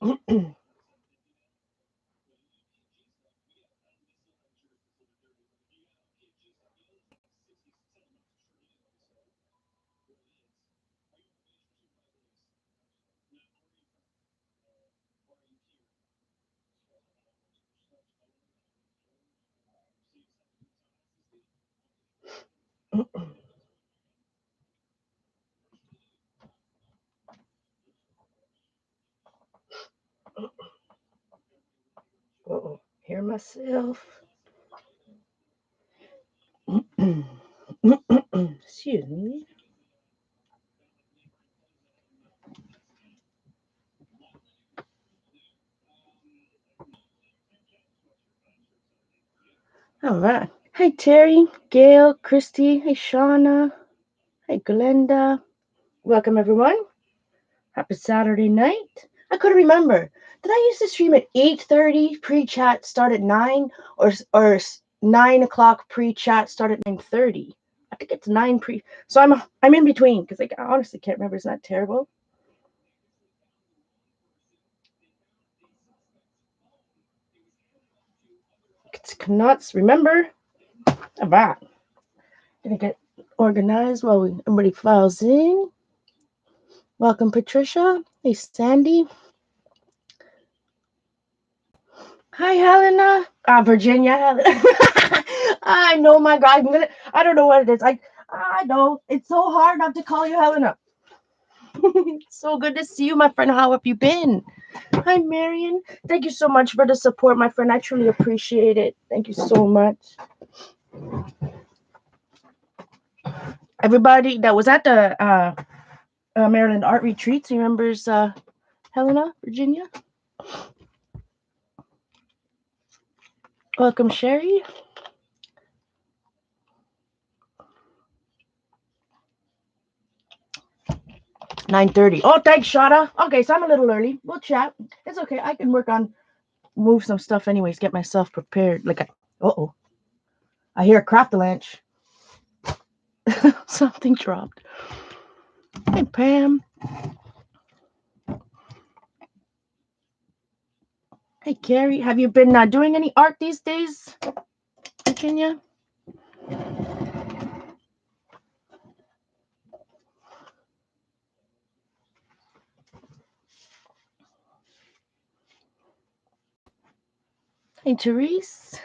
Uh-oh, hear myself. Excuse me. All right. Hey, Terry, Gail, Christy. Hey, Shauna. Hey, Glenda. Welcome, everyone. Happy Saturday night. I couldn't remember. Did I used to stream at 8:30? Pre-chat start at 9, or 9 o'clock pre-chat start at 9:30? I think it's 9 pre. So I'm in between because I honestly can't remember. Isn't that terrible? It's nuts. Remember? All right. Gonna get organized while everybody files in. Welcome, Patricia. Hey, Sandy. Hi, Helena. Virginia. I know, my God. I don't know what it is. I know. It's so hard not to call you Helena. So good to see you, my friend. How have you been? Hi, Marion. Thank you so much for the support, my friend. I truly appreciate it. Thank you so much. Everybody that was at the Maryland Art Retreats remembers Helena, Virginia. Welcome, Sherry. 9:30. Oh, thanks, Shada. Okay, so I'm a little early. We'll chat. It's okay. I can work on move some stuff anyways. Get myself prepared. Uh-oh. I hear a craft-a-lanch. Something dropped. Hey, Pam. Hey, Carrie. Have you been doing any art these days, Virginia? Hey, Therese.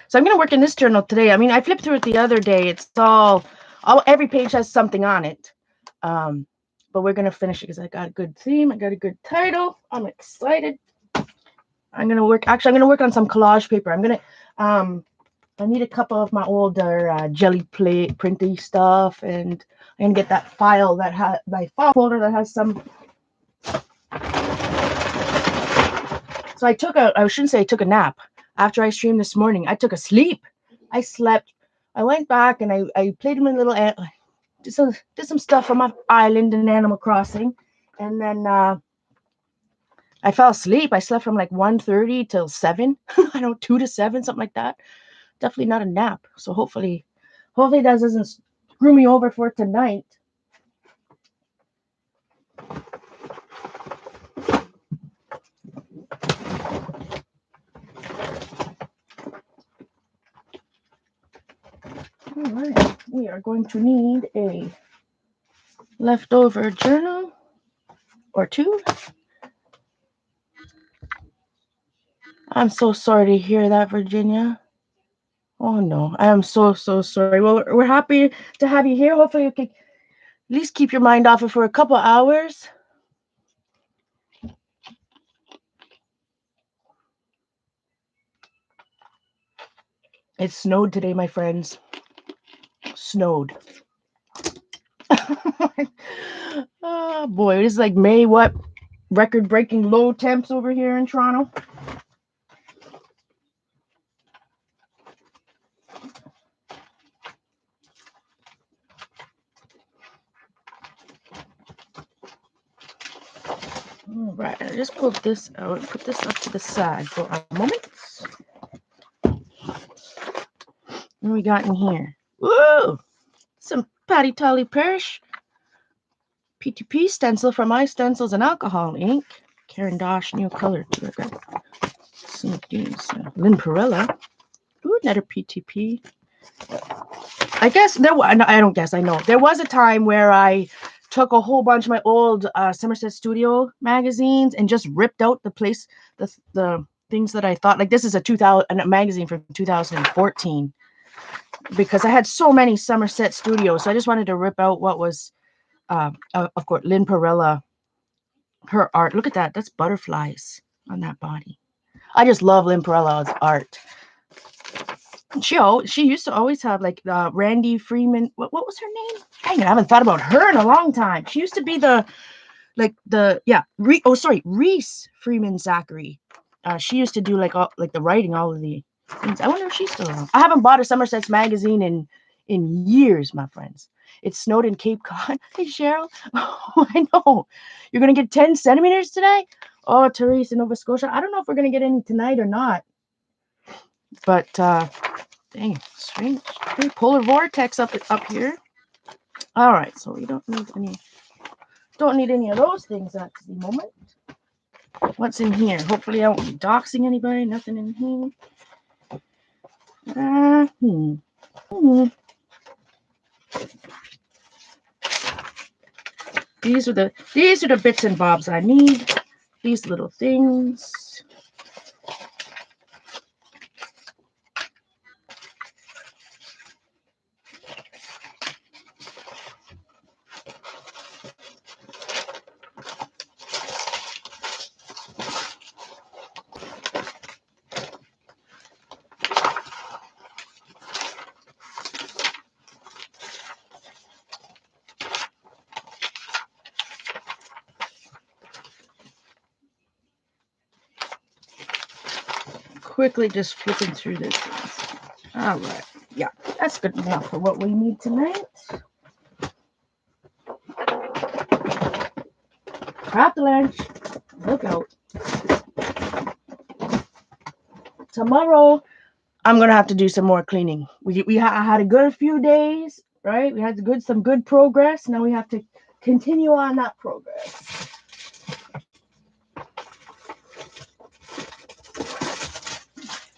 So I'm going to work in this journal today. I mean, I flipped through it the other day. It's all every page has something on it. But we're going to finish it because I got a good theme. I got a good title. I'm excited. I'm going to work on some collage paper. I need a couple of my older jelly plate printy stuff, and I'm going to get that file my file folder that has some. So I shouldn't say I took a nap. After I streamed this morning, I took a sleep. I slept. I went back and I played with my little, did some stuff on my island in Animal Crossing. And then I fell asleep. I slept from like 1:30 till 7. I don't know, 2 to 7, something like that. Definitely not a nap. So hopefully that doesn't screw me over for tonight. All right, we are going to need a leftover journal or two. I'm so sorry to hear that, Virginia. Oh no, I am so sorry. Well, we're happy to have you here. Hopefully you can at least keep your mind off it for a couple hours. It snowed today, my friends. Snowed. Oh boy, it is like May, what? Record-breaking low temps over here in Toronto. All right, I just pulled this out and put this up to the side for a moment. What we got in here? Whoa! Some Patty Tolly Parrish PTP stencil from my Stencils and Alcohol ink. Karen Dosh, new color. I got some of these. Lynn Perella. Ooh, another PTP. I guess there was, I don't guess, I know. There was a time where I took a whole bunch of my old Somerset Studio magazines and just ripped out the things that I thought, like this is a magazine from 2014, because I had so many Somerset Studios. So I just wanted to rip out what was, of course, Lynn Perella, her art. Look at that. That's butterflies on that body. I just love Lynn Perella's art. She used to always have like Randy Freeman. What was her name? Dang it, I haven't thought about her in a long time. She used to be Reese Freeman Zachary. She used to do like the writing, all of the things. I wonder if she's still around. I haven't bought a Somerset's magazine in years, my friends. It snowed in Cape Cod. Hey Cheryl, oh, I know. You're gonna get 10 centimeters today. Oh, Therese in Nova Scotia. I don't know if we're gonna get any tonight or not. But dang, strange. Okay, polar vortex up here. All right, so we don't need any of those things at the moment. What's in here? Hopefully I won't be doxing anybody. Nothing in here. These are the bits and bobs I need. These little things. Quickly just flipping through this. All right. Yeah, that's good enough for what we need tonight. Crop the lunch. Look out. Tomorrow, I'm gonna have to do some more cleaning. We had a good few days, right? We had some good progress. Now we have to continue on that progress.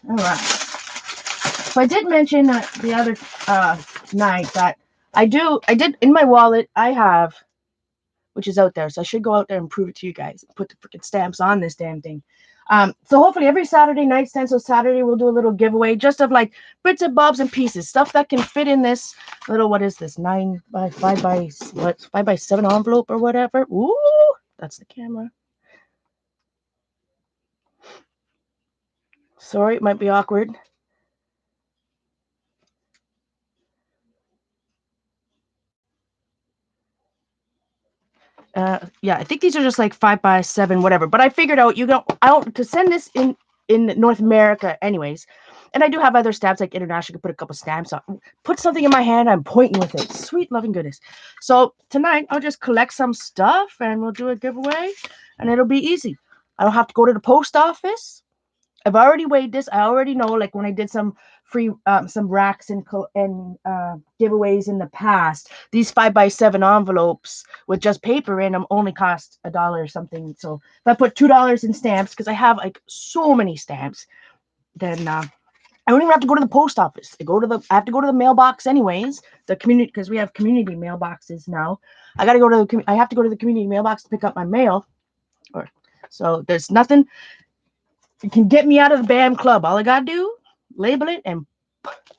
All right. So I did mention the other night that I did in my wallet. I have, which is out there, so I should go out there and prove it to you guys. Put the freaking stamps on this damn thing. So hopefully every Saturday night, Stencil Saturday, we'll do a little giveaway just of like bits and bobs and pieces, stuff that can fit in this little, what is this, 5 by 7 envelope or whatever. Ooh, that's the camera. Sorry, it might be awkward. Yeah, I think these are just like 5 by 7, whatever. But I figured out to send this in North America anyways. And I do have other stamps like international. I could put a couple stamps on. Put something in my hand. I'm pointing with it. Sweet loving goodness. So tonight I'll just collect some stuff and we'll do a giveaway, and it'll be easy. I don't have to go to the post office. I've already weighed this. I already know, like when I did some free some racks and giveaways in the past, these 5 by 7 envelopes with just paper in them only cost $1 or something. So if I put $2 in stamps, because I have like so many stamps, then I don't even have to go to the post office. I have to go to the mailbox anyways. The community, because we have community mailboxes now. I have to go to the community mailbox to pick up my mail. So there's nothing. You can get me out of the BAM club. All I gotta do, label it and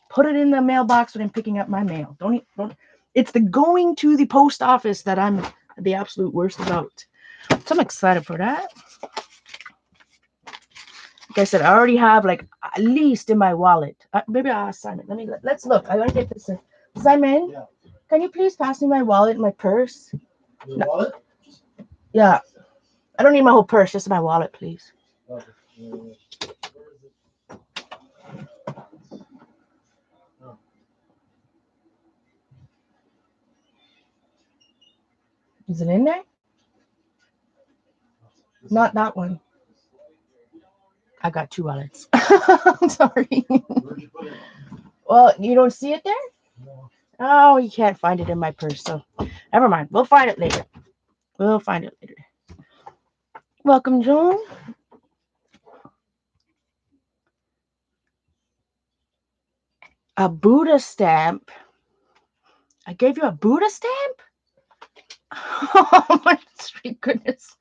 put it in the mailbox when I'm picking up my mail. Don't. It's the going to the post office that I'm the absolute worst about. So I'm excited for that. Like I said, I already have like at least in my wallet. Maybe I'll ask Simon. Let's look. I gotta get this. Simon, yeah. Can you please pass me my wallet and my purse? Your wallet? Yeah. I don't need my whole purse, just my wallet, please. Okay. Is it in there? Not that one. I got 2 wallets. I'm sorry. Well, you don't see it there? No. Oh, you can't find it in my purse, so never mind. We'll find it later. Welcome, Joan. A Buddha stamp. I gave you a Buddha stamp? Oh my sweet goodness.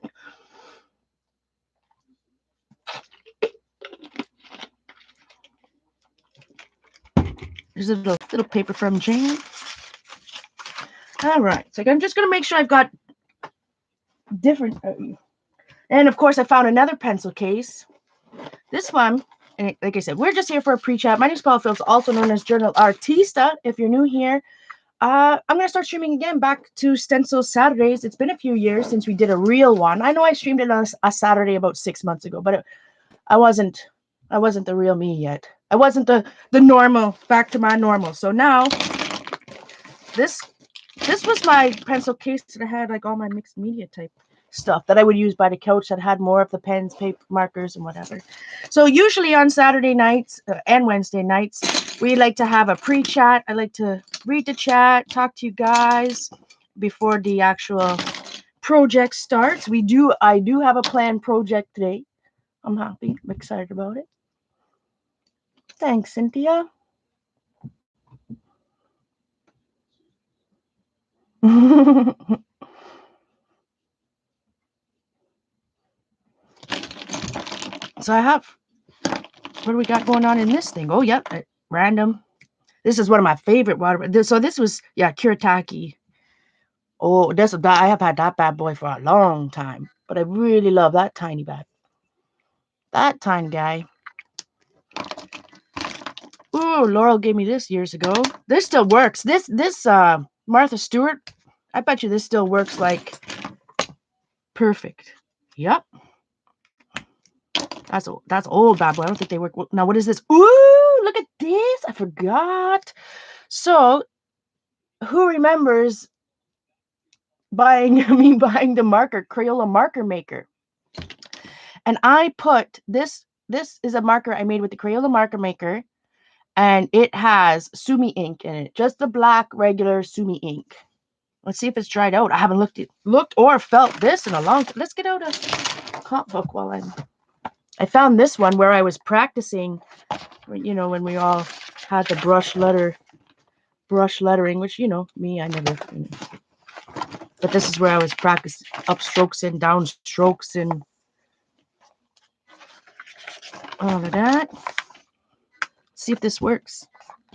There's a little paper from Jane. All right, so I'm just gonna make sure I've got different. And of course, I found another pencil case. This one, and like I said, we're just here for a pre-chat. My name is Paul Phillips, also known as Journal Artista. If you're new here, I'm gonna start streaming again back to Stencil Saturdays. It's been a few years since we did a real one. I know I streamed it on a Saturday about 6 months ago, but I wasn't the real me yet. I wasn't the normal, back to my normal. So now this was my pencil case that I had like all my mixed media type stuff that I would use by the couch that had more of the pens, paper, markers, and whatever. So usually on Saturday nights and Wednesday nights, we like to have a pre-chat. I like to read the chat, talk to you guys before the actual project starts. I do have a planned project today. I'm happy. I'm excited about it. Thanks, Cynthia. So I have, what do we got going on in this thing? Oh, yep, random. This is one of my favorite water. So this was, yeah, Kuretake. Oh, I have had that bad boy for a long time, but I really love that tiny guy. Ooh, Laurel gave me this years ago. This still works. This Martha Stewart, I bet you this still works like perfect. Yep. That's old bad boy. I don't think they work. Now, what is this? Ooh, look at this. I forgot. So, who remembers buying the marker, Crayola marker maker? And I put this is a marker I made with the Crayola marker maker, and it has Sumi ink in it. Just the black regular Sumi ink. Let's see if it's dried out. I haven't looked or felt this in a long time. Let's get out a comp book while I found this one where I was practicing, you know, when we all had the brush lettering, which, you know, me, I never, you know. But this is where I was practicing upstrokes and downstrokes and all of that. See if this works.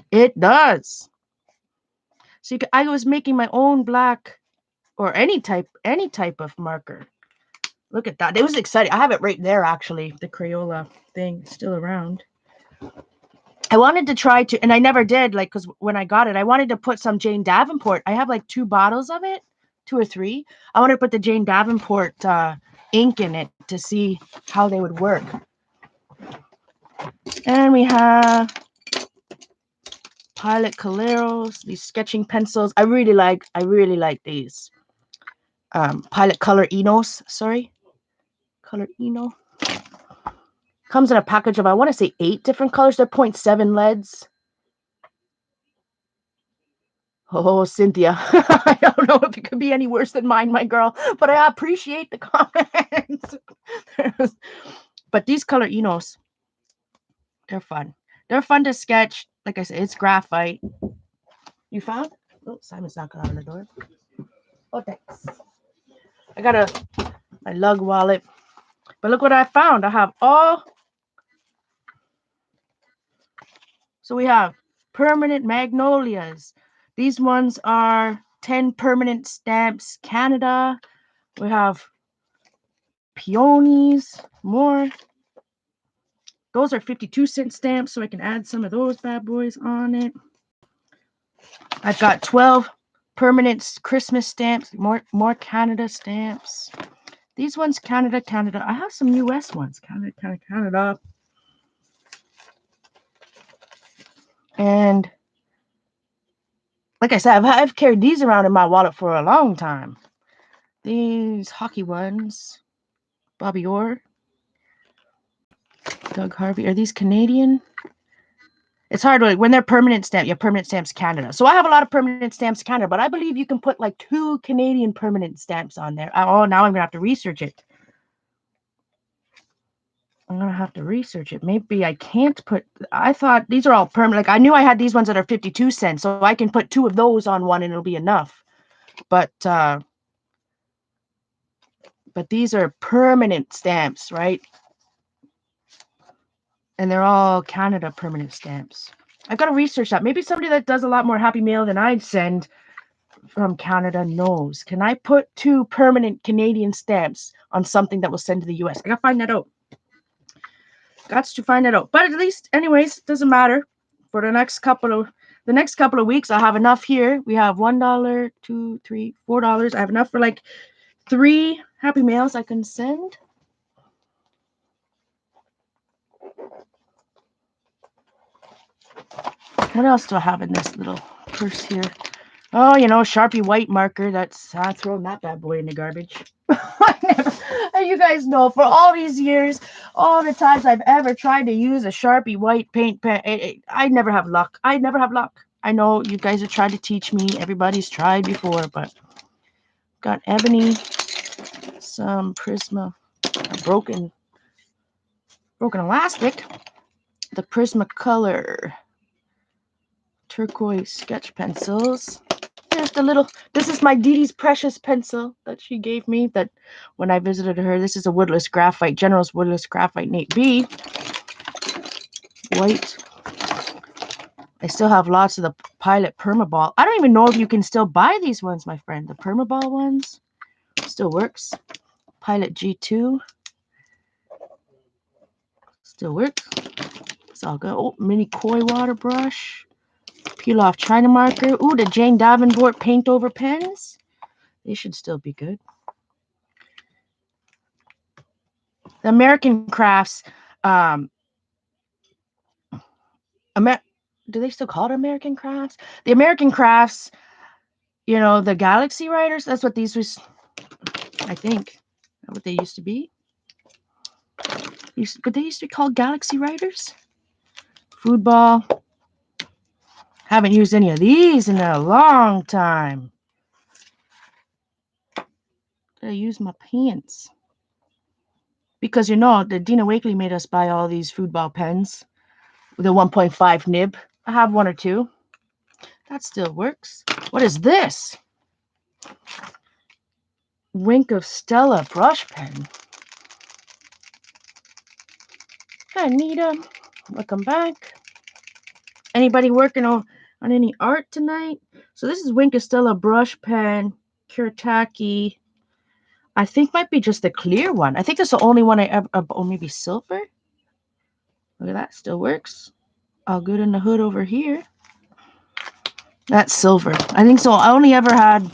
It does. So I was making my own black or any type of marker. Look at that. It was exciting. I have it right there, actually. The Crayola thing still around. I wanted to try to, and I never did, like, because when I got it, I wanted to put some Jane Davenport. I have like 2 bottles of it, 2 or 3. I wanted to put the Jane Davenport ink in it to see how they would work. And we have Pilot Caleros, these sketching pencils. I really like these. Pilot Color Enos, Color Eno. Comes in a package of, I want to say 8 different colors. They're 0.7 leads. Oh, Cynthia. I don't know if it could be any worse than mine, my girl, but I appreciate the comments. But these Color Enos, they're fun. They're fun to sketch. Like I said, it's graphite. You found? Oh, Simon's knocking on the door. Oh, thanks. I got my lug wallet. But look what I found. I have all. So we have permanent magnolias. These ones are 10 permanent stamps Canada. We have peonies, more. Those are 52-cent stamps, so I can add some of those bad boys on it. I've got 12 permanent Christmas stamps, more Canada stamps. These ones, Canada. I have some US ones, Canada. And like I said, I've carried these around in my wallet for a long time. These hockey ones, Bobby Orr, Doug Harvey. Are these Canadian? It's hard when they're permanent stamp. You have permanent stamps Canada. So I have a lot of permanent stamps Canada, but I believe you can put like 2 Canadian permanent stamps on there. Oh, now I'm gonna have to research it. I'm gonna have to research it. Maybe I can't put. I thought these are all permanent. Like I knew I had these ones that are 52 cents, so I can put 2 of those on one and it'll be enough. But these are permanent stamps, right? And they're all Canada permanent stamps. I've got to research that. Maybe somebody that does a lot more Happy Mail than I'd send from Canada knows. Can I put 2 permanent Canadian stamps on something that will send to the US? I gotta find that out. Got to find that out. But at least, anyways, it doesn't matter. For the next couple of weeks, I have enough here. We have $1, $2, $3, $4. I have enough for like 3 Happy Mails I can send. What else do I have in this little purse here? Oh, Sharpie white marker. That's throwing that bad boy in the garbage. You guys know, for all these years, all the times I've ever tried to use a Sharpie white paint pen, I never have luck. I never have luck. I know you guys have tried to teach me. Everybody's tried before, but got ebony, some Prisma, a broken elastic, the Prismacolor turquoise sketch pencils. There's the little, this is my Dee Dee's precious pencil that she gave me that when I visited her. This is a woodless graphite, General's woodless graphite Nate B. White. I still have lots of the Pilot Permaball. I don't even know if you can still buy these ones, my friend. The Permaball ones still works. Pilot G2 still works. It's all good. Oh, mini koi water brush. Peel off China marker. Ooh, the Jane Davenport paint over pens. They should still be good. The American Crafts. Do they still call it American Crafts? The American Crafts, the Galaxy Writers. That's what these was, I think. That's what they used to be. But they used to be called Galaxy Writers. Food ball. Haven't used any of these in a long time. I use my pants. Because the Dina Wakely made us buy all these food ball pens with a 1.5 nib. I have 1 or 2. That still works. What is this? Wink of Stella brush pen. Hi, Anita. Welcome back. Anybody working on any art tonight? So this is Wink of Stella brush pen, Kuretake. I think might be just the clear one. I think that's the only one I ever, or maybe silver. Look at that, still works. All good in the hood over here. That's silver. I think so. I only ever had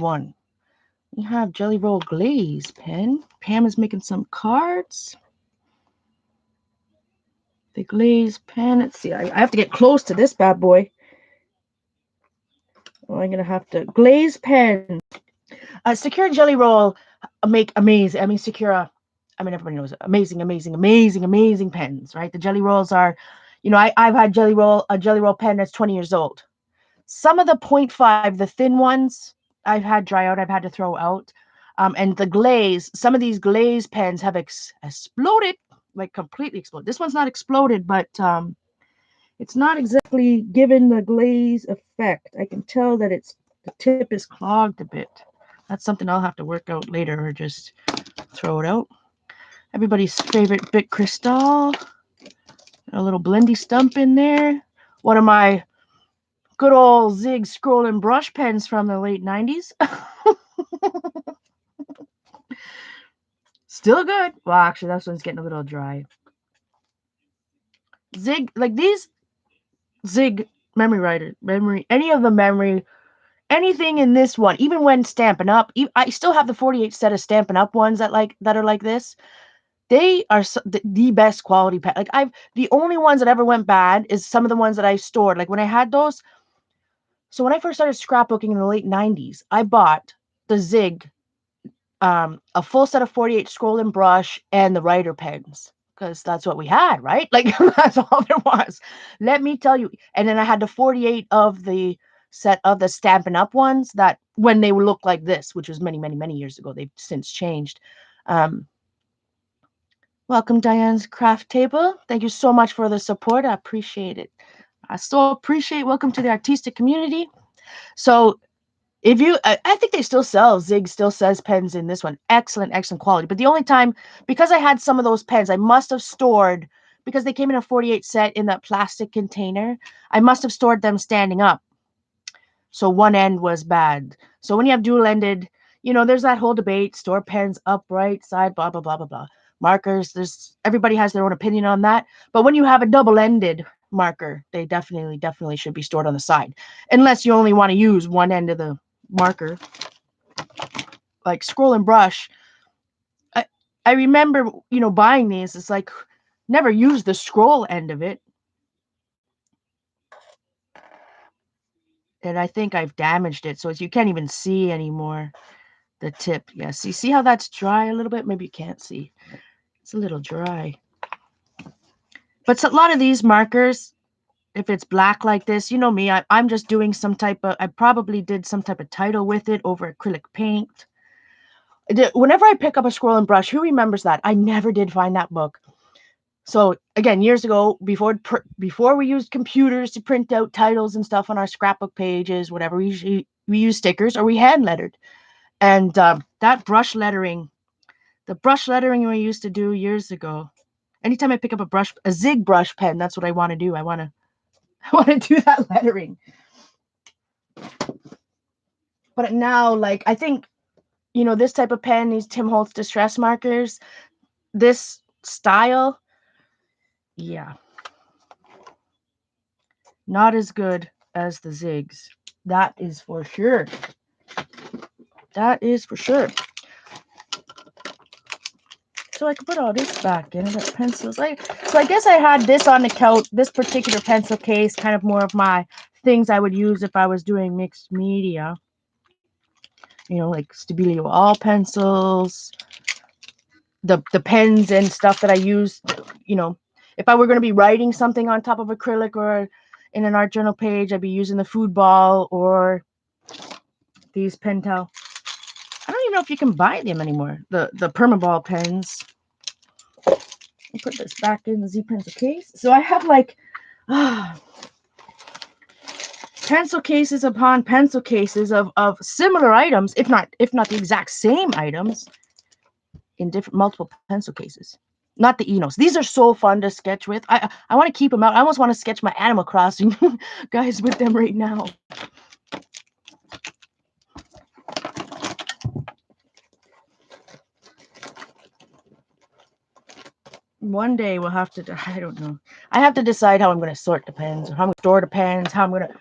one. We have Jelly Roll Glaze pen. Pam is making some cards. The glaze pen. Let's see. I have to get close to this bad boy. Oh, I'm gonna have to glaze pen. Sakura Jelly Roll make amazing. I mean, Sakura. I mean, everybody knows it. Amazing pens, right? The Jelly Rolls are, I've had a Jelly Roll pen that's 20 years old. Some of the 0.5, the thin ones, I've had dry out. I've had to throw out. And the glaze, some of these glaze pens have exploded, like completely exploded. This one's not exploded, but it's not exactly given the glaze effect. I can tell that the tip is clogged a bit. That's something I'll have to work out later or just throw it out. Everybody's favorite Bic Cristal. A little blendy stump in there. One of my good old Zig scroll and brush pens from the late 90s. Still good. Well, actually, that one's getting a little dry. Zig, like these Zig any of the memory, anything in this one, even when Stampin' Up, I still have the 48 set of Stampin' Up ones that are like this. They are the best quality pen. Like the only ones that ever went bad is some of the ones that I stored. Like when I had those. So when I first started scrapbooking in the late 90s, I bought the Zig, a full set of 48 scroll and brush and the writer pens. Because that's what we had, right? Like that's all there was. Let me tell you. And then I had the 48 of the set of the Stampin' Up ones that when they would look like this, which was many years ago, they've since changed. Welcome, Diane's Craft Table. Thank you so much for the support. I appreciate it. I so appreciate. Welcome to the artistic community. So if you, I think they still sell, Zig still says pens in this one. Excellent, excellent quality. But the only time, because I had some of those pens, I must have stored, because they came in a 48 set in that plastic container, I must have stored them standing up. So one end was bad. So when you have dual ended, there's that whole debate, store pens upright, side, blah, blah, blah, blah, blah. Markers, everybody has their own opinion on that. But when you have a double ended marker, they definitely should be stored on the side. Unless you only want to use one end of the marker. Like scroll and brush. I remember, buying these. It's like, never use the scroll end of it. And I think I've damaged it. So you can't even see anymore. The tip. Yes. You see how that's dry a little bit? Maybe you can't see. It's a little dry. But a lot of these markers, if it's black like this, you know me, I'm just doing I probably did some type of title with it over acrylic paint. Whenever I pick up a scroll and brush, who remembers that? I never did find that book. So again, years ago, before we used computers to print out titles and stuff on our scrapbook pages, whatever, we used stickers or we hand lettered. And that brush lettering, the brush lettering we used to do years ago. Anytime I pick up a Zig brush pen, that's what I want to do. I want to do that lettering. But now, like, I think, this type of pen, these Tim Holtz distress markers, this style, yeah, not as good as the Zigs. That is for sure. That is for sure. So I can put all this back in. I got pencils. So I guess I had this on the couch, this particular pencil case, kind of more of my things I would use if I was doing mixed media. Like Stabilo all pencils, the pens and stuff that I use. If I were going to be writing something on top of acrylic or in an art journal page, I'd be using the food ball or these Pentel. I don't even know if you can buy them anymore. The permaball pens. I'll put this back in the Z pencil case. So I have like pencil cases upon pencil cases of similar items, if not the exact same items, in multiple pencil cases. Not the Enos. These are so fun to sketch with. I want to keep them out. I almost want to sketch my Animal Crossing guys with them right now. One day we'll have to, I don't know. I have to decide how I'm going to sort the pens, or how I'm going to store the pens, how I'm going to,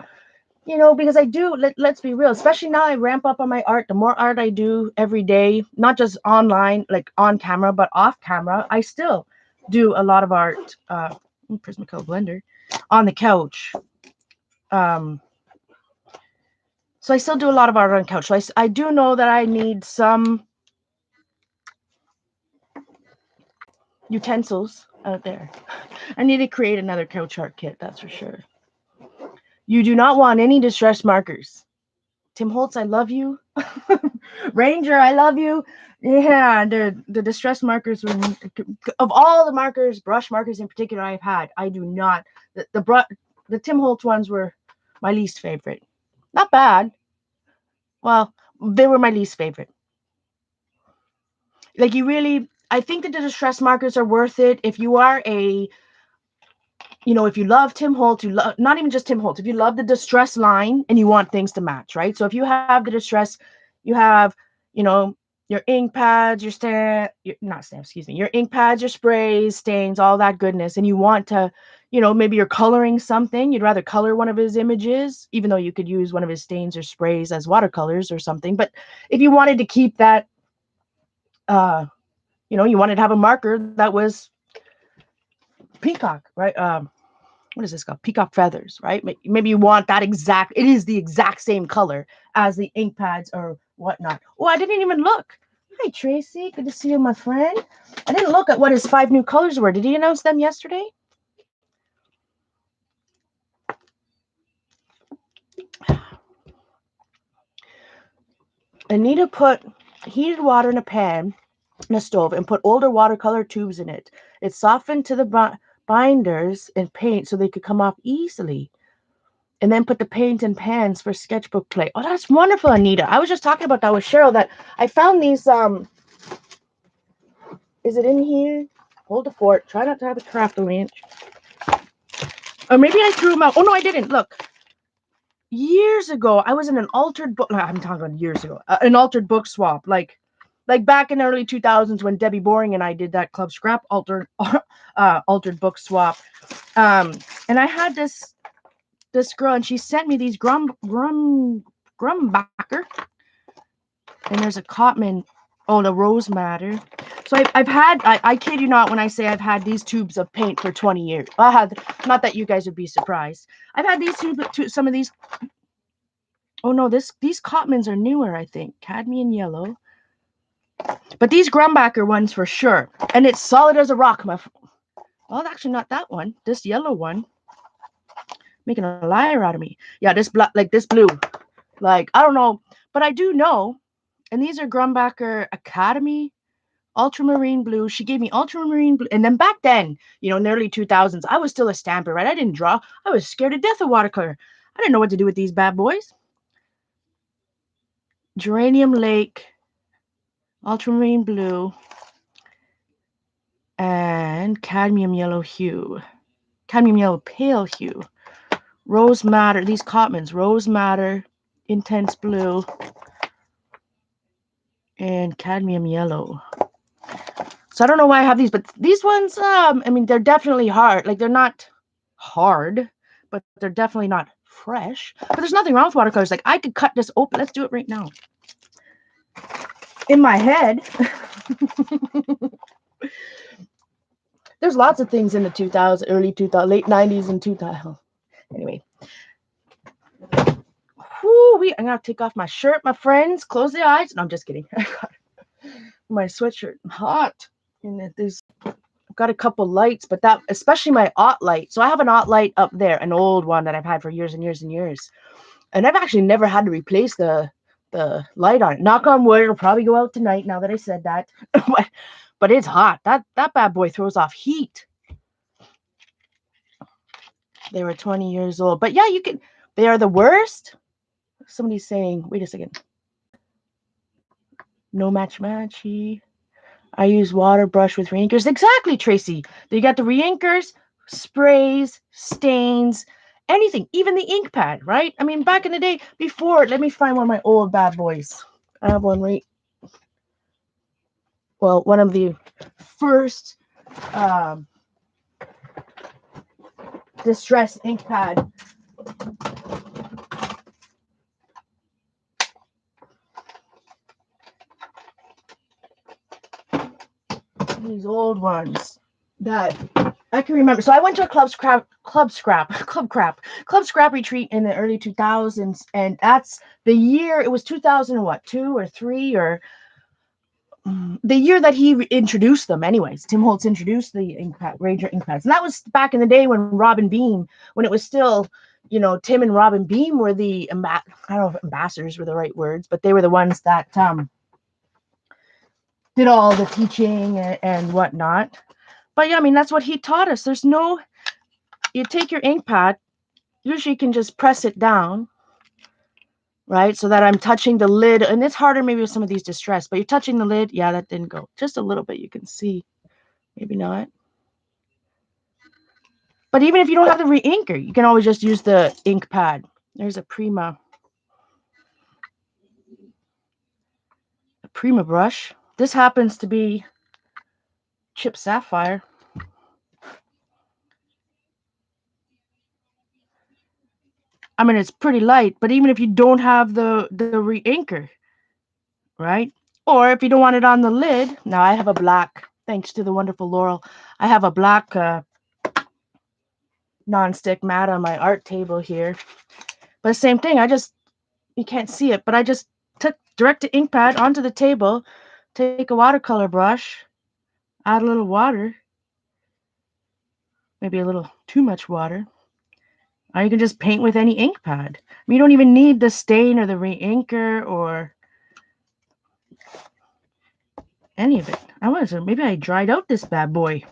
because I do, let's be real, especially now I ramp up on my art. The more art I do every day, not just online, like on camera, but off camera, I still do a lot of art, Prismacolor blender, on the couch. So I still do a lot of art on the couch. So I do know that I need some utensils out there. I need to create another couch art kit, that's for sure. You do not want any distress markers. Tim Holtz, I love you. Ranger, I love you. Yeah, the distress markers were, of all the markers, brush markers in particular I've had, I do not. The Tim Holtz ones were my least favorite. Not bad. Well, they were my least favorite. Like I think that the distress markers are worth it if you are if you love Tim Holtz, not even just Tim Holtz, if you love the distress line and you want things to match, right? So if you have the distress, you have, your ink pads, your ink pads, your sprays, stains, all that goodness, and you want to, maybe you're coloring something, you'd rather color one of his images, even though you could use one of his stains or sprays as watercolors or something. But if you wanted to keep that, you wanted to have a marker that was peacock, right? What is this called? Peacock feathers, right? Maybe you want that it is the exact same color as the ink pads or whatnot. Oh, I didn't even look. Hi, Tracy. Good to see you, my friend. I didn't look at what his 5 new colors were. Did he announce them yesterday? I need to put heated water in a pan in a stove and put older watercolor tubes in it It's softened to the binders and paint so they could come off easily. And then put the paint in pans for sketchbook clay. Oh, that's wonderful, Anita. I was just talking about that with Cheryl, that I found these, is it in here? Hold the fort. Try not to have a craft wrench. Or maybe I threw them out. Oh, no, I didn't. Look. Years ago, I was in an altered book. I'm talking about years ago. An altered book swap. Like back in the early 2000s when Debbie Boring and I did that Club Scrap altered book swap. And I had this girl, and she sent me these Grumbacher. And there's a Cotman. Oh, the Rose Madder. So I've had, I kid you not when I say I've had these tubes of paint for 20 years. Not that you guys would be surprised. I've had these some of these. Oh no, these Cotmans are newer, I think. Cadmium yellow. But these Grumbacher ones for sure. And it's solid as a rock. Well, actually not that one. This yellow one. Making a liar out of me. Yeah, this black, like this blue. Like, I don't know. But I do know. And these are Grumbacher Academy ultramarine blue. She gave me ultramarine blue. And then back then, in the early 2000s, I was still a stamper, right? I didn't draw. I was scared to death of watercolor. I didn't know what to do with these bad boys. Geranium Lake, ultramarine blue, and cadmium yellow hue. Cadmium yellow pale hue. Rose Madder. These Cotmans. Rose Madder, intense blue, and cadmium yellow. So I don't know why I have these, but these ones, I mean, they're definitely hard. Like, they're not hard, but they're definitely not fresh. But there's nothing wrong with watercolors. Like, I could cut this open. Let's do it right now. In my head, there's lots of things in the 2000s, early 2000s, late 90s and 2000. Anyway. Whoo-wee. I'm going to take off my shirt, my friends. Close the eyes. No, I'm just kidding. I got my sweatshirt. Hot. And there's, I've got a couple lights, but that, especially my Ott light. So I have an Ott light up there, an old one that I've had for years and years and years. And I've actually never had to replace the light on it. Knock on wood, it'll probably go out tonight now that I said that. But it's hot. That bad boy throws off heat. They were 20 years old. But yeah, they are the worst. Somebody's saying, wait a second. No matchy. I use water brush with reinkers. Exactly, Tracy. They got the reinkers, sprays, stains, anything, even the ink pad, right? I mean, back in the day, before, let me find one of my old bad boys. I have one right. Well, one of the first distress ink pad. These old ones that I can remember. So I went to a club scrap retreat in the early 2000s, and that's the year. It was 2002 or 3 or the year that he introduced them. Anyways, Tim Holtz introduced the Ranger ink pads, and that was back in the day when Robin Beam, when it was still, Tim and Robin Beam were the I don't know if ambassadors were the right words, but they were the ones that did all the teaching and whatnot. But yeah, I mean, that's what he taught us. You take your ink pad, usually you can just press it down, right? So that I'm touching the lid, and it's harder maybe with some of these distress, but you're touching the lid. Yeah, that didn't go. Just a little bit, you can see. Maybe not. But even if you don't have the re-inker, you can always just use the ink pad. There's a Prima brush. This happens to be Chip Sapphire. I mean, it's pretty light, but even if you don't have the re-inker, right? Or if you don't want it on the lid, now I have a black, thanks to the wonderful Laurel, I have a black non-stick mat on my art table here. But same thing, you can't see it, but I just took direct to ink pad onto the table, take a watercolor brush, add a little water, maybe a little too much water. Or you can just paint with any ink pad. I mean, you don't even need the stain or the re-inker or any of it. Maybe I dried out this bad boy.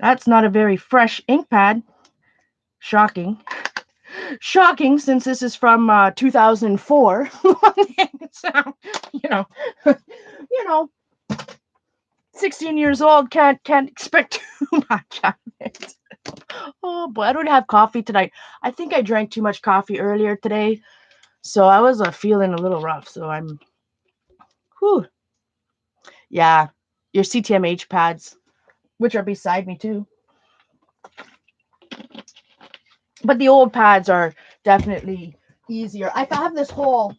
That's not a very fresh ink pad. Shocking. Shocking, since this is from 2004. So, you know, you know, 16 years old can't expect too much out of it. Oh boy, I don't have coffee tonight. I think I drank too much coffee earlier today, so I was feeling a little rough. So I'm, whew, yeah, your CTMH pads, which are beside me too. But the old pads are definitely easier. I have this whole,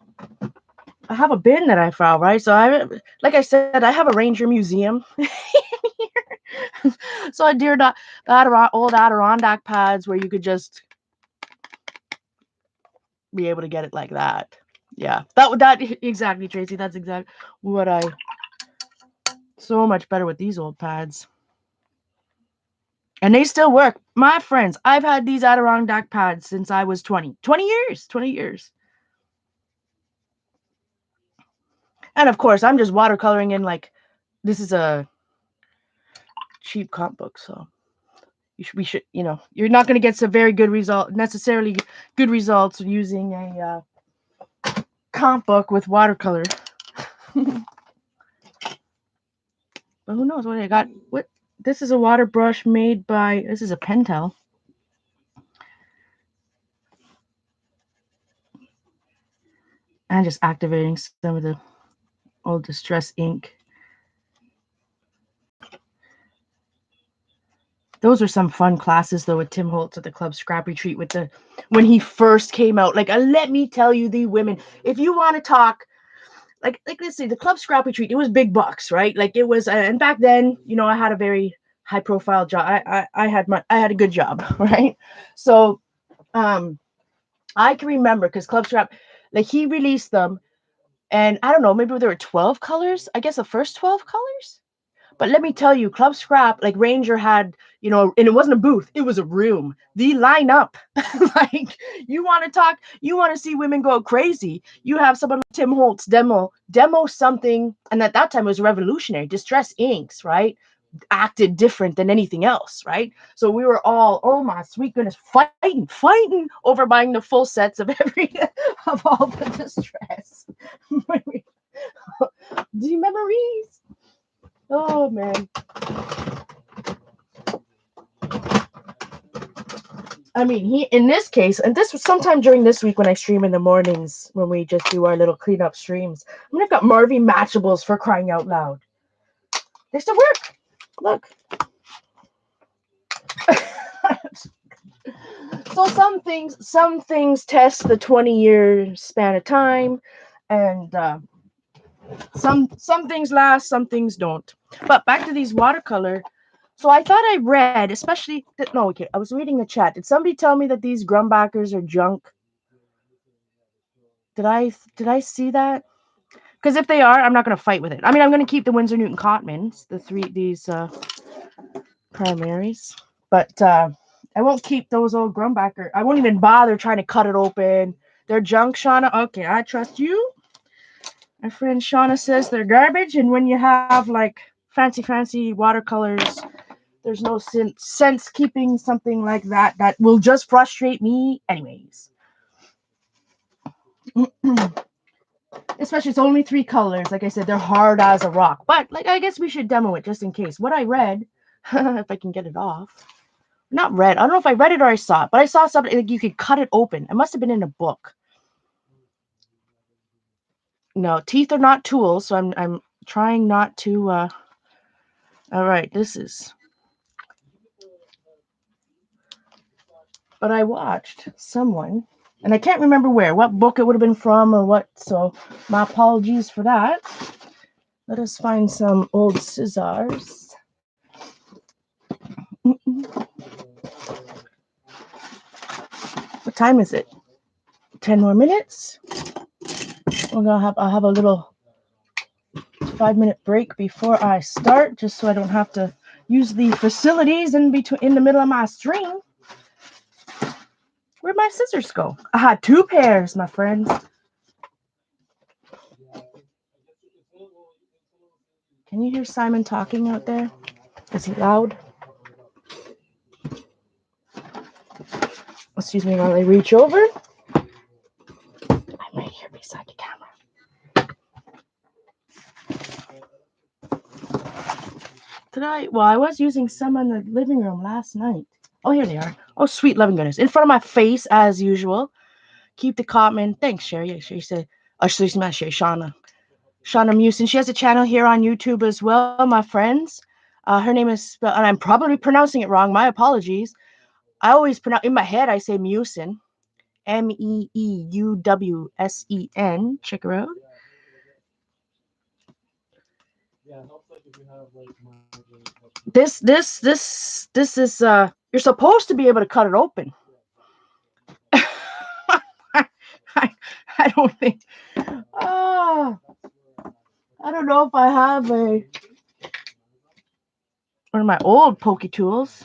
I have a bin that I found, right? So like I said, I have a Ranger museum. So I did the old Adirondack pads where you could just be able to get it like that. Yeah, that exactly, Tracy. That's exactly what I. So much better with these old pads, and they still work. My friends, I've had these Adirondack pads since I was 20. 20 years. 20 years. And of course, I'm just watercoloring in, like, this is a cheap comp book, so we should, you're not going to get some very good necessarily good results using a comp book with watercolor. But who knows what I got? What? This is a water brush made by, this is a Pentel. And just activating some of the old distress ink. Those are some fun classes though with Tim Holtz at the Club Scrap Retreat when he first came out. Like, let me tell you, the women, if you want to talk, like let's say the Club Scrap Retreat, it was big bucks, right? Like it was, and back then, I had a very high profile job. I had a good job, right? So I can remember, because Club Scrap, like, he released them, and I don't know, maybe there were 12 colors. I guess the first 12 colors. But let me tell you, Club Scrap, like Ranger had, and it wasn't a booth, it was a room. The lineup, like, you want to talk, you want to see women go crazy. You have someone like Tim Holtz demo something, and at that time it was revolutionary. Distress inks, right? Acted different than anything else, right? So we were all, oh my sweet goodness, fighting over buying the full sets of of all the distress. Do you memories? Oh man. I mean, in this case, and this was sometime during this week when I stream in the mornings, when we just do our little cleanup streams. I mean, I've got Marvy Matchables, for crying out loud. They still work. Look. So some things test the 20-year span of time, and some things last, some things don't. But back to these watercolor. So I thought I read, especially no, okay, I was reading the chat. Did somebody tell me that these Grumbackers are junk? Did I see that? Because if they are, I'm not going to fight with it. I mean, I'm going to keep the Winsor Newton Cotmans, these primaries, but I won't keep those old Grumbacker. I won't even bother trying to cut it open. They're junk, Shauna. Okay, I trust you. My friend Shauna says they're garbage, and when you have like fancy watercolors, there's no sense keeping something like that. That will just frustrate me anyways. Especially, it's only 3 colors. Like I said, they're hard as a rock. But, like, I guess we should demo it just in case. What I read, if I can get it off. Not read. I don't know if I read it or I saw it. But I saw something, like, you could cut it open. It must have been in a book. No, teeth are not tools. So I'm trying not to. All right, this is. But I watched someone, and I can't remember what book it would have been from or what. So my apologies for that. Let us find some old scissors. What time is it? 10 more minutes. I'll have a little 5-minute break before I start, just so I don't have to use the facilities in the middle of my stream. Where'd my scissors go? I had 2 pairs, my friends. Can you hear Simon talking out there? Is he loud? Excuse me while I reach over. I'm right here beside the camera. Well, I was using some in the living room last night. Oh, here they are. Oh, sweet loving goodness. In front of my face, as usual. Keep the comment. Thanks, Sherry. Sherry said, oh, she's not Sherry, Shauna. Shauna Musin. She has a channel here on YouTube as well, my friends. Her name is, and I'm probably pronouncing it wrong. My apologies. I always pronounce, in my head, I say Musin. Meeuwsen. Check her out. This is, you're supposed to be able to cut it open. I don't think, I don't know if I have one of my old pokey tools.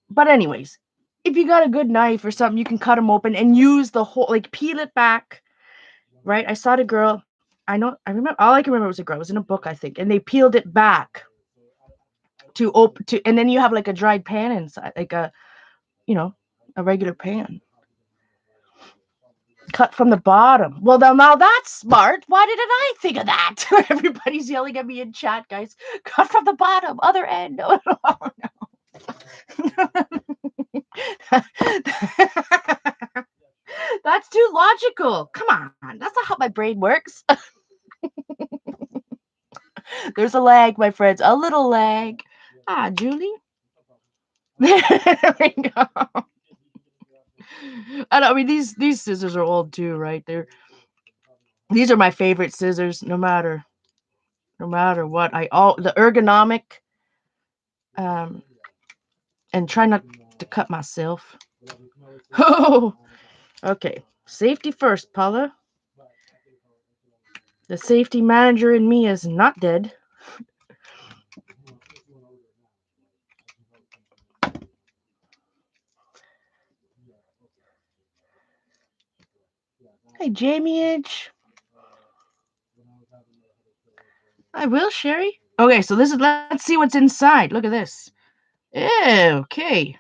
But anyways, if you got a good knife or something, you can cut them open and use the whole, like peel it back, right? I saw the girl, I remember, all I can remember was a girl, it was in a book, I think, and they peeled it back to open, and then you have like a dried pan inside, like a regular pan. Cut from the bottom. Well, now that's smart. Why didn't I think of that? Everybody's yelling at me in chat, guys. Cut from the bottom, other end. No. That's too logical. Come on. That's not how my brain works. There's a lag, my friends. A little lag. Julie. There we go. I mean, these scissors are old too, right? These are my favorite scissors, no matter what. The ergonomic, and try not to cut myself. Oh, okay. Safety first, Paula. The safety manager in me is not dead. Hey, Jamie Edge. I will, Sherry. Okay, so let's see what's inside. Look at this. Okay.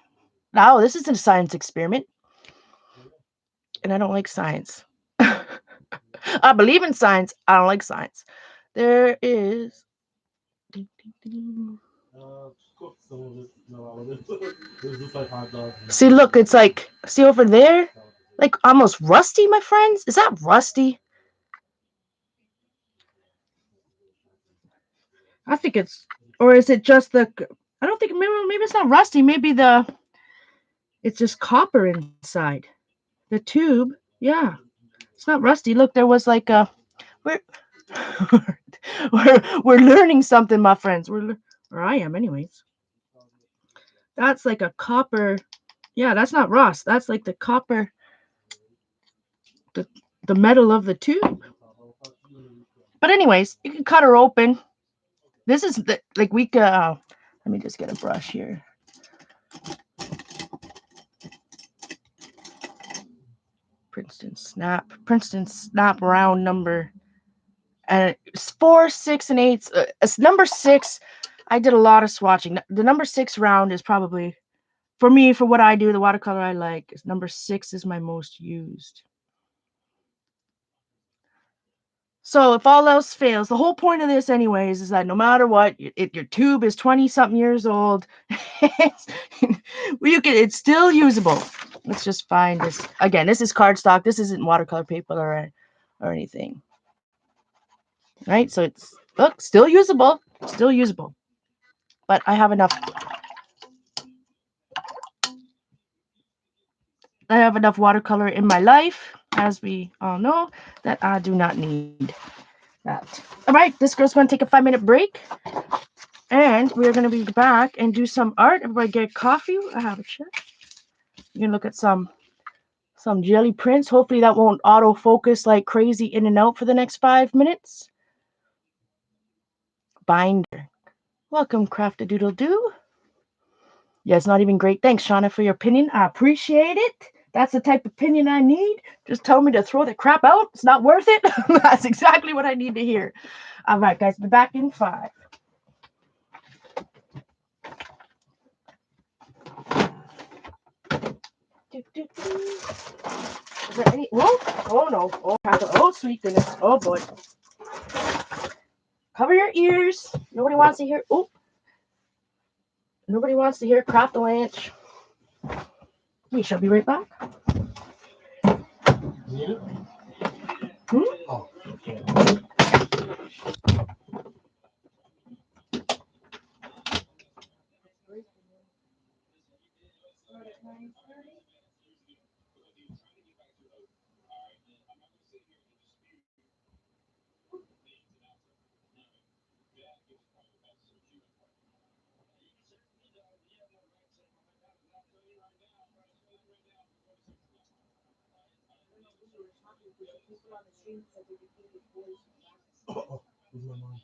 Now, this isn't a science experiment. And I don't like science. I believe in science. I don't like science. There is. See, look, it's like, see over there? Like almost rusty, my friends? Is that rusty? I think it's, or is it just I don't think, maybe it's not rusty. Maybe it's just copper inside. The tube, yeah. It's not rusty. Look, there was like we're, we're learning something, my friends. Or I am anyways. That's like a copper, yeah, that's not rust. That's like the copper, the metal of the tube. But anyways, you can cut her open. This is like we could, let me just get a brush here. Princeton Snap round number. And it's 4, 6, and 8. It's number 6. I did a lot of swatching. The number 6 round is probably, for me, for what I do, the watercolor I like, is number 6 is my most used. So if all else fails, the whole point of this anyways is that no matter what, your tube is 20-something years old, it's still usable. Let's just find this. Again, this is cardstock. This isn't watercolor paper or anything. Right? So it's, look, still usable. Still usable. But I have enough. I have enough watercolor in my life, as we all know, that I do not need that. All right, this girl's going to take a 5-minute break. And we're going to be back and do some art. Everybody get coffee. I have a chair. You can look at some jelly prints. Hopefully that won't autofocus like crazy in and out for the next 5 minutes. Binder. Welcome, Craft-a-Doodle-Doo. Yeah, it's not even great. Thanks, Shauna, for your opinion. I appreciate it. That's the type of opinion I need. Just tell me to throw the crap out. It's not worth it. That's exactly what I need to hear. All right, guys. Be back in 5. Is there any? Whoa! Oh no! Oh sweet goodness! Oh boy! Cover your ears. Nobody wants to hear. Oh! Nobody wants to hear crap the lanch. We shall be right back. Yeah. Hmm? Oh, okay. Oh, where's my mind?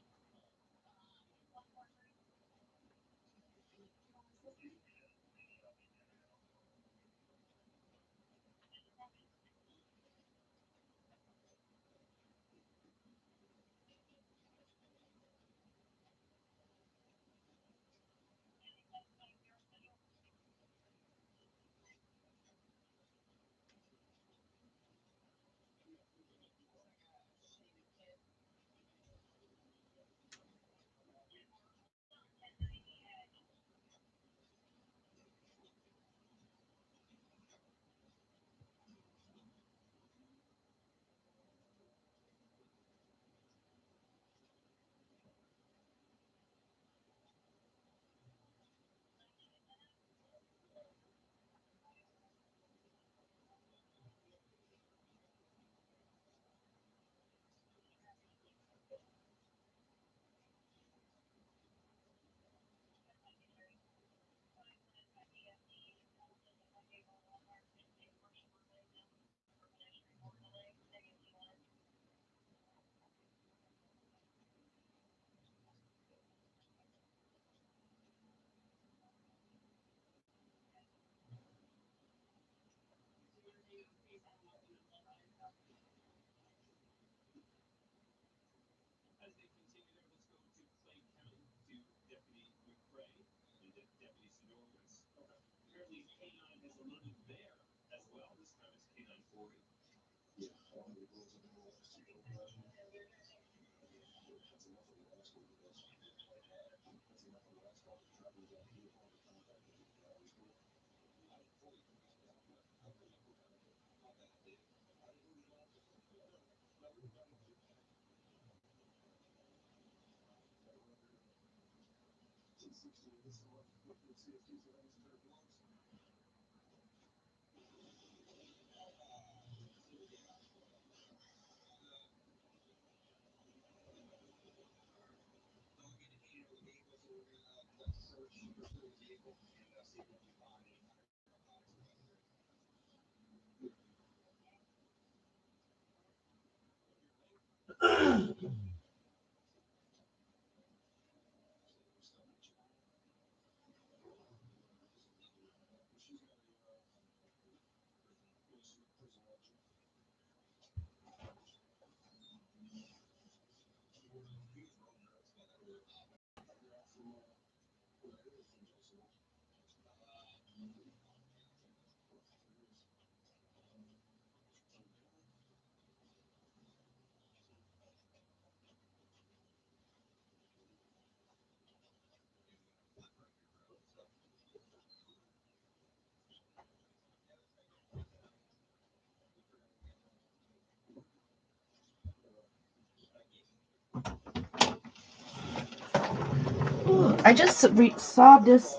I just saw this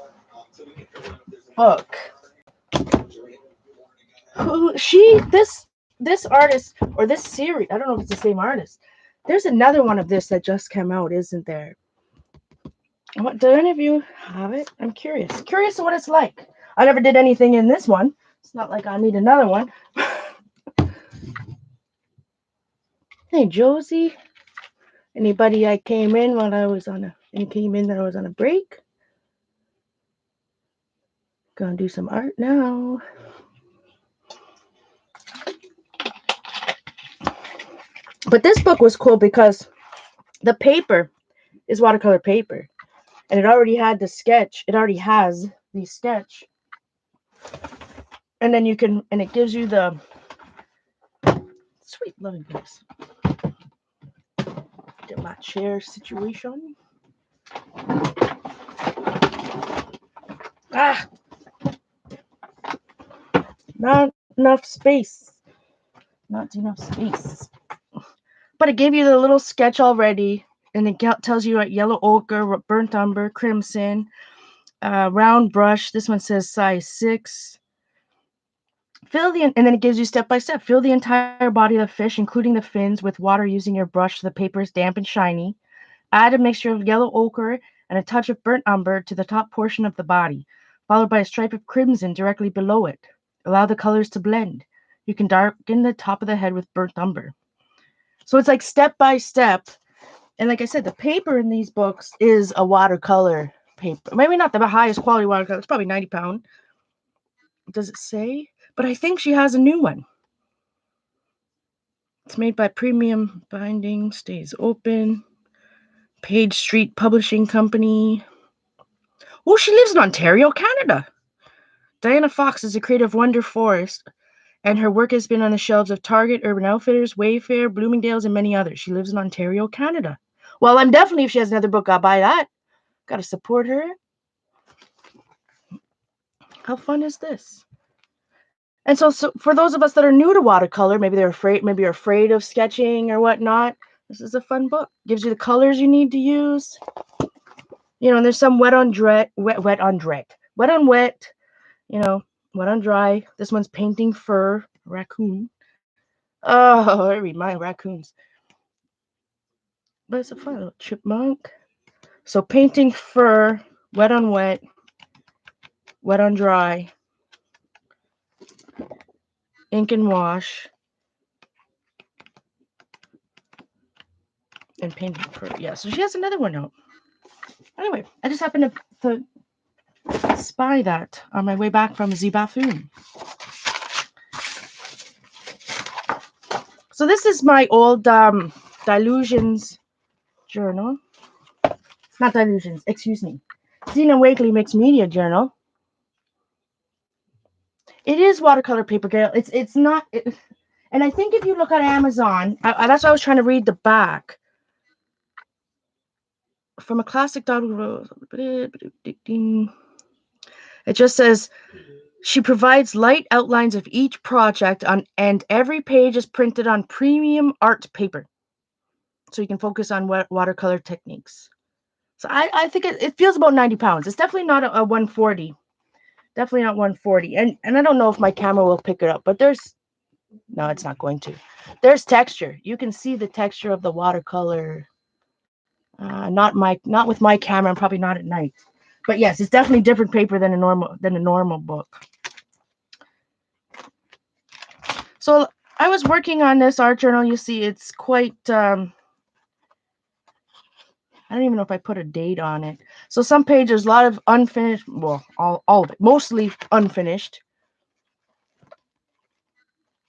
book. This artist or this series? I don't know if it's the same artist. There's another one of this that just came out, isn't there? What do any of you have it? I'm curious. Curious what it's like. I never did anything in this one. It's not like I need another one. Hey Josie. Anybody I came in while I was on a came in that I was on a break? Gonna do some art now. But this book was cool because the paper is watercolor paper. And it already had the sketch. It already has the sketch And then you can, and it gives you the sweet loving place. Get my chair situation. Ah, not enough space. Not enough space. But it gave you the little sketch already, and it tells you at yellow ochre, burnt umber, crimson, round brush. This one says size 6. And then it gives you step by step. Fill the entire body of the fish, including the fins, with water using your brush so the paper is damp and shiny. Add a mixture of yellow ochre and a touch of burnt umber to the top portion of the body, followed by a stripe of crimson directly below it. Allow the colors to blend. You can darken the top of the head with burnt umber. So it's like step by step. And like I said, the paper in these books is a watercolor paper. Maybe not the highest quality watercolor. It's probably 90 pound. Does it say? But I think she has a new one. It's made by Premium Binding, stays open. Page Street Publishing Company. Oh, she lives in Ontario, Canada. Diana Fox is a creative Wonder Forest, and her work has been on the shelves of Target, Urban Outfitters, Wayfair, Bloomingdale's, and many others. She lives in Ontario, Canada. Well, I'm definitely, if she has another book, I'll buy that. Gotta support her. How fun is this? And so for those of us that are new to watercolor, maybe you're afraid of sketching or whatnot, this is a fun book. Gives you the colors you need to use. You know, and there's some wet on wet, wet on wet, you know, wet on dry. This one's painting fur, raccoon. Oh, I read my raccoons. But it's a fun little chipmunk. So painting fur, wet on wet, wet on dry, ink and wash, and painting fur. Yeah, so she has another one out. Anyway, I just happened to spy that on my way back from the bathroom. So this is my old Delusions journal. Not Delusions, excuse me. Zena Wakely Mixed Media Journal. It is watercolor paper, girl. It's not. And I think if you look at Amazon, that's why I was trying to read the back. From a classic it just says she provides light outlines of each project and every page is printed on premium art paper. So you can focus on watercolor techniques. So I think it feels about 90 pounds. It's definitely not a 140. Definitely not 140. And I don't know if my camera will pick it up, but no, it's not going to. There's texture. You can see the texture of the watercolor. Not with my camera. I'm probably not at night. But yes, it's definitely different paper than a normal book. So I was working on this art journal. You see, it's quite. I don't even know if I put a date on it. So some pages, a lot of unfinished. Well, all of it, mostly unfinished.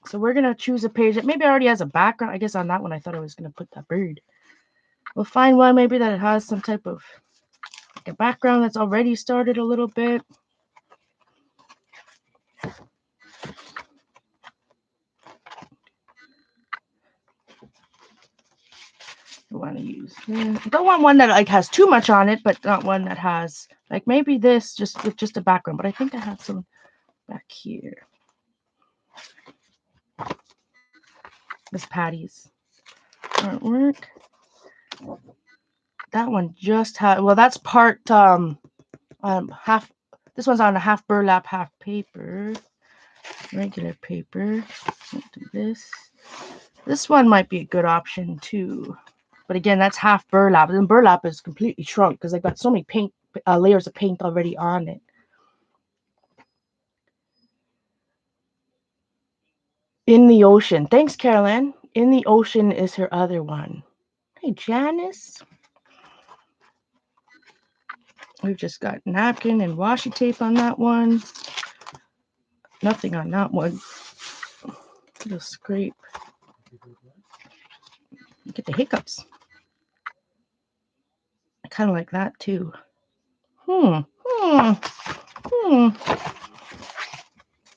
So we're gonna choose a page that maybe already has a background. I guess on that one, I thought I was gonna put that bird. We'll find one maybe that has some type of like a background that's already started a little bit. I want to use. Don't want one that like has too much on it, but not one that has like maybe this just with just a background. But I think I have some back here. Miss Patty's artwork. That one just had. Well, that's part half. This one's on a half burlap, half paper. Regular paper. Do this. This one might be a good option too. But again, that's half burlap. And burlap is completely shrunk because I've got so many paint layers of paint already on it. In the Ocean. Thanks, Caroline. In the Ocean is her other one. Hey, Janice. We've just got napkin and washi tape on that one. Nothing on that one. Little scrape. Get the hiccups. I kind of like that too.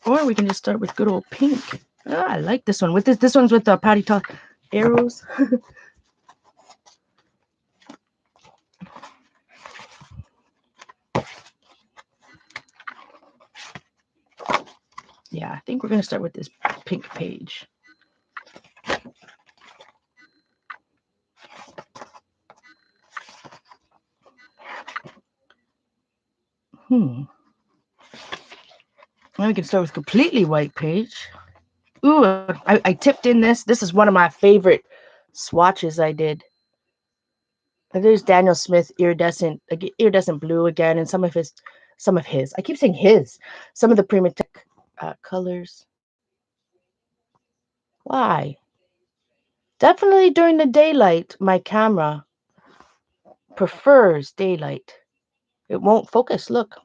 Or we can just start with good old pink. Ah, I like this one. With this one's with the patty top arrows. Yeah, I think we're gonna start with this pink page. Now we can start with completely white page. Ooh, I tipped in this. This is one of my favorite swatches I did. There's Daniel Smith iridescent blue again, and some of his. I keep saying his. Some of the Primatech colors. Why? Definitely during the daylight, my camera prefers daylight. It won't focus. Look.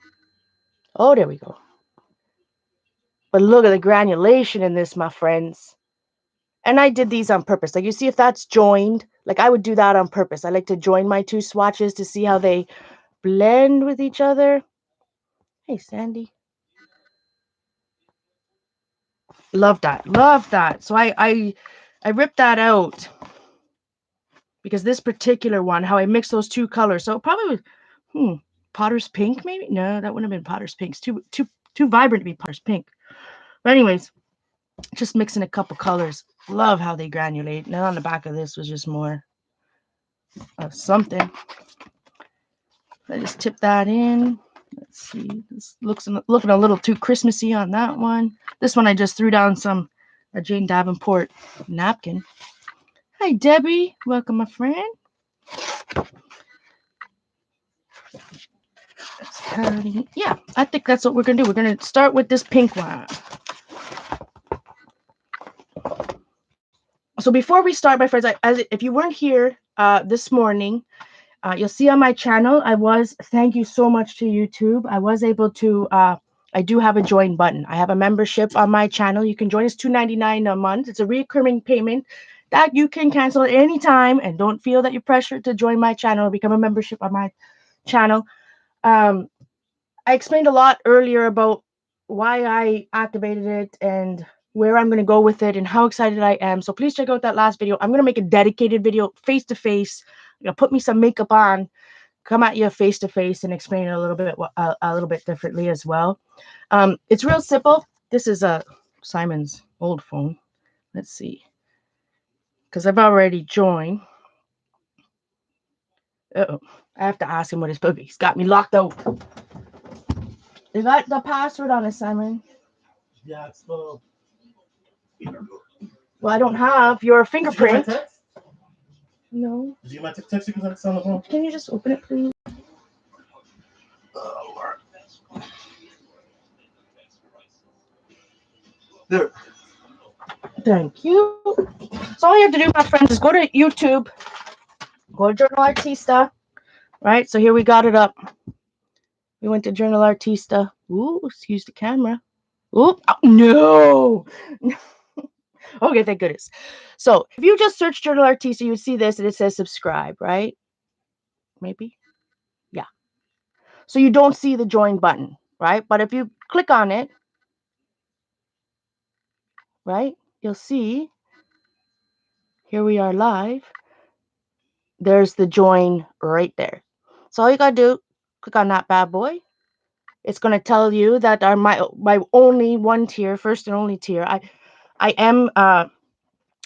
Oh, there we go. But look at the granulation in this, my friends. And I did these on purpose. Like, you see if that's joined, like I would do that on purpose. I like to join my two swatches to see how they blend with each other. Hey, Sandy. Love that. Love that. So I ripped that out because this particular one, how I mix those two colors. So probably was, Potter's Pink, maybe? No, that wouldn't have been Potter's Pink. It's too vibrant to be Potter's Pink. But anyways, just mixing a couple colors. Love how they granulate. And then on the back of this was just more of something. I just tip that in. Let's see. This looking a little too Christmassy on that one. This one I just threw down a Jane Davenport napkin. Hi, Debbie. Welcome, my friend. Yeah, I think that's what we're going to do. We're going to start with this pink one. So before we start, my friends, if you weren't here this morning, you'll see on my channel, thank you so much to YouTube. I was able to, I do have a join button. I have a membership on my channel. You can join us $2.99 a month. It's a recurring payment that you can cancel at any time, and don't feel that you're pressured to join my channel or become a membership on my channel. I explained a lot earlier about why I activated it and where I'm going to go with it and how excited I am. So please check out that last video. I'm going to make a dedicated video face to face. Put me some makeup on, come at you face to face and explain it a little bit differently as well. It's real simple. This is Simon's old phone. Let's see. Because I've already joined. Uh-oh. I have to ask him what his book. He's got me locked out. You got the password on it, Simon? Yeah, it's the. Well, I don't have your fingerprint. Did you get my text? No. Did you get my text because it's on the phone? Can you just open it, please? Oh, Lord. There. Thank you. So all you have to do, my friends, is go to YouTube, go to Journal Artista, right? So here we got it up. We went to Journal Artista. Ooh, excuse the camera. Ooh, oh, no. Okay, thank goodness. So if you just search Journal Artista, you see this and it says subscribe, right? Maybe? Yeah. So you don't see the join button, right? But if you click on it, right, you'll see here we are live. There's the join right there. So all you got to do, click on that bad boy. It's going to tell you that my only one tier, first and only tier. I am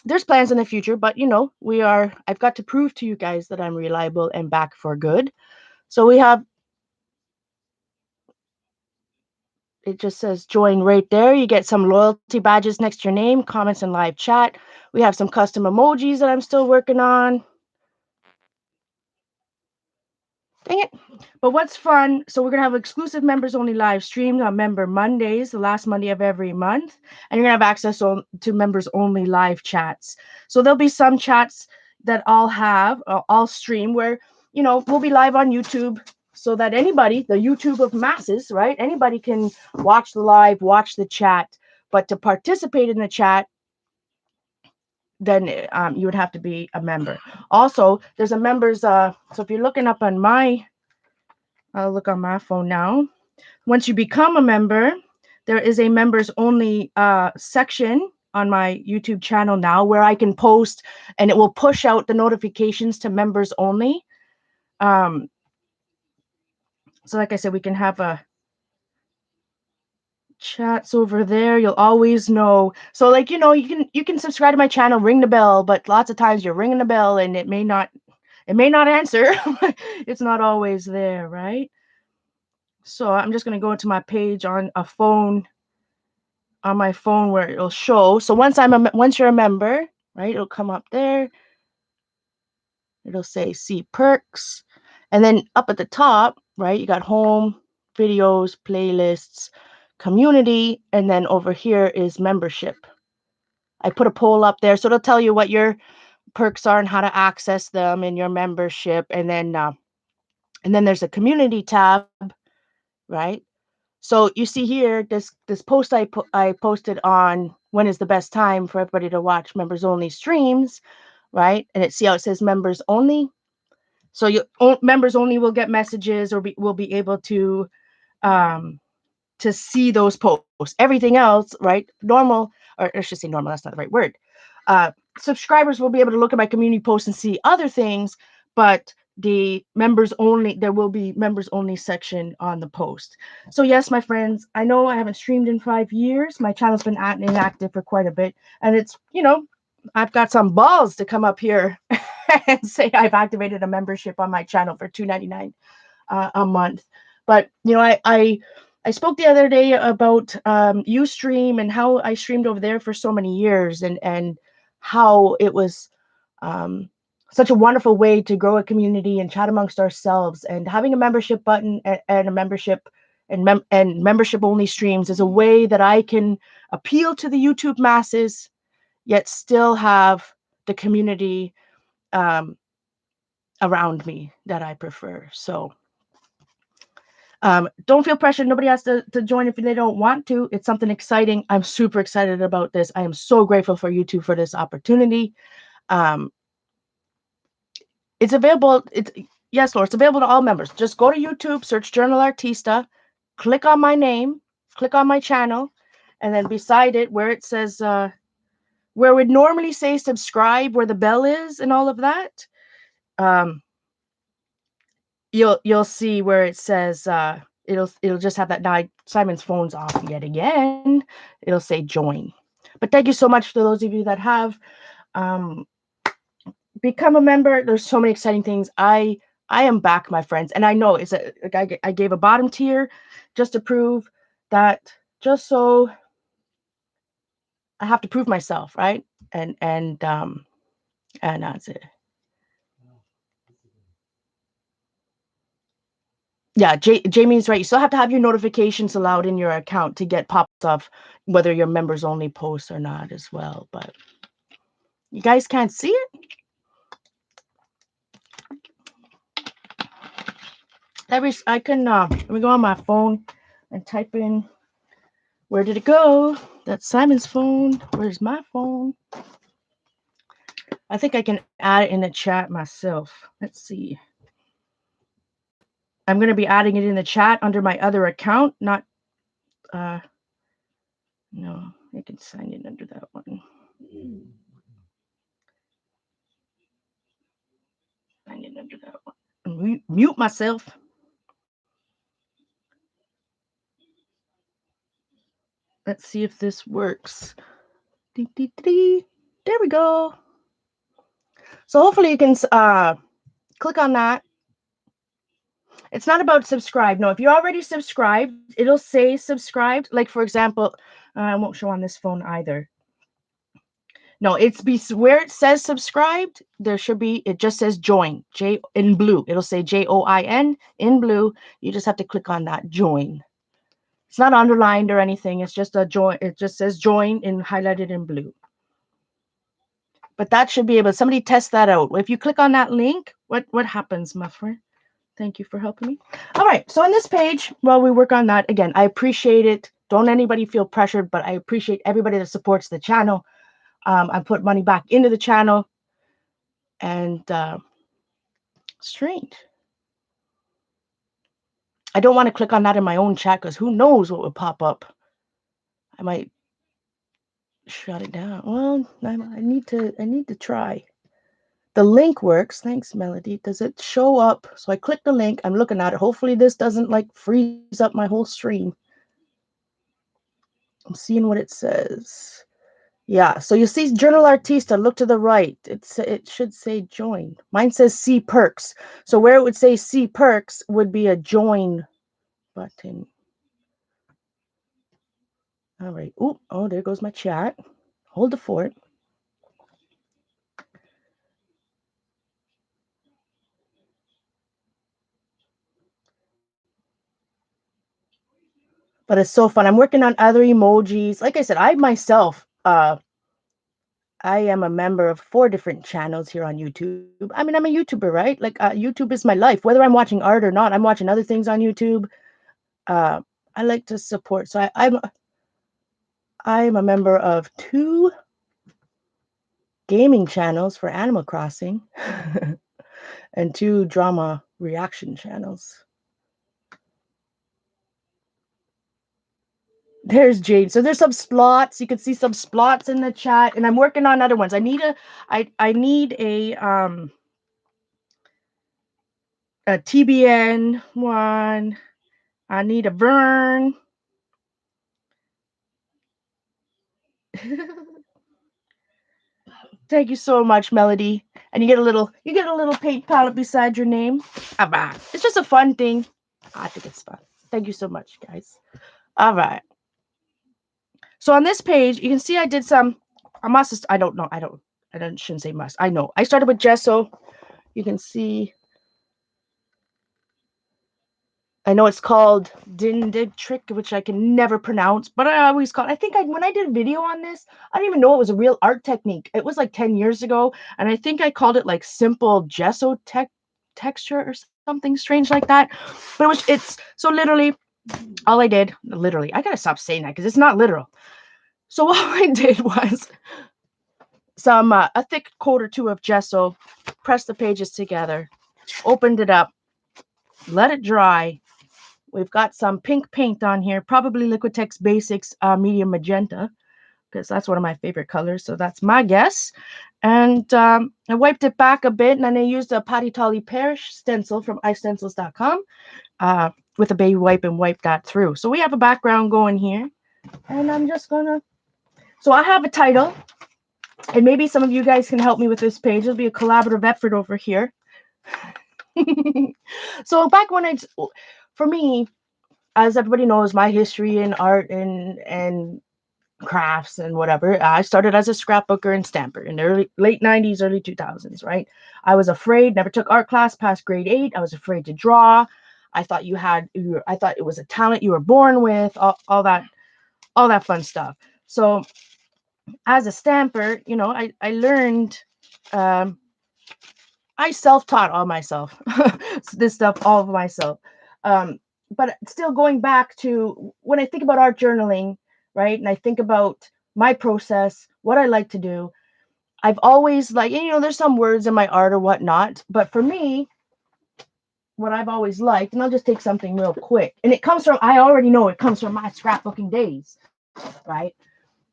there's plans in the future, but I've got to prove to you guys that I'm reliable and back for good. So we have, it just says join right there. You get some loyalty badges next to your name, comments, and live chat. We have some custom emojis that I'm still working on. Dang it. But what's fun, so we're going to have exclusive members only live streams on Member Mondays, the last Monday of every month. And you're going to have access to members only live chats. So there'll be some chats that I'll stream where, we'll be live on YouTube so that anybody, the YouTube of masses, right? Anybody can watch the live, watch the chat. But to participate in the chat, then you would have to be a member. Also, there's a members, so if you're looking up on I'll look on my phone now. Once you become a member, there is a members only section on my YouTube channel now where I can post and it will push out the notifications to members only. Um, so like I said, we can have a chats over there. You'll always know. So like, you can subscribe to my channel, ring the bell, but lots of times you're ringing the bell and it may not answer. It's not always there, right? So I'm just going to go into my page on my phone where it'll show. So once you're a member, right, it'll come up there. It'll say see perks. And then up at the top, right, you got home, videos, playlists, community, and then over here is membership. I put a poll up there, so it'll tell you what your perks are and how to access them in your membership. And then there's a community tab, right? So you see here, this post I posted on when is the best time for everybody to watch members only streams, right? And see how it says members only. So members only will get messages or will be able to see those posts. Everything else, right? Normal, or I should say normal. That's not the right word. Subscribers will be able to look at my community posts and see other things, but the members only, there will be members only section on the post. So yes, my friends, I know I haven't streamed in 5 years. My channel's been inactive for quite a bit, and it's, I've got some balls to come up here and say I've activated a membership on my channel for $2.99 a month. But I spoke the other day about Ustream and how I streamed over there for so many years, and how it was such a wonderful way to grow a community and chat amongst ourselves. And having a membership button and a membership and membership only streams is a way that I can appeal to the YouTube masses, yet still have the community around me that I prefer. So don't feel pressured. Nobody has to join if they don't want to. It's something exciting. I'm super excited about this. I am so grateful for YouTube for this opportunity. It's available. Yes, Laura, it's available to all members. Just go to YouTube, search Journal Artista, click on my name, click on my channel, and then beside it where it says where we'd normally say subscribe, where the bell is and all of that, you'll see where it says it'll just have that. Now Simon's phone's off yet again. It'll say join. But thank you so much to those of you that have become a member. There's so many exciting things. I am back, my friends, and I know I gave a bottom tier just to prove that, just so I have to prove myself, right? And that's it. Yeah, Jamie's right. You still have to have your notifications allowed in your account to get pop-ups of whether your members only posts or not as well. But you guys can't see it. I can let me go on my phone and type in. Where did it go? That's Simon's phone. Where's my phone? I think I can add it in the chat myself. Let's see. I'm going to be adding it in the chat under my other account, not no, I can sign in under that one. Sign in under that one. Mute myself. Let's see if this works. There we go. So hopefully you can click on that. It's not about subscribe. No, if you're already subscribed, it'll say subscribed. Like, for example, I won't show on this phone either. No, where it says subscribed, there should be, it just says join, J in blue. It'll say JOIN in blue. You just have to click on that join. It's not underlined or anything. It's just a join. It just says join and highlighted in blue. But that should be able, somebody test that out. If you click on that link, what happens, my friend? Thank you for helping me. All right. So on this page, while we work on that, again, I appreciate it. Don't anybody feel pressured, but I appreciate everybody that supports the channel. I put money back into the channel, and strange. I don't want to click on that in my own chat because who knows what would pop up. I might shut it down. Well, I need to try. The link works. Thanks, Melody. Does it show up? So I click the link. I'm looking at it. Hopefully this doesn't like freeze up my whole stream. I'm seeing what it says. Yeah, so you see Journal Artista, look to the right. It should say join. Mine says see perks. So where it would say see perks would be a join button. All right. Oh, there goes my chat. Hold the fort. But it's so fun. I'm working on other emojis. Like I said, I myself, I am a member of 4 different channels here on YouTube. I mean, I'm a YouTuber, right? Like YouTube is my life. Whether I'm watching art or not, I'm watching other things on YouTube. I like to support. So I'm a member of 2 gaming channels for Animal Crossing and 2 drama reaction channels. There's Jade. So there's some splots. You can see some splots in the chat, and I'm working on other ones. I need a TBN one. I need a Vern. Thank you so much, Melody. And you get a little paint palette beside your name. It's just a fun thing. I think it's fun. Thank you so much, guys. All right. So on this page, you can see I did some. I don't know. Shouldn't say must. I know. I started with gesso. You can see. I know it's called Din Dig Trick, which I can never pronounce, but I always call it. I think when I did a video on this, I didn't even know it was a real art technique. It was like 10 years ago, and I think I called it like simple gesso texture or something strange like that. But it's so literally all I did. Literally, I gotta stop saying that because it's not literal. So all I did was some a thick coat or 2 of gesso, pressed the pages together, opened it up, let it dry. We've got some pink paint on here, probably Liquitex Basics medium magenta, because that's one of my favorite colors. So that's my guess. And I wiped it back a bit, and then I used a Patty Tolly Parish stencil from istencils.com with a baby wipe and wipe that through. So we have a background going here, and I'm just gonna. So I have a title, and maybe some of you guys can help me with this page. It'll be a collaborative effort over here. So back when for me, as everybody knows, my history in art and crafts and whatever, I started as a scrapbooker and stamper in the late 90s, early 2000s, right? I was afraid, never took art class past grade 8. I was afraid to draw. I thought I thought it was a talent you were born with, all that fun stuff. So as a stamper, I learned, I self-taught all myself, this stuff all of myself. But still going back to when I think about art journaling, right? And I think about my process, what I like to do. I've always there's some words in my art or whatnot, but for me, what I've always liked, and I'll just take something real quick, and I already know it comes from my scrapbooking days, right?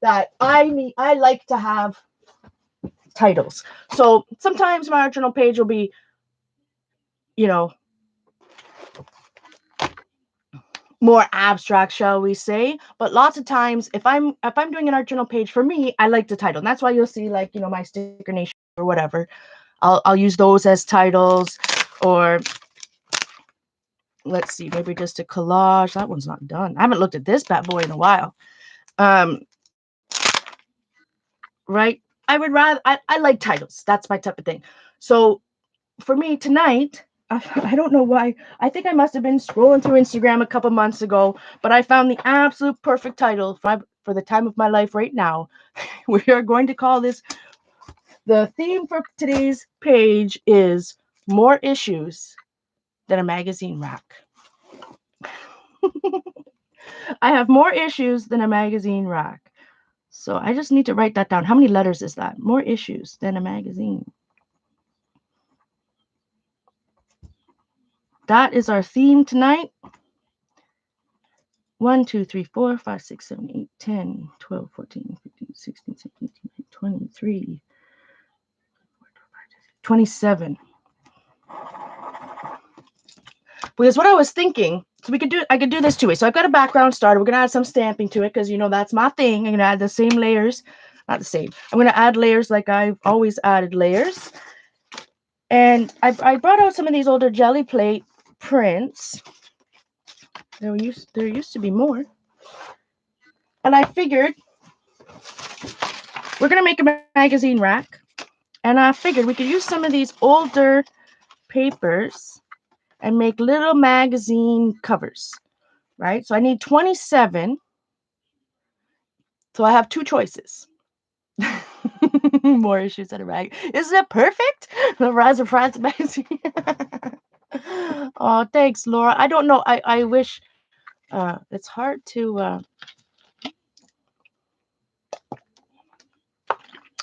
That I like to have titles. So sometimes my art journal page will be, more abstract, shall we say? But lots of times, if I'm doing an art journal page, for me, I like the title. And that's why you'll see my Sticker Nation or whatever. I'll use those as titles, or let's see, maybe just a collage. That one's not done. I haven't looked at this bad boy in a while. Right? I like titles. That's my type of thing. So for me tonight, I don't know why. I think I must have been scrolling through Instagram a couple months ago, but I found the absolute perfect title for the time of my life right now. We are going to call this, the theme for today's page is more issues than a magazine rack. I have more issues than a magazine rack. So I just need to write that down. How many letters is that? More issues than a magazine. That is our theme tonight. 1, 2, 3, 4, 5, 6, 7, 8, 10, 12, 14, 15, 16, 17, 18, 23, 27. Because what I was thinking, so I could do this two ways. So I've got a background started. We're gonna add some stamping to it because that's my thing. I'm gonna add the same layers, not the same. I'm gonna add layers like I've always added layers. And I brought out some of these older jelly plate prints. There used to be more. And I figured we're gonna make a magazine rack. And I figured we could use some of these older papers and make little magazine covers, right? So I need 27. So I have two choices. More issues at a rag. Isn't it perfect? The Rise of France magazine. Oh, thanks, Laura. I don't know. I wish it's hard to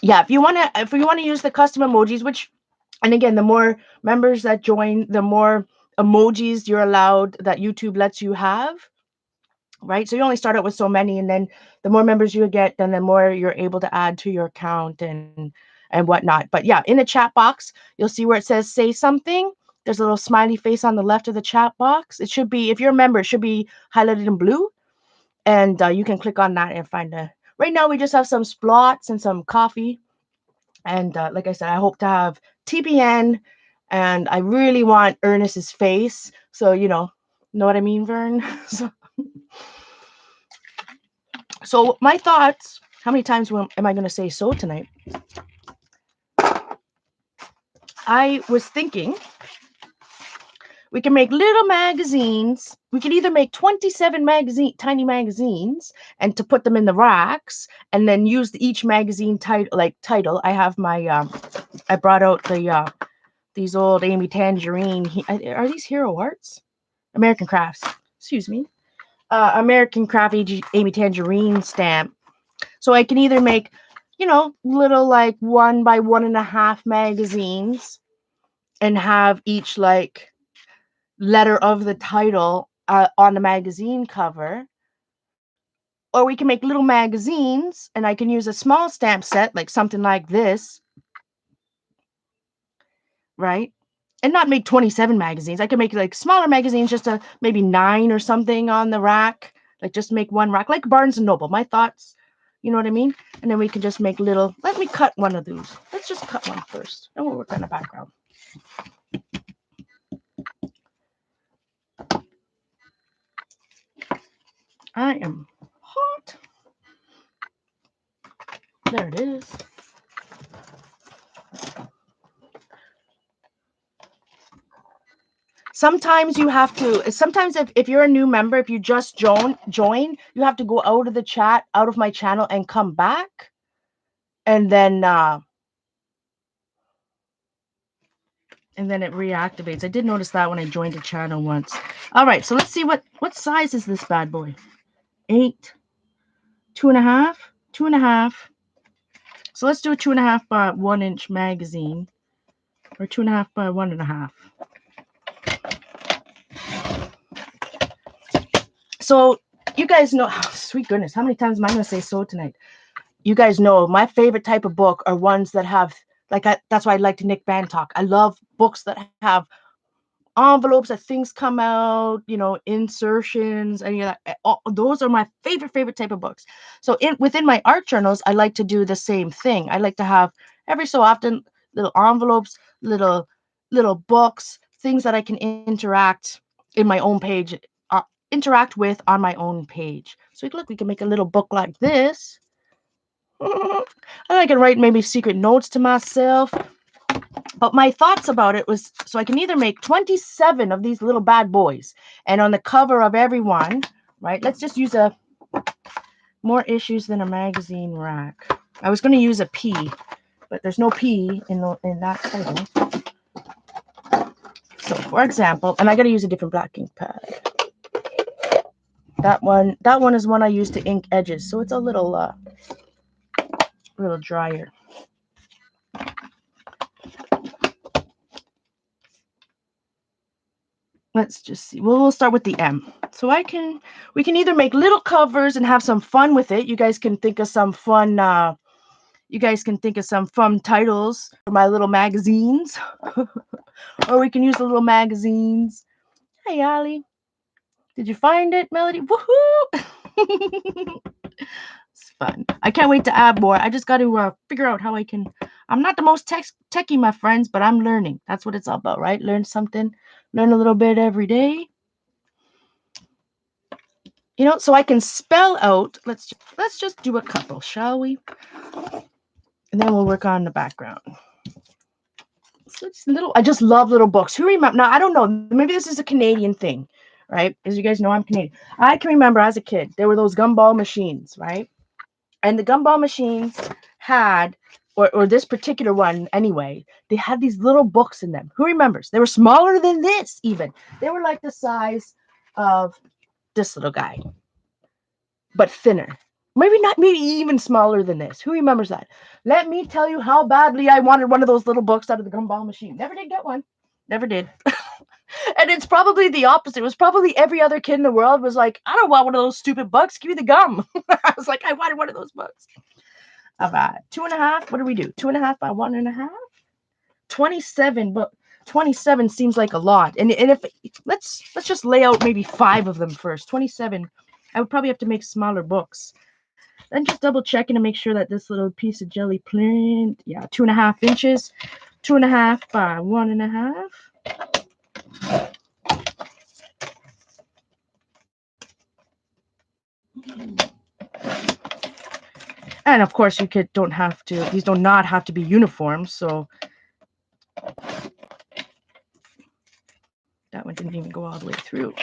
yeah, if you wanna use the custom emojis, which, and again, the more members that join, the more emojis you're allowed that YouTube lets you have, right? So you only start out with so many, and then the more members you get, then the more you're able to add to your account and whatnot. But yeah, in the chat box, you'll see where it says say something. There's a little smiley face on the left of the chat box. It should be, if you're a member, it should be highlighted in blue, and you can click on that and find a. Right now, we just have some splots and some coffee. And like I said, I hope to have TPN, and I really want Ernest's face. So, know what I mean, Vern? So my thoughts, how many times am I going to say so tonight? I was thinking we can make little magazines. We could either make 27 tiny magazines and to put them in the racks, and then use each magazine title. I have my, I brought out these old Amy Tangerine. Are these Hero Arts? American Crafts. Excuse me. American Craft Amy Tangerine stamp. So I can either make, little like 1 by 1.5 magazines and have each like letter of the title on the magazine cover. Or we can make little magazines and I can use a small stamp set, like something like this, right? And not make 27 magazines. I could make like smaller magazines, just maybe 9 or something on the rack. Like just make one rack, like Barnes and Noble. My thoughts, you know what I mean? And then we can just make little, let me cut one of those. Let's just cut one first. Then we'll work on the background. I am hot. There it is. Sometimes you have to, sometimes if you're a new member, if you just join, you have to go out of the chat, out of my channel and come back. And then it reactivates. I did notice that when I joined the channel once. All right, so let's see what size is this bad boy. 8, 2.5, 2.5. So let's do a 2.5 by 1 inch magazine, or 2.5 by 1.5. So you guys know, oh, sweet goodness, how many times am I going to say so tonight? You guys know my favorite type of book are ones that have, that's why I like to Nick Band talk. I love books that have envelopes that things come out, insertions, any of that. Those are my favorite type of books. So within my art journals, I like to do the same thing. I like to have every so often little envelopes, little books, things that I can interact in my own page, interact with on my own page. So look, we can make a little book like this. And I can write maybe secret notes to myself. But my thoughts about it was, so I can either make 27 of these little bad boys, and on the cover of every one, right? Let's just use a more issues than a magazine rack. I was going to use a P, but there's no P in that title. So for example, and I got to use a different black ink pad. That one is one I use to ink edges, so it's a little drier. let's just see. We'll start with the M. So we can either make little covers and have some fun with it. You guys can think of some fun titles for my little magazines. Or we can use the little magazines. Hey, Allie. Did you find it, Melody? Woohoo! It's fun. I can't wait to add more. I just got to figure out how I can. I'm not the most techie, my friends, but I'm learning. That's what it's all about, right? Learn something, learn a little bit every day. You know, so I can spell out. Let's just do a couple, shall we? And then we'll work on the background. So it's little. I just love little books. Who remember? Now I don't know. Maybe this is a Canadian thing, right? As you guys know, I'm Canadian. I can remember as a kid there were those gumball machines, right? And the gumball machines had, or this particular one anyway, they had these little books in them. Who remembers? They were smaller than this even. They were like the size of this little guy, but thinner. Maybe even smaller than this. Who remembers that? Let me tell you how badly I wanted one of those little books out of the gumball machine. Never did get one. Never did. And it's probably the opposite. It was probably every other kid in the world was like, I don't want one of those stupid books. Give me the gum. I was like, I wanted one of those books. About 2.5. What do we do? 2.5 by 1.5? 27, but 27 seems like a lot. And if let's just lay out maybe 5 of them first. 27. I would probably have to make smaller books. Then just double checking to make sure that this little piece of jelly print, yeah, 2.5 inches, 2.5 by 1.5. And of course, you don't have to. These do not have to be uniform. So that one didn't even go all the way through.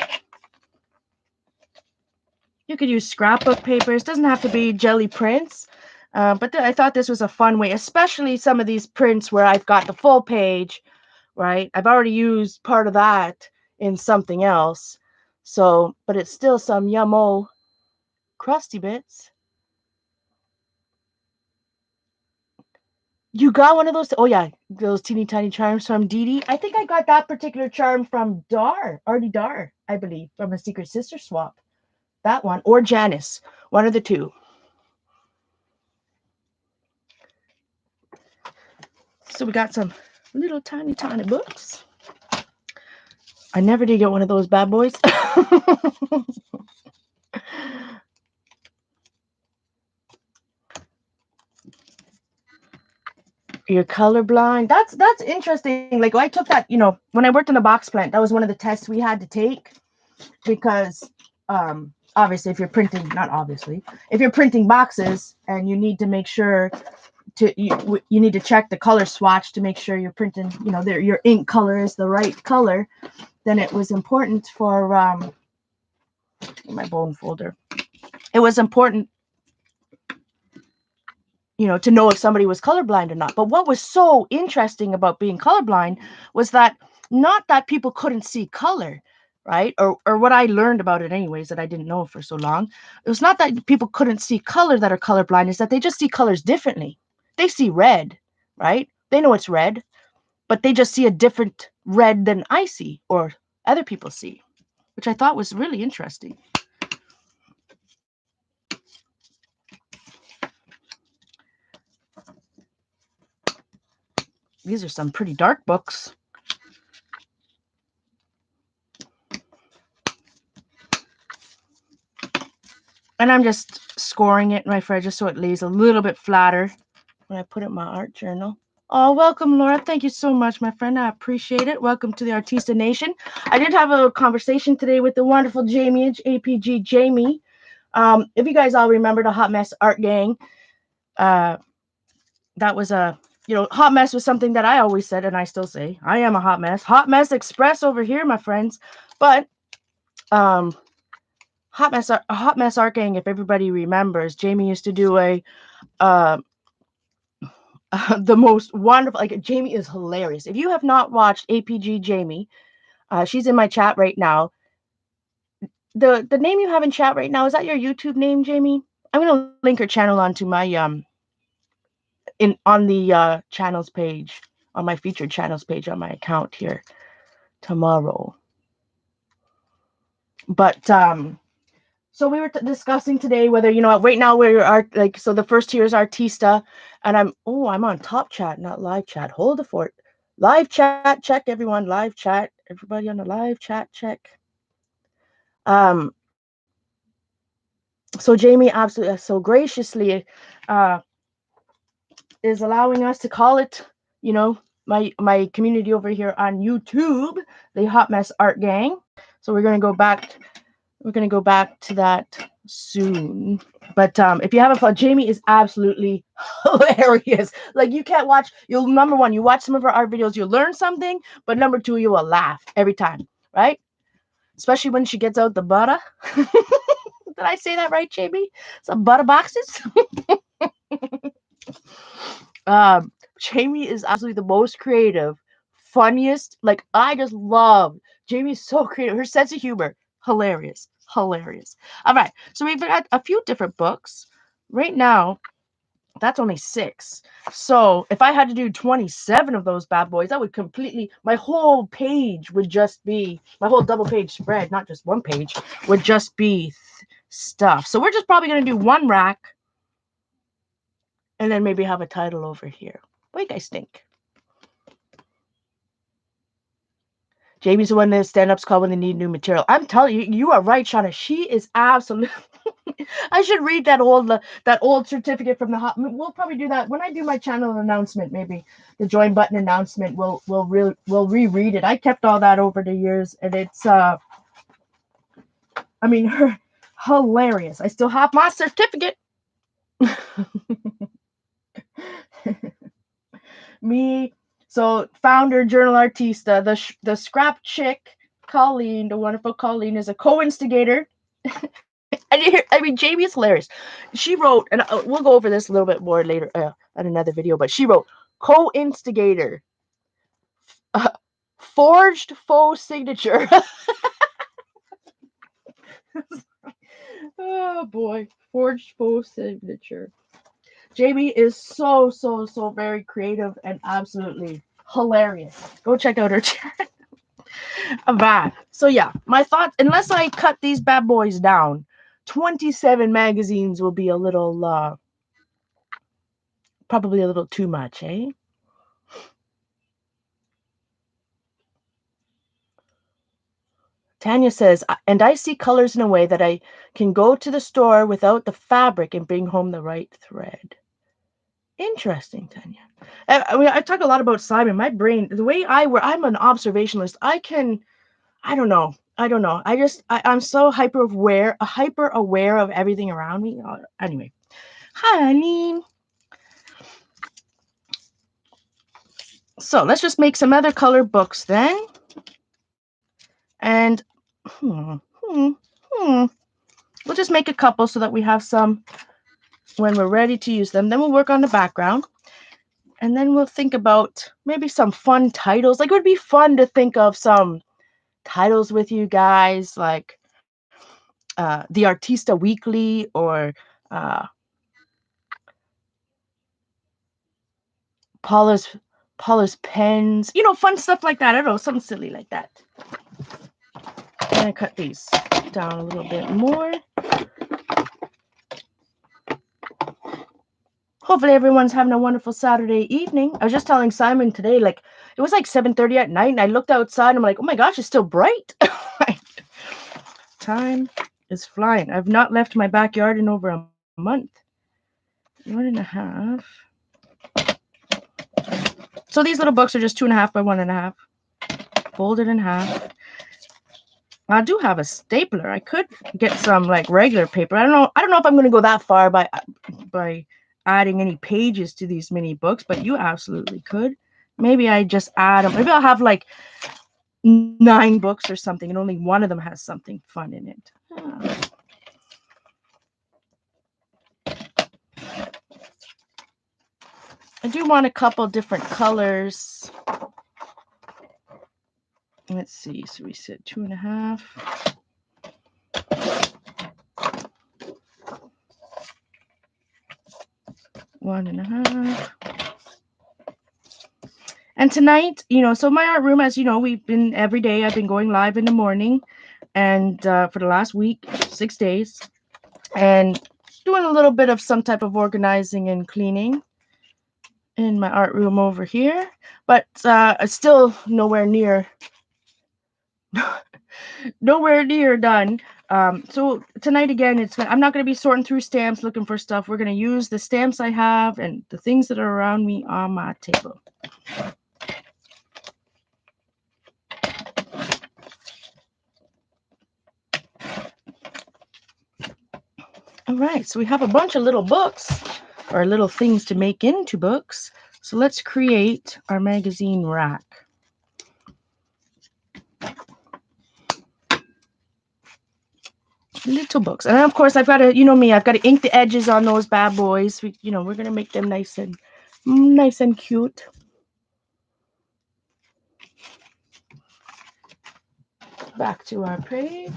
You could use scrapbook papers. Doesn't have to be jelly prints. But I thought this was a fun way, especially some of these prints where I've got the full page, right? I've already used part of that in something else. So, but it's still some yummo crusty bits. You got one of those? Oh yeah, those teeny tiny charms from Dee Dee. I think I got that particular charm from Artie Dar, I believe, from a Secret Sister swap. That one, or Janice, one of the two. So we got some little tiny books. I never did get one of those bad boys. You're colorblind. That's interesting. Like I took that, when I worked in the box plant, that was one of the tests we had to take because obviously if you're printing, not obviously, if you're printing boxes and you need to make sure you need to check the color swatch to make sure you're printing, your ink color is the right color, then it was important for in my bone folder. It was important to know if somebody was colorblind or not. But what was so interesting about being colorblind was that not that people couldn't see color, right? Or what I learned about it anyways that I didn't know for so long. It was not that people couldn't see color that are colorblind, is that they just see colors differently. They see red, right? They know it's red, but they just see a different red than I see or other people see, which I thought was really interesting. These are some pretty dark books. And I'm just scoring it in my fridge just so it lays a little bit flatter when I put it in my art journal. Oh, welcome, Laura. Thank you so much, my friend. I appreciate it. Welcome to the Artista Nation. I did have a conversation today with the wonderful Jamie, APG Jamie. If you guys all remember the Hot Mess Art Gang, that was a, hot mess was something that I always said, and I still say, I am a hot mess. Hot Mess Express over here, my friends. But Hot Mess Art Gang, if everybody remembers, Jamie used to do the most wonderful, like Jamie is hilarious. If you have not watched APG Jamie, she's in my chat right now. The name you have in chat right now, is that your YouTube name, Jamie? I'm going to link her channel onto my on the channels page, on my featured channels page on my account here tomorrow. But so we were discussing today whether, you know, right now we're art, like, so the first tier is Artista, and I'm on top chat, not live chat. Hold the fort. Live chat check, everyone. Live chat, everybody on the live chat check. Um, so Jamie absolutely so graciously uh is allowing us to call it, you know, my community over here on YouTube, the Hot Mess Art Gang. So we're gonna go back to that soon. But if you haven't followed, Jamie is absolutely hilarious. Like, you can't watch. You'll, number one, you watch some of her art videos, you'll learn something. But number two, you will laugh every time, right? Especially when she gets out the butter. Did I say that right, Jamie? Some butter boxes. Jamie is absolutely the most creative, funniest. Like, I just love Jamie's so creative. Her sense of humor, hilarious, hilarious. All right, so we've got a few different books right now. That's only 6. So if I had to do 27 of those bad boys, that would completely, my whole page would just be, my whole double page spread, not just one page, would just be stuff. So we're just probably going to do one rack and then maybe have a title over here. What do you guys think? Jamie's the one that stand-ups call when they need new material. I'm telling you, you are right, Shauna. She is absolutely. I should read that old certificate from the hot. We'll probably do that when I do my channel announcement. Maybe the join button announcement. We'll reread it. I kept all that over the years, and it's I mean, her hilarious. I still have my certificate. Me, so founder, journal artista, the scrap chick, Colleen, the wonderful Colleen, is a co-instigator. And I mean, Jamie is hilarious. She wrote, and we'll go over this a little bit more later in another video, but she wrote co-instigator, uh, forged faux signature. Oh boy, forged faux signature. Jamie is so very creative and absolutely hilarious. Go check out her channel. Bad. So yeah, my thoughts. Unless I cut these bad boys down, 27 magazines will be a little, probably a little too much, eh? Tanya says, and I see colors in a way that I can go to the store without the fabric and bring home the right thread. Interesting, Tanya. I mean, I talk a lot about Simon. My brain, the way I work, I'm an observationalist. I don't know. I'm so hyper aware of everything around me. Anyway, hi, Eileen. So let's just make some other color books then. And we'll just make a couple so that we have some when we're ready to use them. Then we'll work on the background. And then we'll think about maybe some fun titles. Like, it would be fun to think of some titles with you guys, like the Artista Weekly, or Paula's pens, you know, fun stuff like that. I don't know, something silly like that. I'm gonna cut these down a little bit more. Hopefully everyone's having a wonderful Saturday evening. I was just telling Simon today, like, it was like 7:30 at night, and I looked outside, and I'm like, oh my gosh, it's still bright. Time is flying. I've not left my backyard in over a month. 1.5. So these little books are just 2.5 by 1.5, folded in half. I do have a stapler. I could get some like regular paper. I don't know if I'm going to go that far by adding any pages to these mini books, but you absolutely could. Maybe I just add them. Maybe I'll have like 9 books or something, and only one of them has something fun in it. I do want a couple different colors. Let's see. So we said 2.5. 1.5. And tonight, you know, so my art room, as you know, I've been going live in the morning. and for the last week, 6 days, and doing a little bit of some type of organizing and cleaning in my art room over here, but it's still nowhere near done. So tonight again, I'm not going to be sorting through stamps looking for stuff. We're going to use the stamps I have and the things that are around me on my table. All right, so we have a bunch of little books or little things to make into books. So let's create our magazine rack. Little books. And then of course I've got to, you know me, I've got to ink the edges on those bad boys. We're going to make them nice and cute. Back to our page.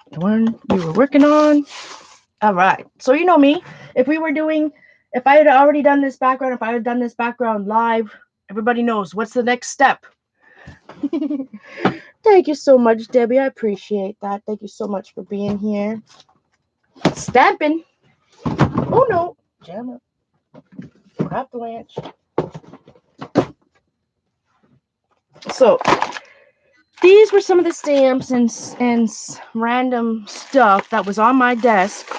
The one we were working on. All right. So you know me, if I had already done this background, if I had done this background live, everybody knows what's the next step. Thank you so much, Debbie. I appreciate that. Thank you so much for being here. Stamping. Oh no. Jam up. Grab the latch. So these were some of the stamps and random stuff that was on my desk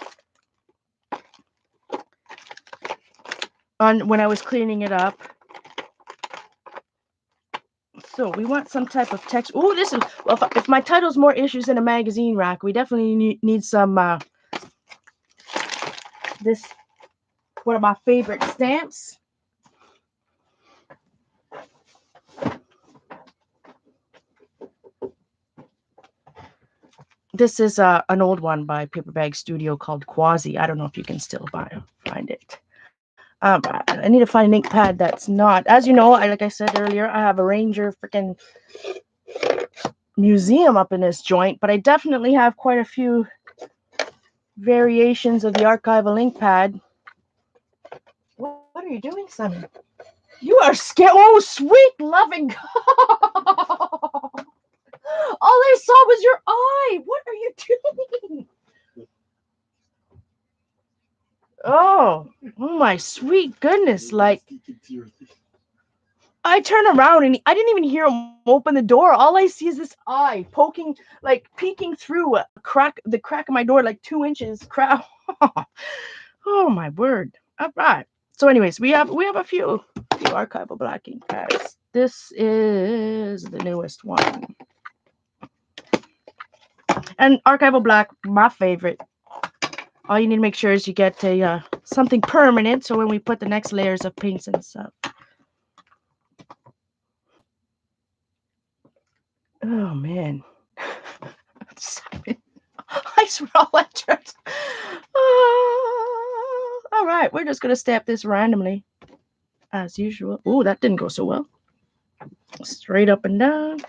when I was cleaning it up. So we want some type of text. Oh, this is, well, if my title's More Issues in a Magazine Rack, we definitely need some, this, one of my favorite stamps. This is an old one by Paper Bag Studio called Quasi. I don't know if you can still find it. I need to find an ink pad that's not, as you know, like I said earlier, I have a Ranger freaking museum up in this joint, but I definitely have quite a few variations of the archival ink pad. What are you doing, Simon? You are scared. Oh, sweet loving God. All I saw was your eye. What are you doing? Oh my sweet goodness. Like, I turn around and I didn't even hear him open the door. All I see is this eye poking, like peeking through the crack of my door, like 2 inches. Oh my word. All right. So anyways, we have a few archival black ink pads. This is the newest one. And archival black, my favorite. All you need to make sure is you get a something permanent, so when we put the next layers of paints and stuff. Oh man. I swear all that trips. All right, we're just gonna stamp this randomly as usual. Oh, that didn't go so well. Straight up and down.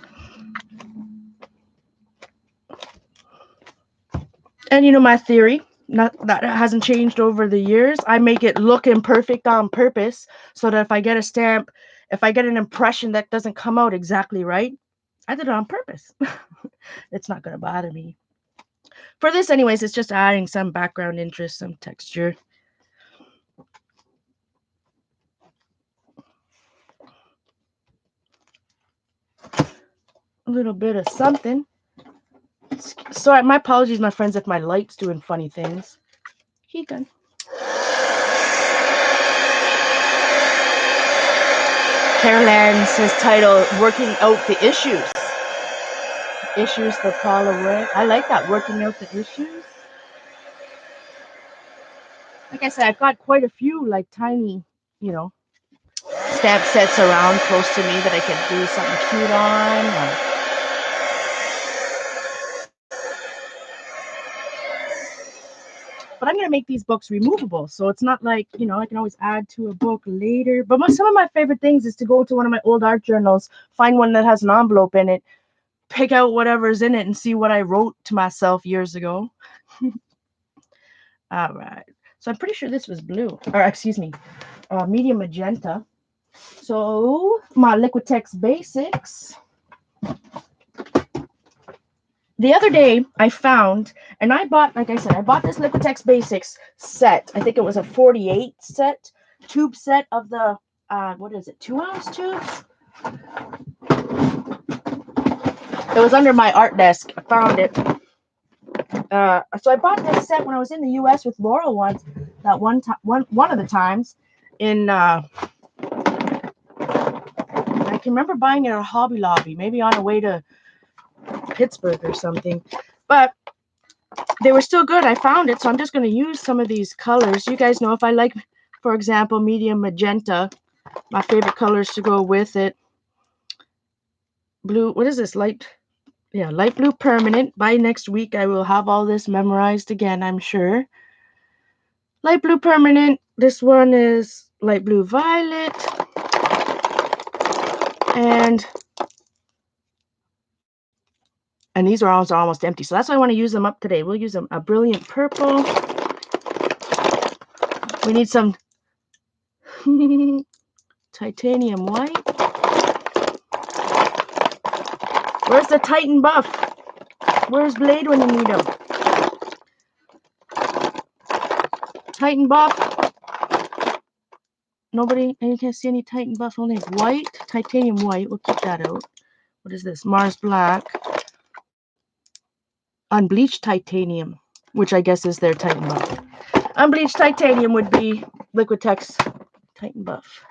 And you know my theory, that hasn't changed over the years. I make it look imperfect on purpose so that if I get a stamp, if I get an impression that doesn't come out exactly right, I did it on purpose. It's not going to bother me. For this anyways, it's just adding some background interest, some texture. A little bit of something. Sorry, my apologies, my friends, if my light's doing funny things. He can. Caroline says title, Working Out the Issues. Issues for Paula Ray. I like that, Working Out the Issues. Like I said, I've got quite a few like tiny, stamp sets around close to me that I could do something cute on. But I'm going to make these books removable. So it's not like, I can always add to a book later. But some of my favorite things is to go to one of my old art journals, find one that has an envelope in it, pick out whatever's in it and see what I wrote to myself years ago. All right. So I'm pretty sure this was blue, or excuse me, medium magenta. So my Liquitex Basics. The other day I found, and I bought, like I said, I bought this Liquitex Basics set. I think it was a 48 set, tube set of the, what is it, 2-ounce tubes? It was under my art desk. I found it. So I bought this set when I was in the U.S. with Laurel once. That one of the times, I can remember buying it at Hobby Lobby, maybe on the way to Pittsburgh or something. But they were still good. I found it, so I'm just going to use some of these colors. You guys know if I like, for example, medium magenta, my favorite colors to go with it. Blue, what is this? Light blue permanent. By next week, I will have all this memorized again, I'm sure. Light blue permanent. This one is light blue violet. And these are also almost empty. So that's why I want to use them up today. We'll use a brilliant purple. We need some titanium white. Where's the Titan buff? Where's Blade when you need him? Titan buff. Nobody, and you can't see any Titan buff. Only white, titanium white. We'll keep that out. What is this? Mars black. Unbleached titanium, which I guess is their Titan buff. Unbleached titanium would be Liquitex Titan buff.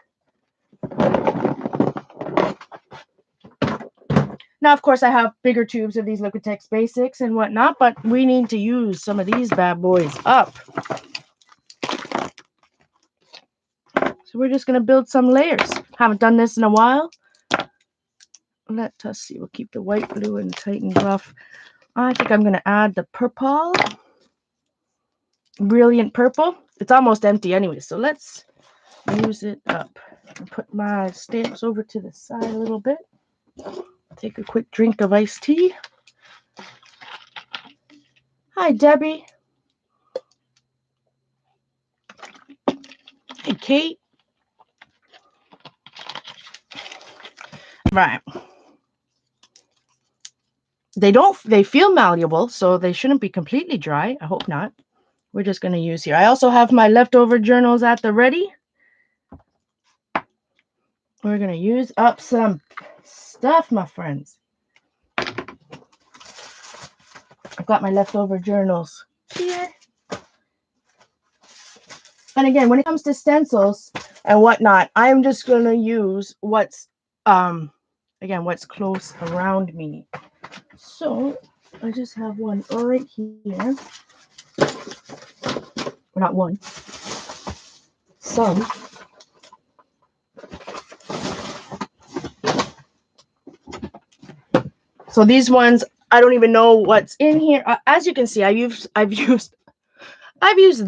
Now, of course, I have bigger tubes of these Liquitex Basics and whatnot, but we need to use some of these bad boys up. So we're just going to build some layers. Haven't done this in a while. Let us see. We'll keep the white, blue, and Titan buff. I think I'm going to add the purple. Brilliant purple. It's almost empty anyway, so let's use it up. I'll put my stamps over to the side a little bit. Take a quick drink of iced tea. Hi, Debbie. Hey, Kate. Right. They feel malleable, so they shouldn't be completely dry. I hope not. We're just going to use here. I also have my leftover journals at the ready. We're going to use up some stuff, my friends. I've got my leftover journals here. And again, when it comes to stencils and whatnot, I'm just going to use what's close around me. So I just have one right here. Or not one. Some. So these ones, I don't even know what's in here. As you can see, I've used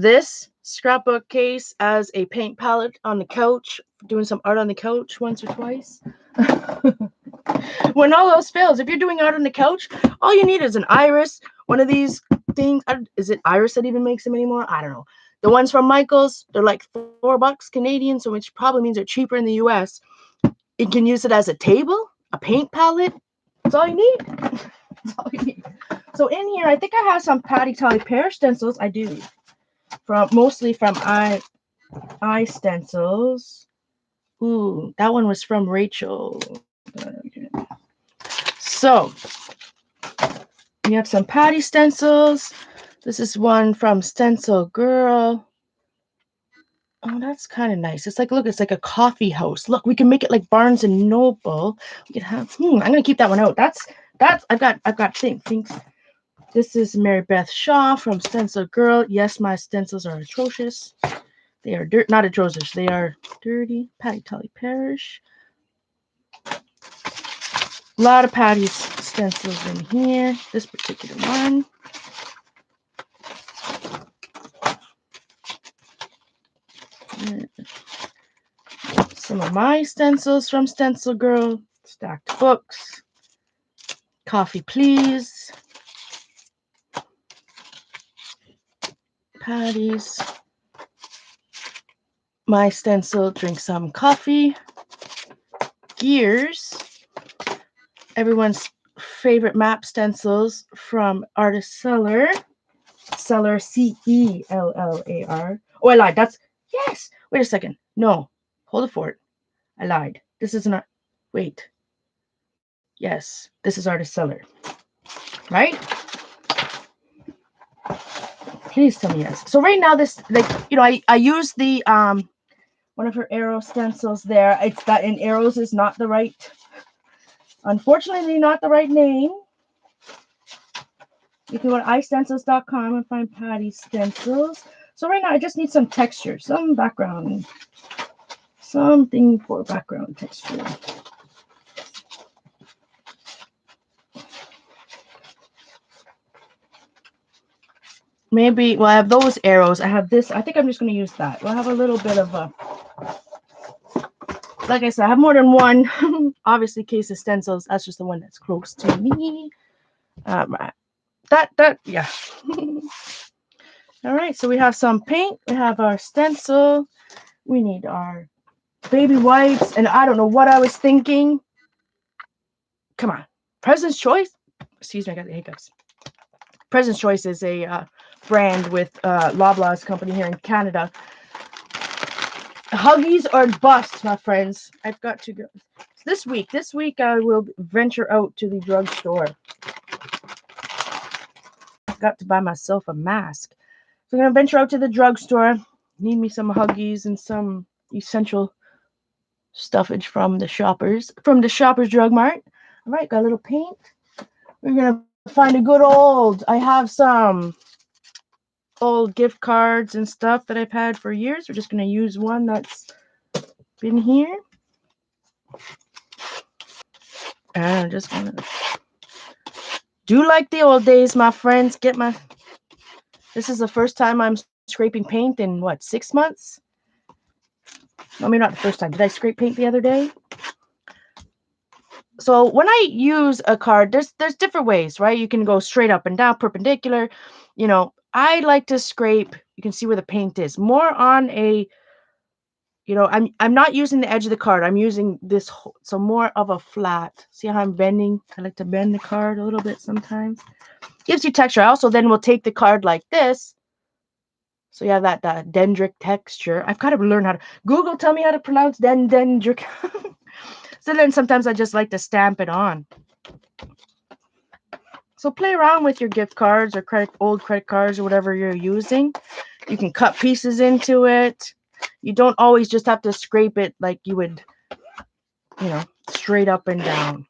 this scrapbook case as a paint palette on the couch, doing some art on the couch once or twice. When all else fails, if you're doing art on the couch, all you need is an iris, one of these things. Is it Iris that even makes them anymore? I don't know. The ones from Michaels, they're like $4 Canadian, so which probably means they're cheaper in the US. You can use it as a table, a paint palette. That's all you need. That's all you need. So in here, I think I have some Patty Tally Pear stencils. I do. Mostly from I Stencils. Ooh, that one was from Rachel. So we have some Patty stencils. This is one from Stencil Girl. Oh, that's kind of nice. It's like, look, it's like a coffee house. Look, we can make it like Barnes and Noble. We can have. I'm gonna keep that one out. That's. I've got things. This is Mary Beth Shaw from Stencil Girl. Yes, my stencils are atrocious. They are not atrocious. They are dirty. Patty Tully Parish. A lot of Patty's stencils in here. This particular one. Some of my stencils from Stencil Girl. Stacked books. Coffee Please. Patty's. my stencil, drink some coffee. Gears, everyone's favorite map stencils from Artist Cellar. Cellar, Cellar. Oh, I lied. That's, yes. Wait a second. No. Hold it for it. I lied. This is not, wait. Yes. This is Artist Cellar. Right? Please tell me yes. So right now this, like, you know, I use the, one of her arrow stencils there. It's that in arrows is not the right, unfortunately, not the right name. You can go to istencils.com and find Patty's stencils. So right now I just need some texture, some background, something for background texture. Maybe, well, I have those arrows. I have this. I think I'm just going to use that. We'll have a little bit of a, like I said, I have more than one. Obviously, case of stencils. That's just the one that's close to me. Right. Yeah. All right, so we have some paint. We have our stencil. We need our baby wipes. And I don't know what I was thinking. Come on. President's Choice. Excuse me, I got the hiccups. President's Choice is a brand with Loblaws company here in Canada. Huggies or bust, my friends. I've got to go. This week I will venture out to the drugstore. I've got to buy myself a mask. So I'm going to venture out to the drugstore. Need me some Huggies and some essential stuffage from the Shoppers Drug Mart. All right, got a little paint. We're going to find a good old, I have some old gift cards and stuff that I've had for years. We're just going to use one that's been here. And I'm just going to do like the old days, my friends. This is the first time I'm scraping paint in, what, 6 months? I mean, not the first time. Did I scrape paint the other day? So when I use a card, there's different ways, right? You can go straight up and down, perpendicular. You know, I like to scrape. You can see where the paint is. More on a, you know, I'm not using the edge of the card. I'm using this, so more of a flat. See how I'm bending? I like to bend the card a little bit sometimes. Gives you texture. I also then will take the card like this. So you have that dendritic texture. I've got to learn how to, Google, tell me how to pronounce dendritic. So then sometimes I just like to stamp it on. So play around with your gift cards or old credit cards or whatever you're using. You can cut pieces into it. You don't always just have to scrape it like you would, you know, straight up and down.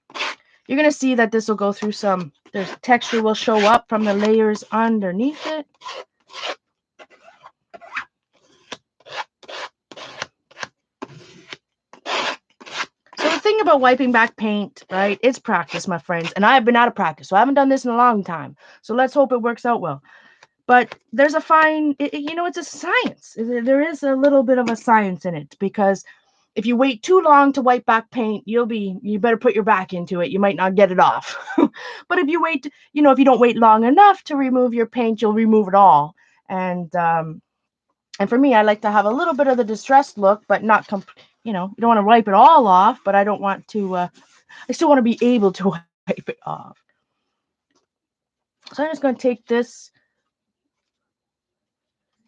You're going to see that this will go through some, there's texture will show up from the layers underneath it. So the thing about wiping back paint, right, it's practice, my friends. And I've been out of practice, so I haven't done this in a long time. So let's hope it works out well. But there's a fine, you know, it's a science. There is a little bit of a science in it, because if you wait too long to wipe back paint, you better put your back into it. You might not get it off. But if you wait, you know, if you don't wait long enough to remove your paint, you'll remove it all. And for me, I like to have a little bit of the distressed look, but not you know, you don't want to wipe it all off, but I don't want to, I still want to be able to wipe it off. So I'm just going to take this.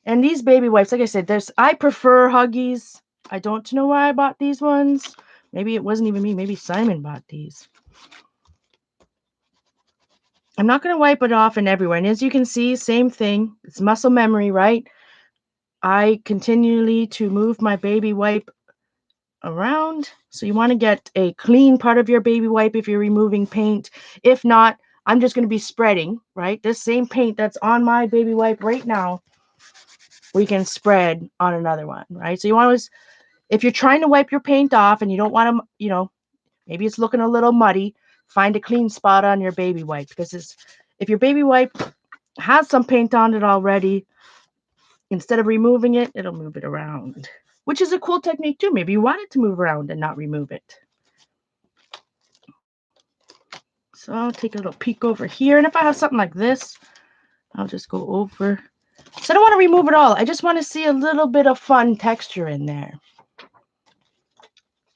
And these baby wipes, like I said, I prefer Huggies. I don't know why I bought these ones. Maybe it wasn't even me. Maybe Simon bought these. I'm not going to wipe it off and everywhere. And as you can see, same thing. It's muscle memory, right? I continually to move my baby wipe around. So you want to get a clean part of your baby wipe if you're removing paint. If not, I'm just going to be spreading, right? This same paint that's on my baby wipe right now, we can spread on another one, right? So you want to, if you're trying to wipe your paint off and you don't want to, you know, maybe it's looking a little muddy, find a clean spot on your baby wipe. Because if your baby wipe has some paint on it already, instead of removing it, it'll move it around, which is a cool technique too. Maybe you want it to move around and not remove it. So I'll take a little peek over here. And if I have something like this, I'll just go over So I don't want to remove it all. I just want to see a little bit of fun texture in there.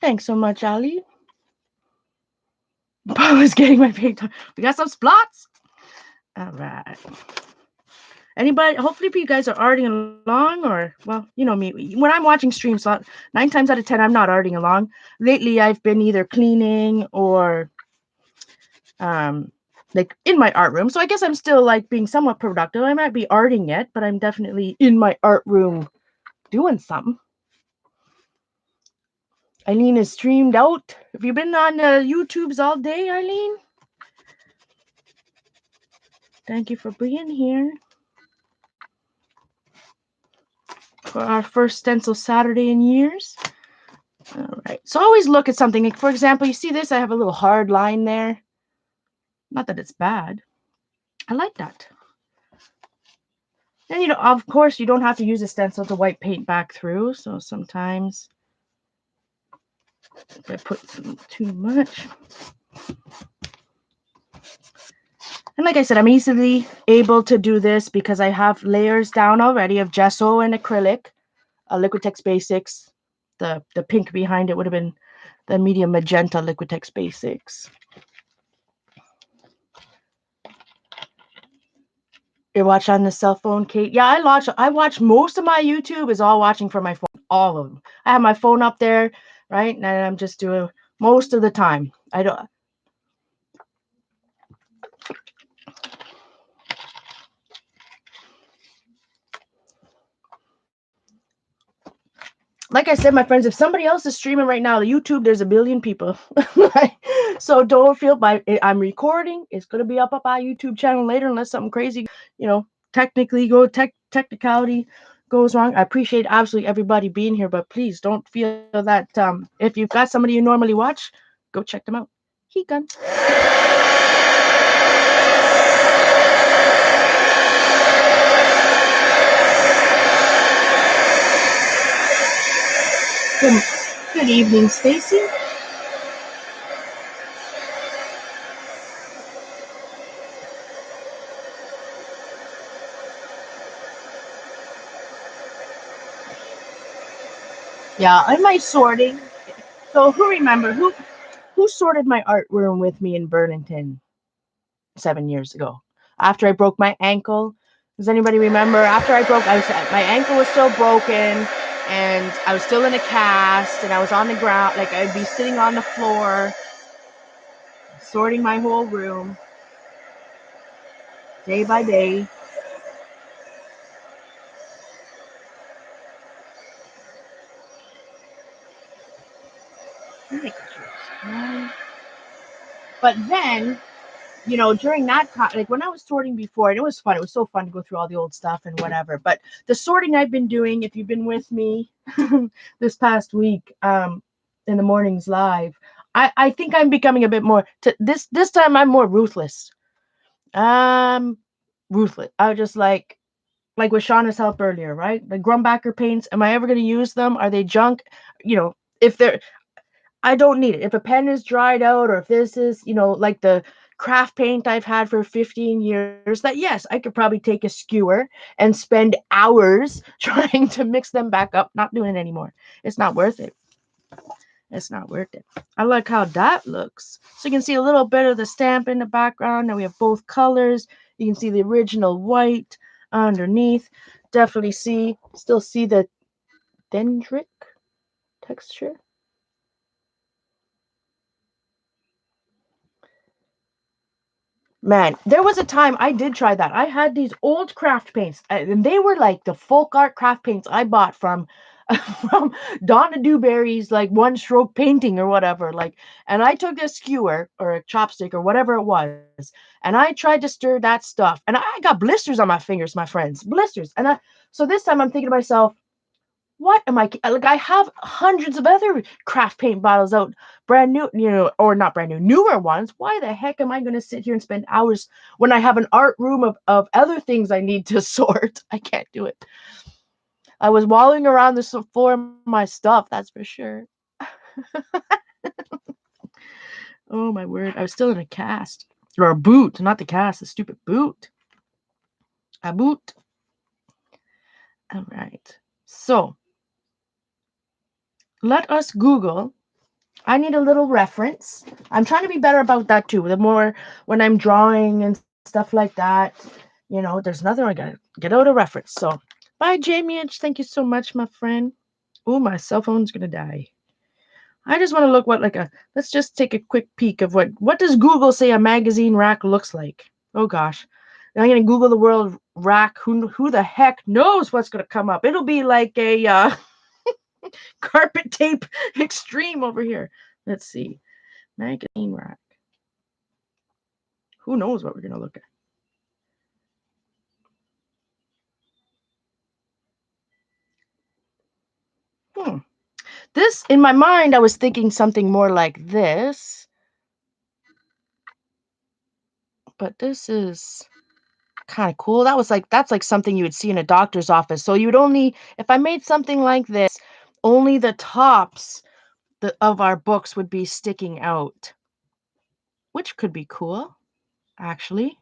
Thanks so much, Ali. Paul is getting my paint on. We got some splots. All right. Anybody? Hopefully, you guys are arting along, or well, you know me. When I'm watching streams, 9 times out of 10, I'm not arting along. Lately, I've been either cleaning or like in my art room. So I guess I'm still like being somewhat productive. I might be arting yet, but I'm definitely in my art room doing something. Eileen is streamed out. Have you been on YouTubes all day, Eileen? Thank you for being here for our first Stencil Saturday in years. All right. So always look at something. Like, for example, you see this? I have a little hard line there. Not that it's bad. I like that. And, of course, you don't have to use a stencil to wipe paint back through. So sometimes if I put too much. And like I said, I'm easily able to do this because I have layers down already of gesso and acrylic, Liquitex Basics. The pink behind it would have been the medium magenta Liquitex Basics. You watch on the cell phone, Kate? Yeah, I watch most of my YouTube is all watching from my phone. All of them. I have my phone up there, right? And I'm just doing most of the time. I don't. Like I said, my friends, if somebody else is streaming right now, the YouTube, there's a billion people. So don't feel bad. I'm recording. It's gonna be up our YouTube channel later, unless something crazy, technicality goes wrong. I appreciate absolutely everybody being here, but please don't feel that if you've got somebody you normally watch, go check them out. Heat gun. Good evening, Stacy. Yeah, in my sorting. So who sorted my art room with me in Burlington 7 years ago? After I broke my ankle. Does anybody remember? After my ankle was still broken, and I was still in a cast, and I was on the ground, like I'd be sitting on the floor, sorting my whole room, day by day. But then, during that time, like when I was sorting before, and it was fun. It was so fun to go through all the old stuff and whatever. But the sorting I've been doing, if you've been with me this past week, in the mornings live, I think I'm becoming a bit more. This time I'm more ruthless. Ruthless. I was just like with Shauna's help earlier, right? The Grumbacher paints. Am I ever going to use them? Are they junk? If they're I don't need it. If a pen is dried out, or if this is, like the craft paint I've had for 15 years, that yes, I could probably take a skewer and spend hours trying to mix them back up. Not doing it anymore. It's not worth it. It's not worth it. I like how that looks. So you can see a little bit of the stamp in the background. Now we have both colors. You can see the original white underneath. Definitely still see the dendritic texture. Man, there was a time I did try that. I had these old craft paints, and they were like the folk art craft paints I bought from from Donna Dewberry's like one stroke painting or whatever. And I took a skewer or a chopstick or whatever it was, and I tried to stir that stuff, and I got blisters on my fingers, my friends, blisters. So this time I'm thinking to myself, what am I like? I have hundreds of other craft paint bottles out, brand new, or not brand new, newer ones. Why the heck am I going to sit here and spend hours when I have an art room of other things I need to sort? I can't do it. I was wallowing around the floor of my stuff, that's for sure. Oh my word! I was still in a cast or a boot, not the cast, the stupid boot. A boot. All right. So let us Google. I need a little reference. I'm trying to be better about that too. The more when I'm drawing and stuff like that, there's nothing I gotta get out a reference. So bye, Jamie. Thank you so much, my friend. Oh, my cell phone's gonna die. I just want to look what like a let's just take a quick peek of what does Google say a magazine rack looks like. Oh gosh. Now I'm gonna Google the word rack. Who the heck knows what's gonna come up? It'll be like a carpet tape extreme over here. Let's see. Magazine rack. Who knows what we're gonna look at? Hmm. This in my mind, I was thinking something more like this, but this is kind of cool. That's like something you would see in a doctor's office. So you would only if I made something like this, only the tops of our books would be sticking out, which could be cool, actually.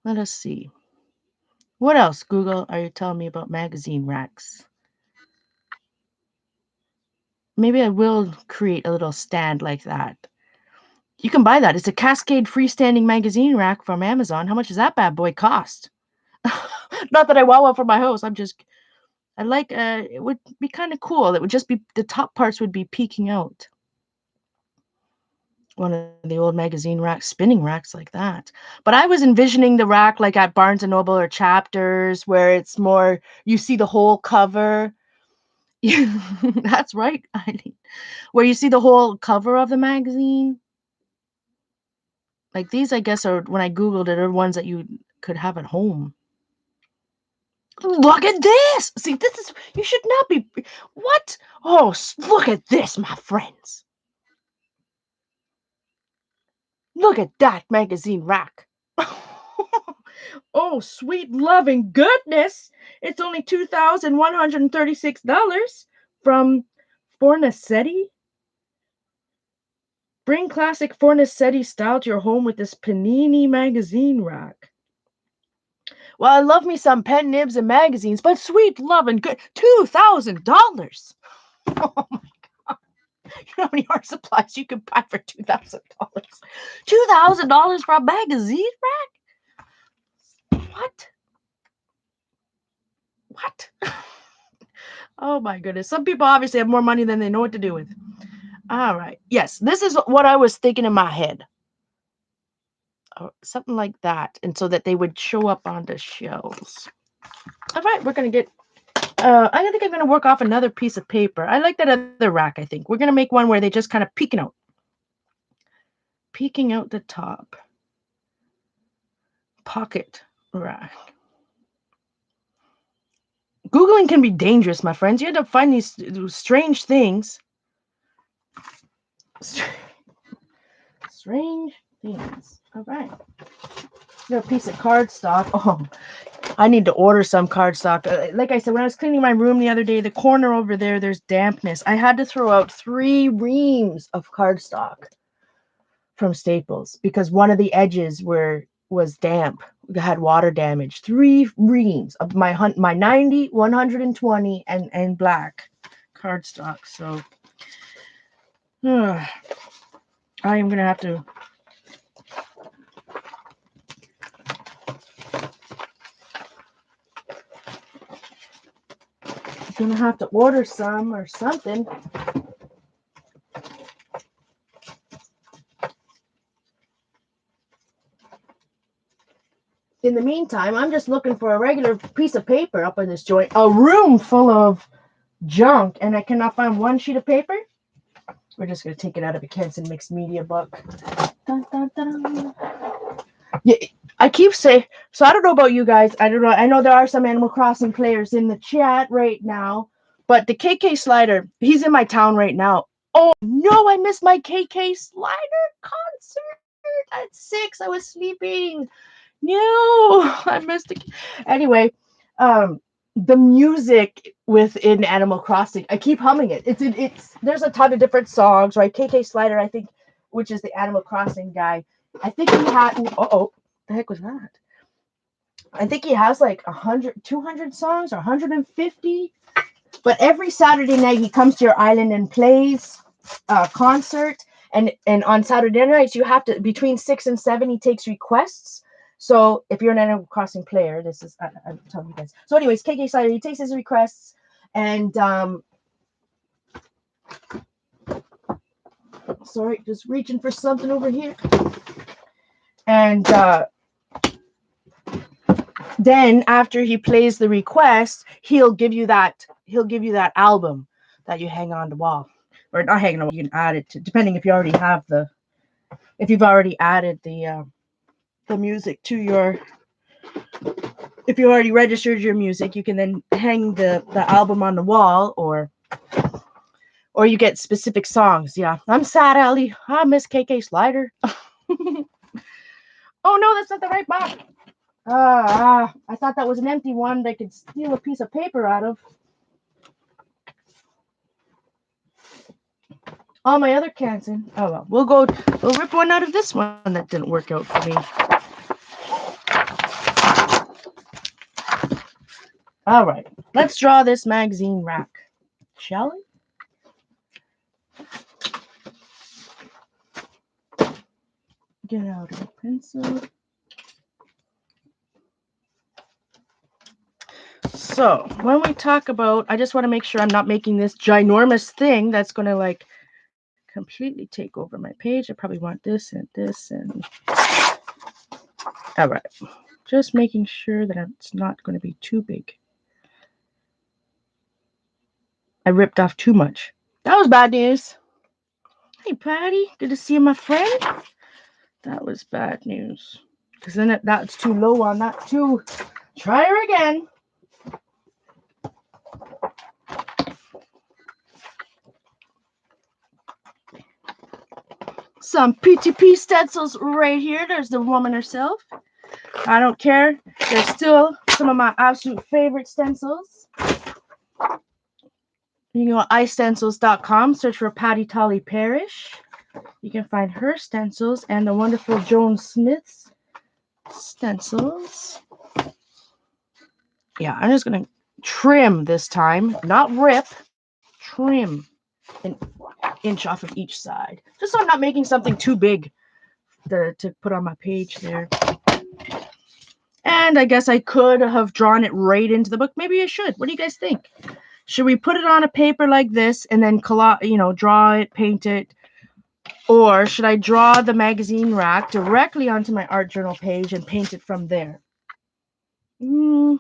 Let us see. What else, Google, are you telling me about magazine racks? Maybe I will create a little stand like that. You can buy that. It's a Cascade freestanding magazine rack from Amazon. How much does that bad boy cost? Not that I want one for my house. I like it would be kind of cool. It would just be the top parts would be peeking out. One of the old magazine racks, spinning racks like that. But I was envisioning the rack like at Barnes and Noble or Chapters where it's more you see the whole cover. That's right, Eileen. Where you see the whole cover of the magazine. Like these, I guess, are when I Googled it, are ones that you could have at home. Look at this! See, this is, you should not be, what? Oh, look at this, my friends. Look at that magazine rack. Oh, sweet loving goodness. It's only $2,136 from Fornasetti. Bring classic Fornasetti style to your home with this Panini magazine rack. Well, I love me some pen nibs and magazines, but sweet love and good $2,000. Oh my god! You know how many art supplies you can buy for $2,000? $2,000 for a magazine rack? What? What? Oh my goodness! Some people obviously have more money than they know what to do with. All right. Yes, this is what I was thinking in my head. Something like that, and so that they would show up on the shelves. All right, we're gonna get. I think I'm gonna work off another piece of paper. I like that other rack. I think we're gonna make one where they just kind of peeking out the top. Pocket rack. Googling can be dangerous, my friends. You end up finding these strange things. Strange things. All right. Got a piece of cardstock. Oh, I need to order some cardstock. Like I said, when I was cleaning my room the other day, the corner over there's dampness. I had to throw out 3 reams of cardstock from Staples because one of the edges was damp. We had water damage. 3 reams of my 90, 120, and black cardstock. So I am gonna have to. Gonna have to order some or something. In the meantime, I'm just looking for a regular piece of paper up in this joint. A room full of junk, and I cannot find one sheet of paper. We're just gonna take it out of a Kenson mixed media book. Dun, dun, dun. Yeah, I keep saying. So I don't know about you guys. I don't know. I know there are some Animal Crossing players in the chat right now, but the KK Slider, he's in my town right now. Oh no, I missed my KK Slider concert at 6. I was sleeping. No, I missed it. Anyway, the music within Animal Crossing, I keep humming it. It's there's a ton of different songs, right? KK Slider, I think, which is the Animal Crossing guy. I think he had. Oh, the heck was that? I think he has like 100, 200 songs or 150. But every Saturday night he comes to your island and plays a concert. And on Saturday nights you have to between 6 and 7 he takes requests. So if you're an Animal Crossing player, this is I'm telling you guys. So anyways, KK Cider, he takes his requests and sorry, just reaching for something over here. And then after he plays the request, he'll give you that album that you hang on the wall. Or not hanging on the wall, you can add it to, depending if you already have if you've already added the music to your, if you already registered your music, you can then hang the album on the wall, or you get specific songs. Yeah, I'm sad, Ellie. I miss KK Slider. Oh no, that's not the right box. I thought that was an empty one they could steal a piece of paper out of. All my other cans in. Oh well, we'll rip one out of this one that didn't work out for me. All right, let's draw this magazine rack, shall we? Get out a pencil. So when we talk about, I just want to make sure I'm not making this ginormous thing that's going to like completely take over my page. I probably want this and this and all right. Just making sure that it's not going to be too big. I ripped off too much. That was bad news. Hey, Patty. Good to see you, my friend. That was bad news. Because then that's too low on that too. Try her again. Some PTP stencils right here. There's the woman herself. I don't care. There's still some of my absolute favorite stencils. You can go to istencils.com, search for Patty Tolly Parrish. You can find her stencils and the wonderful Joan Smith's stencils. Yeah, I'm just going to trim this time, not rip, trim an inch off of each side. Just so I'm not making something too big to put on my page there. And I guess I could have drawn it right into the book. Maybe I should. What do you guys think? Should we put it on a paper like this and then draw it, paint it? Or should I draw the magazine rack directly onto my art journal page and paint it from there? No,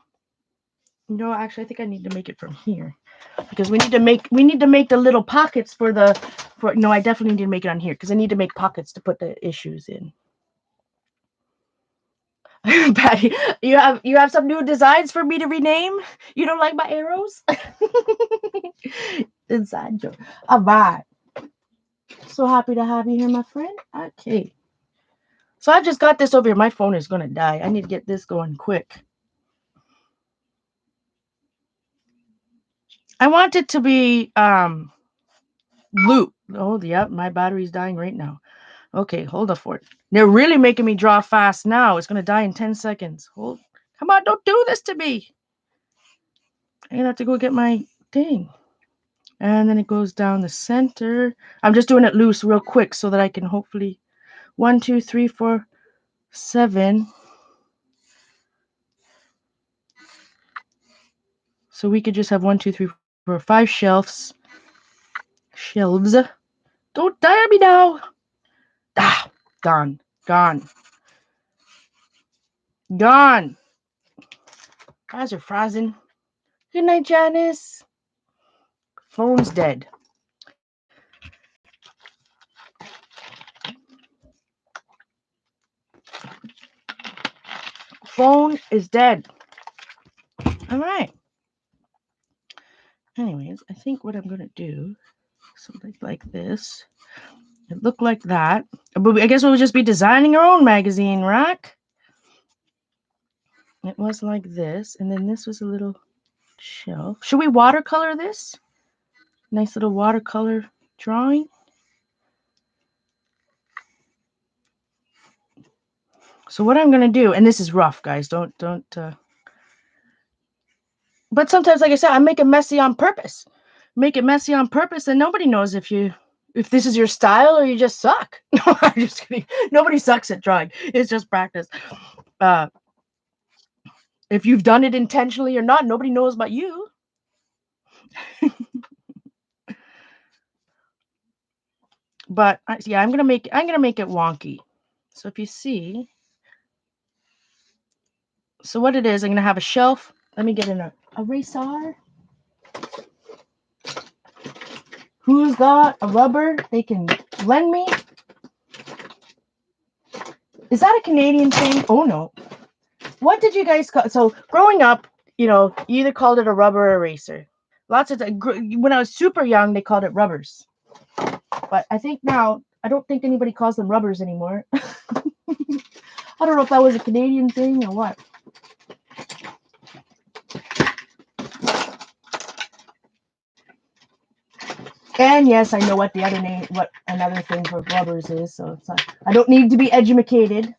actually, I think I need to make it from here because we need to make the little pockets no, I definitely need to make it on here because I need to make pockets to put the issues in. Patty, you have some new designs for me to rename? You don't like my arrows? Inside joke. All right. So happy to have you here, my friend. Okay. So I just got this over here. My phone is going to die. I need to get this going quick. I want it to be blue. Oh, yeah, my battery's dying right now. Okay, hold up for it. They're really making me draw fast now. It's going to die in 10 seconds. Come on, don't do this to me. I'm going to have to go get my thing. And then it goes down the center. I'm just doing it loose real quick so that I can hopefully 1, 2, 3, 4, 7. So we could just have 1, 2, 3, 4, 5 shelves. Shelves. Don't tire me now. Ah, gone. Gone. Gone. Eyes are frozen. Good night, Janice. Phone's dead. Phone is dead. All right. Anyways, I think what I'm going to do, something like this. It looked like that. But I guess we'll just be designing our own magazine rack. It was like this. And then this was a little shelf. Should we watercolor this? Nice little watercolor drawing. So what I'm gonna do, and this is rough, guys. Don't. But sometimes, like I said, I make it messy on purpose. Make it messy on purpose, and nobody knows if this is your style or you just suck. No, I'm just kidding. Nobody sucks at drawing. It's just practice. Uh, if you've done it intentionally or not, nobody knows but you. But yeah, I'm gonna make it wonky. So if you see, so what it is, I'm gonna have a shelf. Let me get an eraser. Who's got a rubber they can lend me? Is that a Canadian thing? Oh no. What did you guys call? So growing up, you either called it a rubber eraser. Lots of when I was super young, they called it rubbers. But I think now I don't think anybody calls them rubbers anymore. I don't know if that was a Canadian thing or what. And yes, I know what the other name, what another thing for rubbers is. So it's not, I don't need to be educated.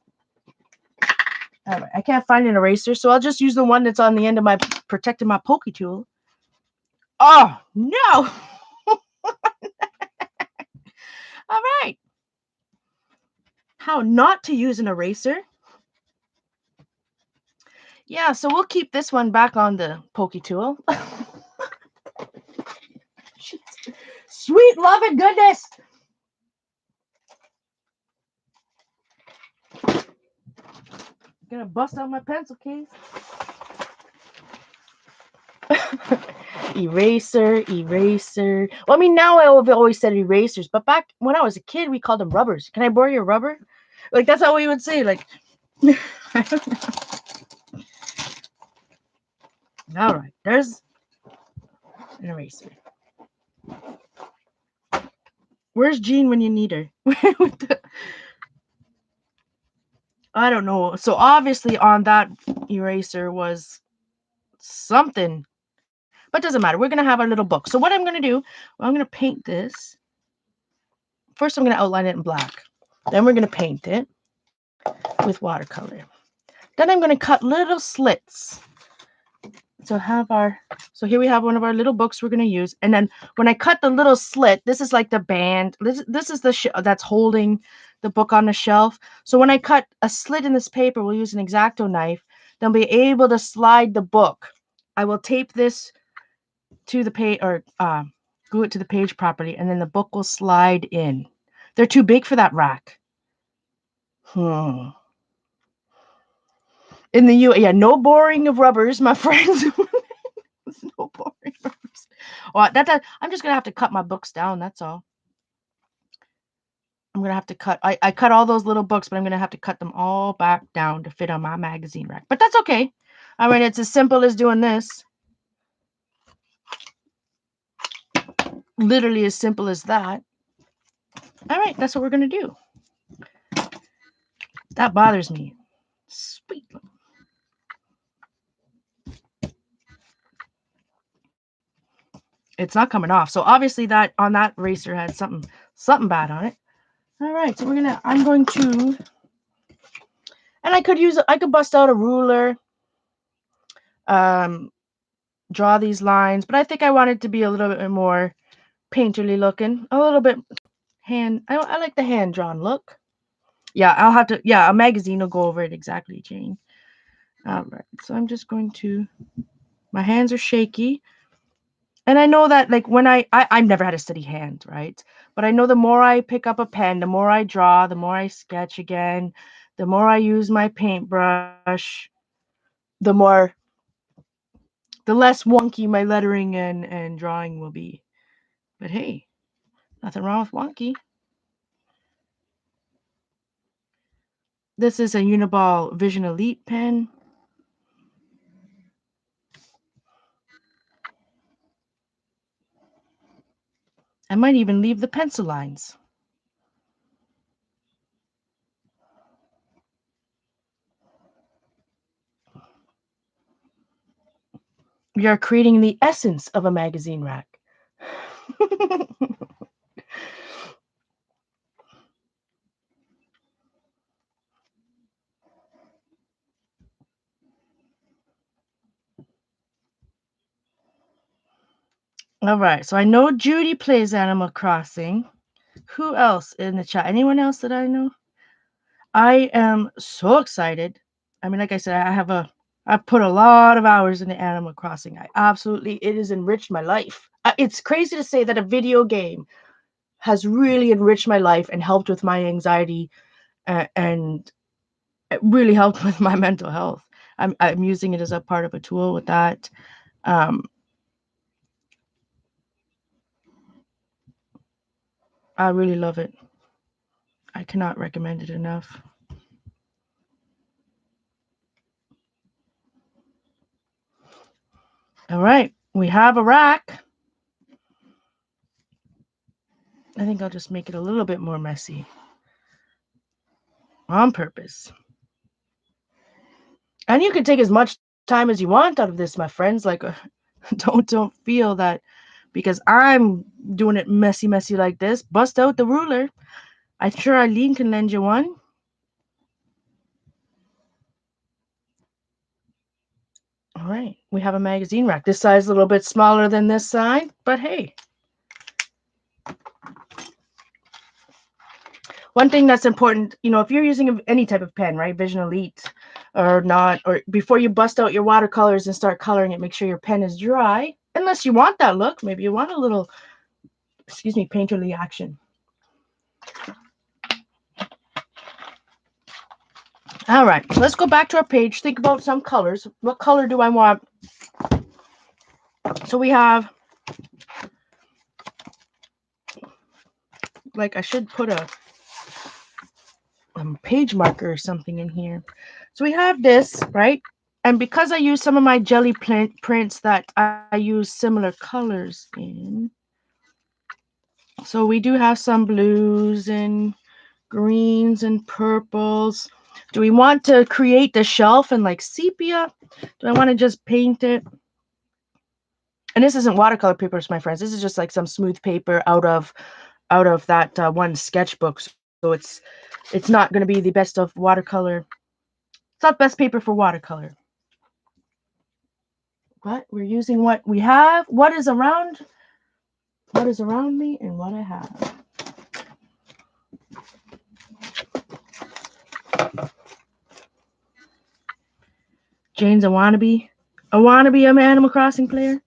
All right, I can't find an eraser, so I'll just use the one that's on the end of my protecting my pokey tool. Oh no! All right. How not to use an eraser? Yeah, so we'll keep this one back on the pokey tool. Sweet love and goodness. Gonna bust out my pencil case. Eraser. Well, I mean, now I've always said erasers, but back when I was a kid, we called them rubbers. Can I borrow your rubber? Like, that's how we would say, like, I don't know. All right, there's an eraser. Where's Jean when you need her? I don't know. So obviously on that eraser was something, but doesn't matter. We're gonna have our little book. So what I'm gonna do, I'm gonna paint this. First, I'm gonna outline it in black. Then we're gonna paint it with watercolor. Then I'm gonna cut little slits. So here we have one of our little books we're gonna use. And then when I cut the little slit, this is like the band. This is the that's holding the book on the shelf. So when I cut a slit in this paper, we'll use an X-Acto knife. Then be able to slide the book. I will tape this to the page or glue it to the page properly, and then the book will slide in. They're too big for that rack. In the yeah, no boring of rubbers, my friends. No boring rubbers. Well, I'm just gonna have to cut my books down. That's all. I'm gonna have to cut. I cut all those little books, but I'm gonna have to cut them all back down to fit on my magazine rack. But that's okay. I mean, it's as simple as doing this. Literally as simple as that. All right, that's what we're gonna do. That bothers me. Sweet. It's not coming off. So obviously that on that eraser had something bad on it. All right, so I'm going to, and I could bust out a ruler, draw these lines, but I think I want it to be a little bit more painterly looking, a little bit I like the hand drawn look. Yeah, I'll have to, a magazine will go over it exactly, Jane. All right, so I'm just going to, my hands are shaky. And I know that, like, when I've never had a steady hand, right? But I know the more I pick up a pen, the more I draw, the more I sketch again, the more I use my paintbrush, the less wonky my lettering and drawing will be. But hey, nothing wrong with wonky. This is a Uniball Vision Elite pen. I might even leave the pencil lines. We are creating the essence of a magazine rack. All right. So I know Judy plays Animal Crossing. Who else in the chat? Anyone else that I know? I am so excited. I mean, like I said, I've put a lot of hours into Animal Crossing. It has enriched my life. It's crazy to say that a video game has really enriched my life and helped with my anxiety, and it really helped with my mental health. I'm using it as a part of a tool with that. Um, I really love it. I cannot recommend it enough. All right, we have a rack. I think I'll just make it a little bit more messy on purpose. And you can take as much time as you want out of this, my friends. Like, don't feel that because I'm doing it messy like this. Bust out the ruler. I'm sure Eileen can lend you one. All right, we have a magazine rack. This size is a little bit smaller than this side, but hey. One thing that's important, if you're using any type of pen, right, Vision Elite or not, or before you bust out your watercolors and start coloring it, make sure your pen is dry. Unless you want that look, maybe you want a little, painterly action. All right, let's go back to our page. Think about some colors. What color do I want? So we have, like, I should put a page marker or something in here. So we have this, right? And because I use some of my jelly prints that I use similar colors in, so we do have some blues and greens and purples. Do we want to create the shelf in like sepia? Do I want to just paint it? And this isn't watercolor papers, my friends. This is just like some smooth paper out of that one sketchbook. So it's not going to be the best of watercolor. It's not best paper for watercolor. But we're using what we have, what is around me, and what I have. Jane's a wannabe Animal Crossing player.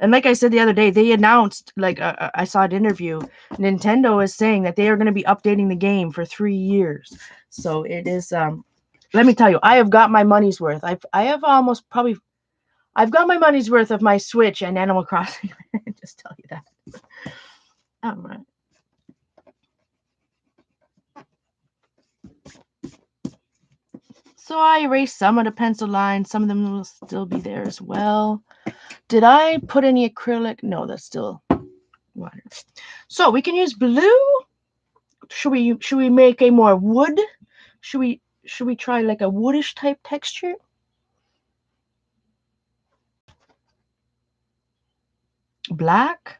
And like I said the other day, they announced, like, I saw an interview. Nintendo is saying that they are going to be updating the game for 3 years. So it is. Let me tell you, I have got my money's worth. I've got my money's worth of my Switch and Animal Crossing. Just tell you that. All right. So I erased some of the pencil lines. Some of them will still be there as well. Did I put any acrylic? No, that's still water. So we can use blue. Should we make a more wood? Should we try like a woodish type texture? Black.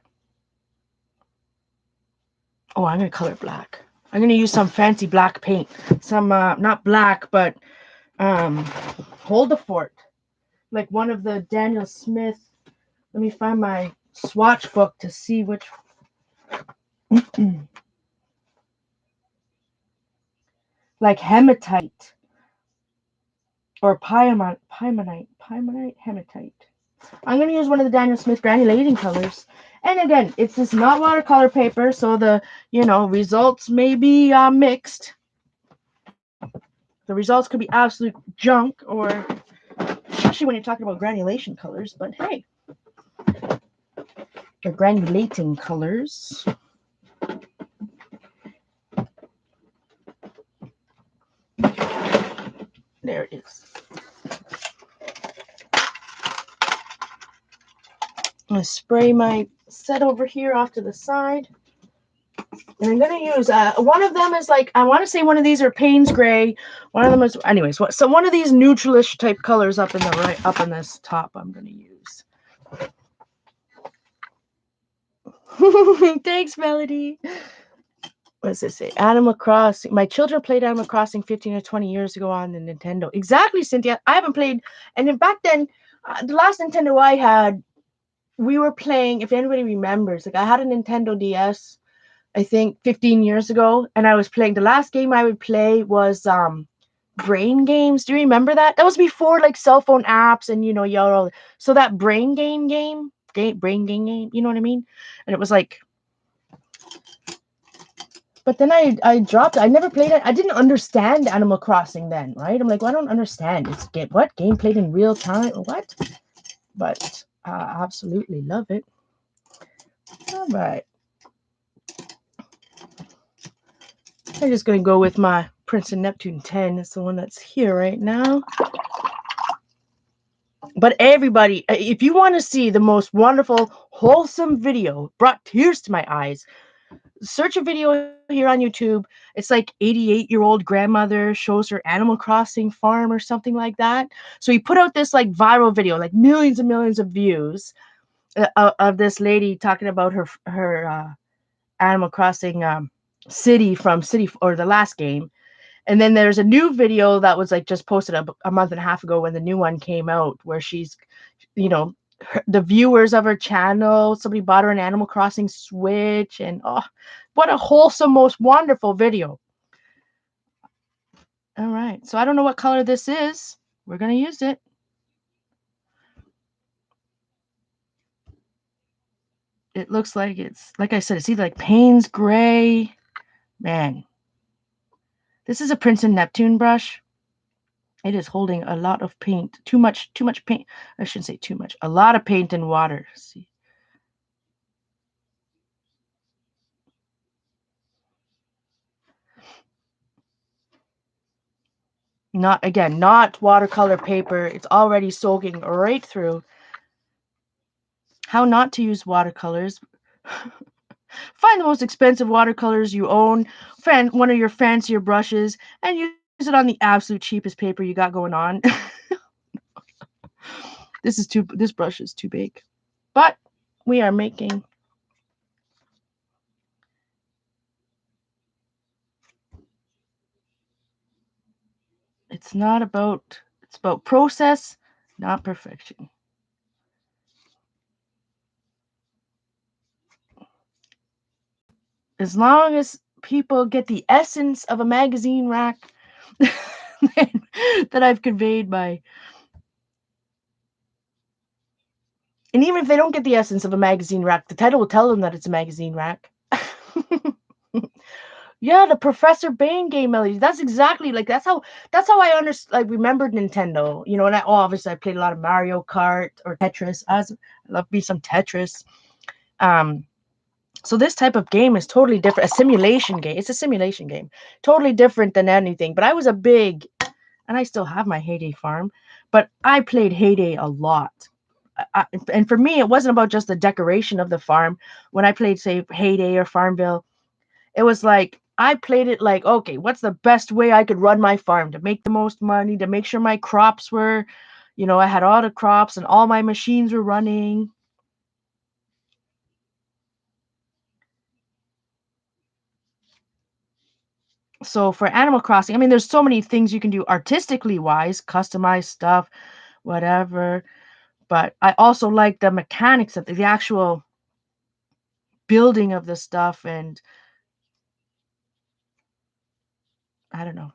Oh, I'm gonna color black. I'm gonna use some fancy black paint. Some not black, but hold the fort. Like one of the Daniel Smith. Let me find my swatch book to see which. Like hematite or piemonite hematite. I'm going to use one of the Daniel Smith granulating colors. And again, this is not watercolor paper, so the results may be mixed. The results could be absolute junk, or especially when you're talking about granulation colors. But hey, or granulating colors. There it is. I'm going to spray my set over here off to the side. And I'm going to use, one of them is like, I want to say one of these are Payne's Gray. One of them is, anyways, so one of these neutralish type colors up in the right, up in this top I'm going to use. Thanks, Melody. What does it say? Animal Crossing. My children played Animal Crossing 15 or 20 years ago on the Nintendo. Exactly, Cynthia. I haven't played. And then back then, the last Nintendo I had, we were playing, if anybody remembers, like I had a Nintendo DS, I think 15 years ago, and I was playing, the last game I would play was Brain Games. Do you remember that? That was before like cell phone apps and y'all. So that Brain Game, you know what I mean? And it was like, but then I dropped it. I never played it. I didn't understand Animal Crossing then, right? I'm like, well, I don't understand. It's game played in real time or what? But I absolutely love it. All right. I'm just going to go with my Prince and Neptune 10. It's the one that's here right now. But everybody, if you want to see the most wonderful, wholesome video, brought tears to my eyes, search a video here on YouTube. It's like 88-year-old grandmother shows her Animal Crossing farm or something like that. So he put out this like viral video, like millions and millions of views of this lady talking about her Animal Crossing city from City or the last game. And then there's a new video that was like just posted a month and a half ago when the new one came out, where she's, the viewers of her channel, somebody bought her an Animal Crossing Switch, and oh, what a wholesome, most wonderful video. All right, so I don't know what color this is. We're gonna use it. It looks like it's, like I said, it's either like Payne's Gray. Man, this is a Prince and Neptune brush. It is holding a lot of paint. Too much paint. I shouldn't say too much. A lot of paint and water. See. Not watercolor paper. It's already soaking right through. How not to use watercolors. Find the most expensive watercolors you own, one of your fancier brushes, and use it on the absolute cheapest paper you got going on. This brush is too big. But we are making, it's about process, not perfection. As long as people get the essence of a magazine rack that I've conveyed by. And even if they don't get the essence of a magazine rack, the title will tell them that it's a magazine rack. Yeah, the Professor Bane game melodies. That's exactly like that's how I understood, like, remembered Nintendo. And obviously I played a lot of Mario Kart or Tetris. I love me some Tetris. So this type of game is totally different. A simulation game. It's a simulation game. Totally different than anything. But I was and I still have my Heyday farm, but I played Heyday a lot. And for me, it wasn't about just the decoration of the farm. When I played, say, Heyday or Farmville, it was like, I played it like, okay, what's the best way I could run my farm to make the most money, to make sure my crops were, I had all the crops and all my machines were running. So for Animal Crossing, I mean, there's so many things you can do artistically wise, customize stuff, whatever. But I also like the mechanics of the actual building of the stuff, and I don't know,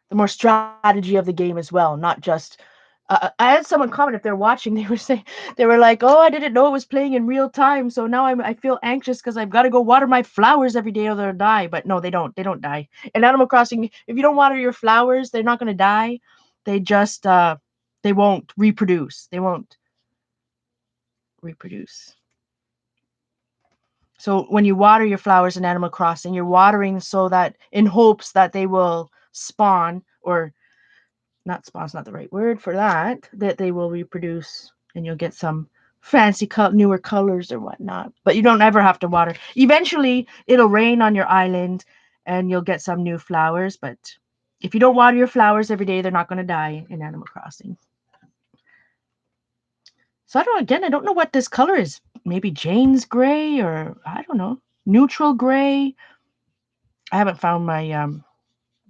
the more strategy of the game as well, not just. I had someone comment, if they're watching, they were like, "Oh, I didn't know it was playing in real time, so now I feel anxious because I've got to go water my flowers every day or they'll die." But no, they don't. They don't die. In Animal Crossing, if you don't water your flowers, they're not going to die. They just they won't reproduce. They won't reproduce. So when you water your flowers in Animal Crossing, you're watering so that, in hopes that they will spawn, or not spawn's not the right word for that they will reproduce, and you'll get some fancy newer colors or whatnot. But you don't ever have to water. Eventually, it'll rain on your island, and you'll get some new flowers. But if you don't water your flowers every day, they're not going to die in Animal Crossing. So I don't know what this color is. Maybe Jane's gray, or I don't know, neutral gray. I haven't found my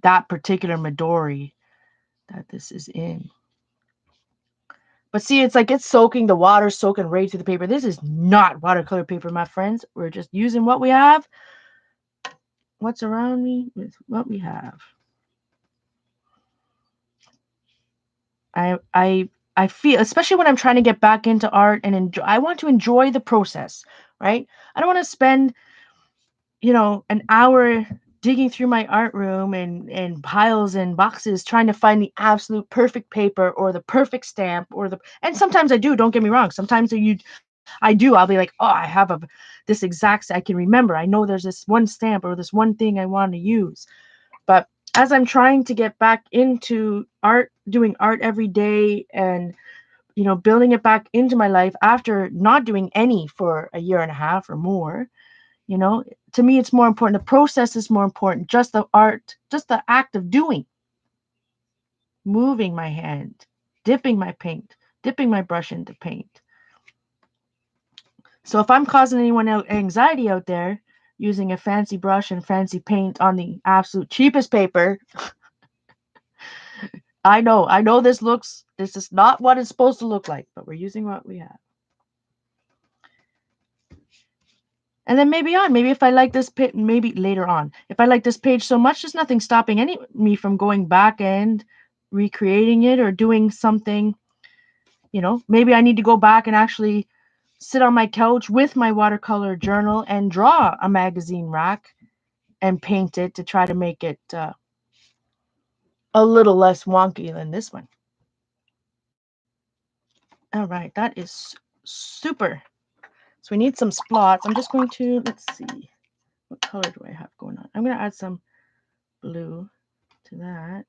that particular Midori that this is in. But see, it's like it's soaking, the water soaking right through the paper. This is not watercolor paper, my friends. We're just using what we have. What's around me with what we have. I feel, especially when I'm trying to get back into art and enjoy, I want to enjoy the process, right? I don't want to spend, an hour digging through my art room and piles and boxes trying to find the absolute perfect paper or the perfect stamp and sometimes I do, don't get me wrong. Sometimes I do. I'll be like, oh, I have this exact, I can remember. I know there's this one stamp or this one thing I want to use. But as I'm trying to get back into art, doing art every day and, building it back into my life after not doing any for a year and a half or more, you know, to me, it's more important. The process is more important. Just the art, just the act of doing, moving my hand, dipping my paint, dipping my brush into paint. So if I'm causing anyone anxiety out there using a fancy brush and fancy paint on the absolute cheapest paper, I know this is not what it's supposed to look like, but we're using what we have. And then maybe if I like this page, maybe later on, if I like this page so much, there's nothing stopping me from going back and recreating it or doing something. Maybe I need to go back and actually sit on my couch with my watercolor journal and draw a magazine rack and paint it to try to make it a little less wonky than this one. All right, that is super. So we need some splots. I'm just going to, let's see, what color do I have going on? I'm going to add some blue to that.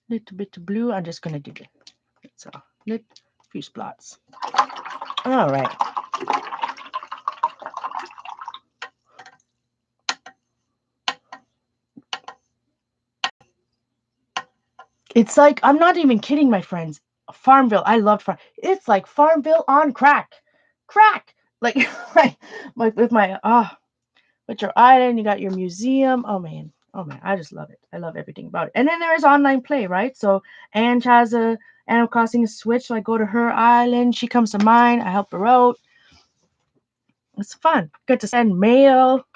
Little bit of blue. I'm just going to do it. That's all. Few splots. All right. It's like, I'm not even kidding, my friends. Farmville. I loved Farm. It's like Farmville on crack. Crack. Like, like with my, with your island, you got your museum. Oh man. Oh man. I just love it. I love everything about it. And then there is online play, right? So Ange has Animal Crossing Switch. So I go to her island. She comes to mine. I help her out. It's fun. Get to send mail.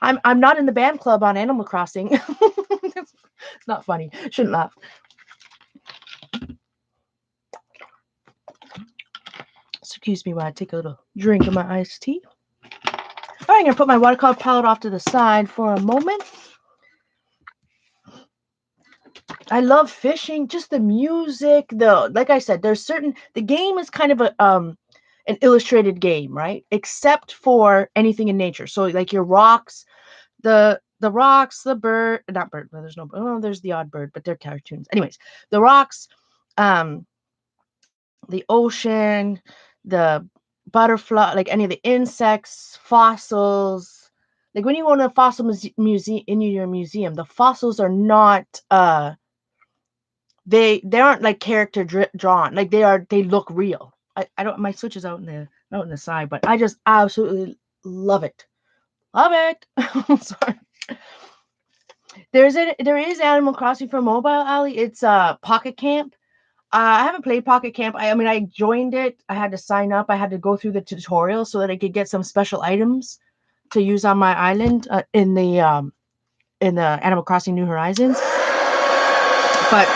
I'm not in the band club on Animal Crossing. It's not funny. Shouldn't laugh. Excuse me while I take a little drink of my iced tea. All right, I'm gonna put my watercolor palette off to the side for a moment. I love fishing, just the music, like I said, the game is kind of an illustrated game, right? Except for anything in nature. So like your rocks, the rocks, the bird, not bird, well, there's no, oh, there's the odd bird, but they're cartoons. Anyways, the rocks, the ocean, the butterfly, like any of the insects, fossils. Like when you go to a fossil museum in your museum, the fossils are not they aren't like character drawn. Like they look real. I don't, my switch is out in the side, but I just absolutely love it. Love it. Sorry. There is Animal Crossing for mobile, Ali. It's Pocket Camp. I haven't played Pocket Camp. I mean, I joined it. I had to sign up. I had to go through the tutorial so that I could get some special items to use on my island in the Animal Crossing New Horizons. But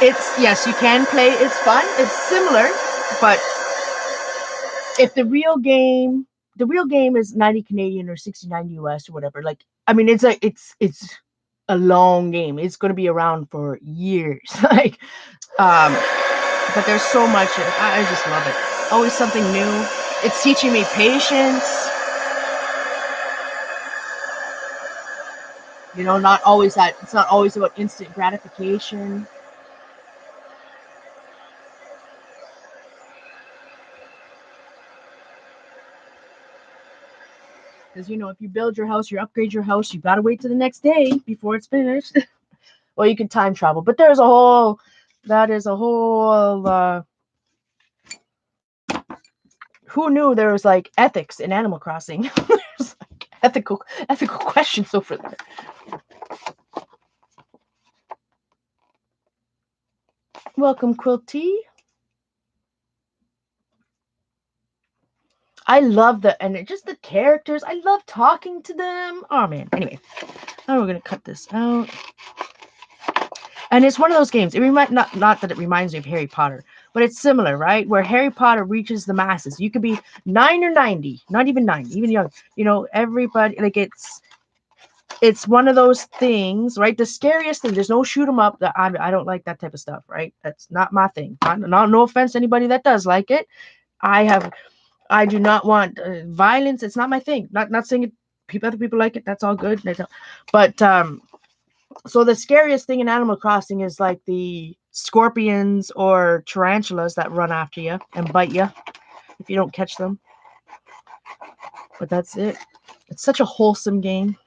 it's, yes, you can play. It's fun. It's similar, but if the real game is 90 Canadian or 69 US or whatever, like, I mean, it's a long game. It's going to be around for years. Like, but there's so much. I just love it. Always something new. It's teaching me patience. Not always that. It's not always about instant gratification. Because if you build your house, you upgrade your house, you gotta wait to the next day before it's finished. Well, you can time travel, but that is a whole who knew there was like ethics in Animal Crossing? There's like ethical questions over there. Welcome, Quilty. I love just the characters. I love talking to them. Oh man. Anyway, now we're gonna cut this out. And it's one of those games. It not that it reminds me of Harry Potter, but it's similar, right? Where Harry Potter reaches the masses. You could be 9 or 90, not even 90, even young. You know, everybody like it's one of those things, right? The scariest thing. There's no shoot 'em up. That I don't like that type of stuff, right? That's not my thing. No offense to anybody that does like it. I do not want violence. It's not my thing. Not saying it. Other people like it. That's all good. But so the scariest thing in Animal Crossing is like the scorpions or tarantulas that run after you and bite you if you don't catch them. But that's it. It's such a wholesome game.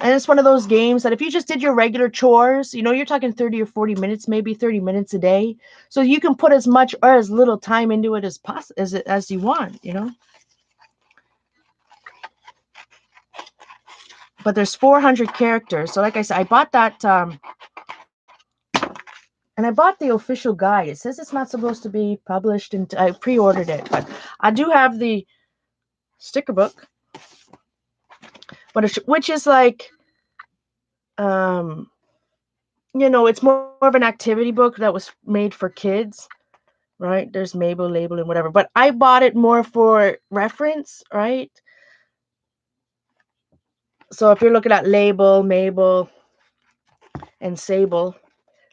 And it's one of those games that if you just did your regular chores, you know, you're talking 30 or 40 minutes, maybe 30 minutes a day. So you can put as much or as little time into it as you want, you know. But there's 400 characters. So like I said, I bought that and I bought the official guide. It says it's not supposed to be published, and I pre-ordered it. But I do have the sticker book, which is like, you know, it's more of an activity book that was made for kids, right? There's Mabel, label, and whatever. But I bought it more for reference, right? So if you're looking at label, Mabel, and Sable,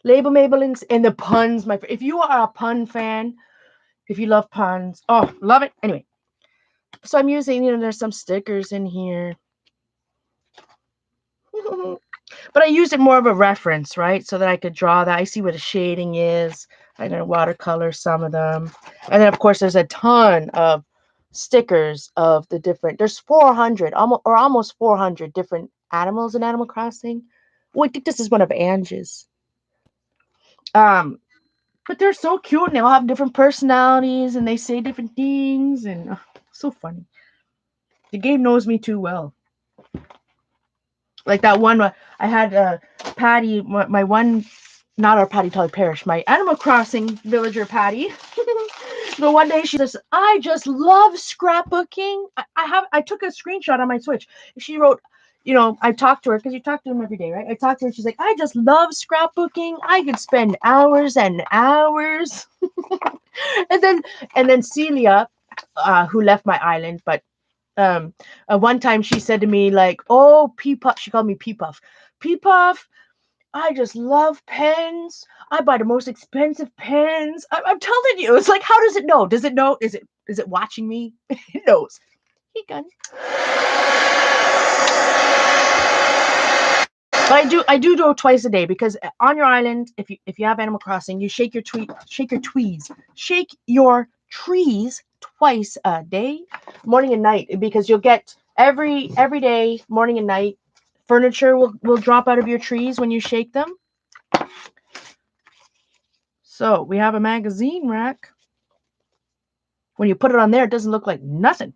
label, Mabel, and the puns, if you are a pun fan, if you love puns, oh, love it. Anyway, so I'm using, you know, there's some stickers in here. But I use it more of a reference, right? So that I could draw that. I see what the shading is. I'm going to watercolor some of them. And then, of course, there's a ton of stickers of the different. There's 400, almost 400 different animals in Animal Crossing. Well, I think this is one of Angie's. But they're so cute, and they all have different personalities, and they say different things, and so funny. The game knows me too well. Like that one, I had Patty, my one, not our Patty Tully Parish, my Animal Crossing villager Patty. So one day she says, "I just love scrapbooking." I took a screenshot on my Switch. She wrote, you know, I talked to her because you talk to them every day, right? I talked to her, and she's like, "I just love scrapbooking. I could spend hours and hours." and then Celia, who left my island, but one time she said to me like, "Oh, P-Puff," she called me P-Puff. P-Puff, I just love pens. I buy the most expensive pens. I'm telling you, it's like, how does it know? Does it know? Is it watching me? It knows. He gun. But I do twice a day, because on your island, if you have Animal Crossing, you shake your trees twice a day, morning and night, because you'll get every day, morning and night, furniture will drop out of your trees when you shake them. So we have a magazine rack. When you put it on there, it doesn't look like nothing.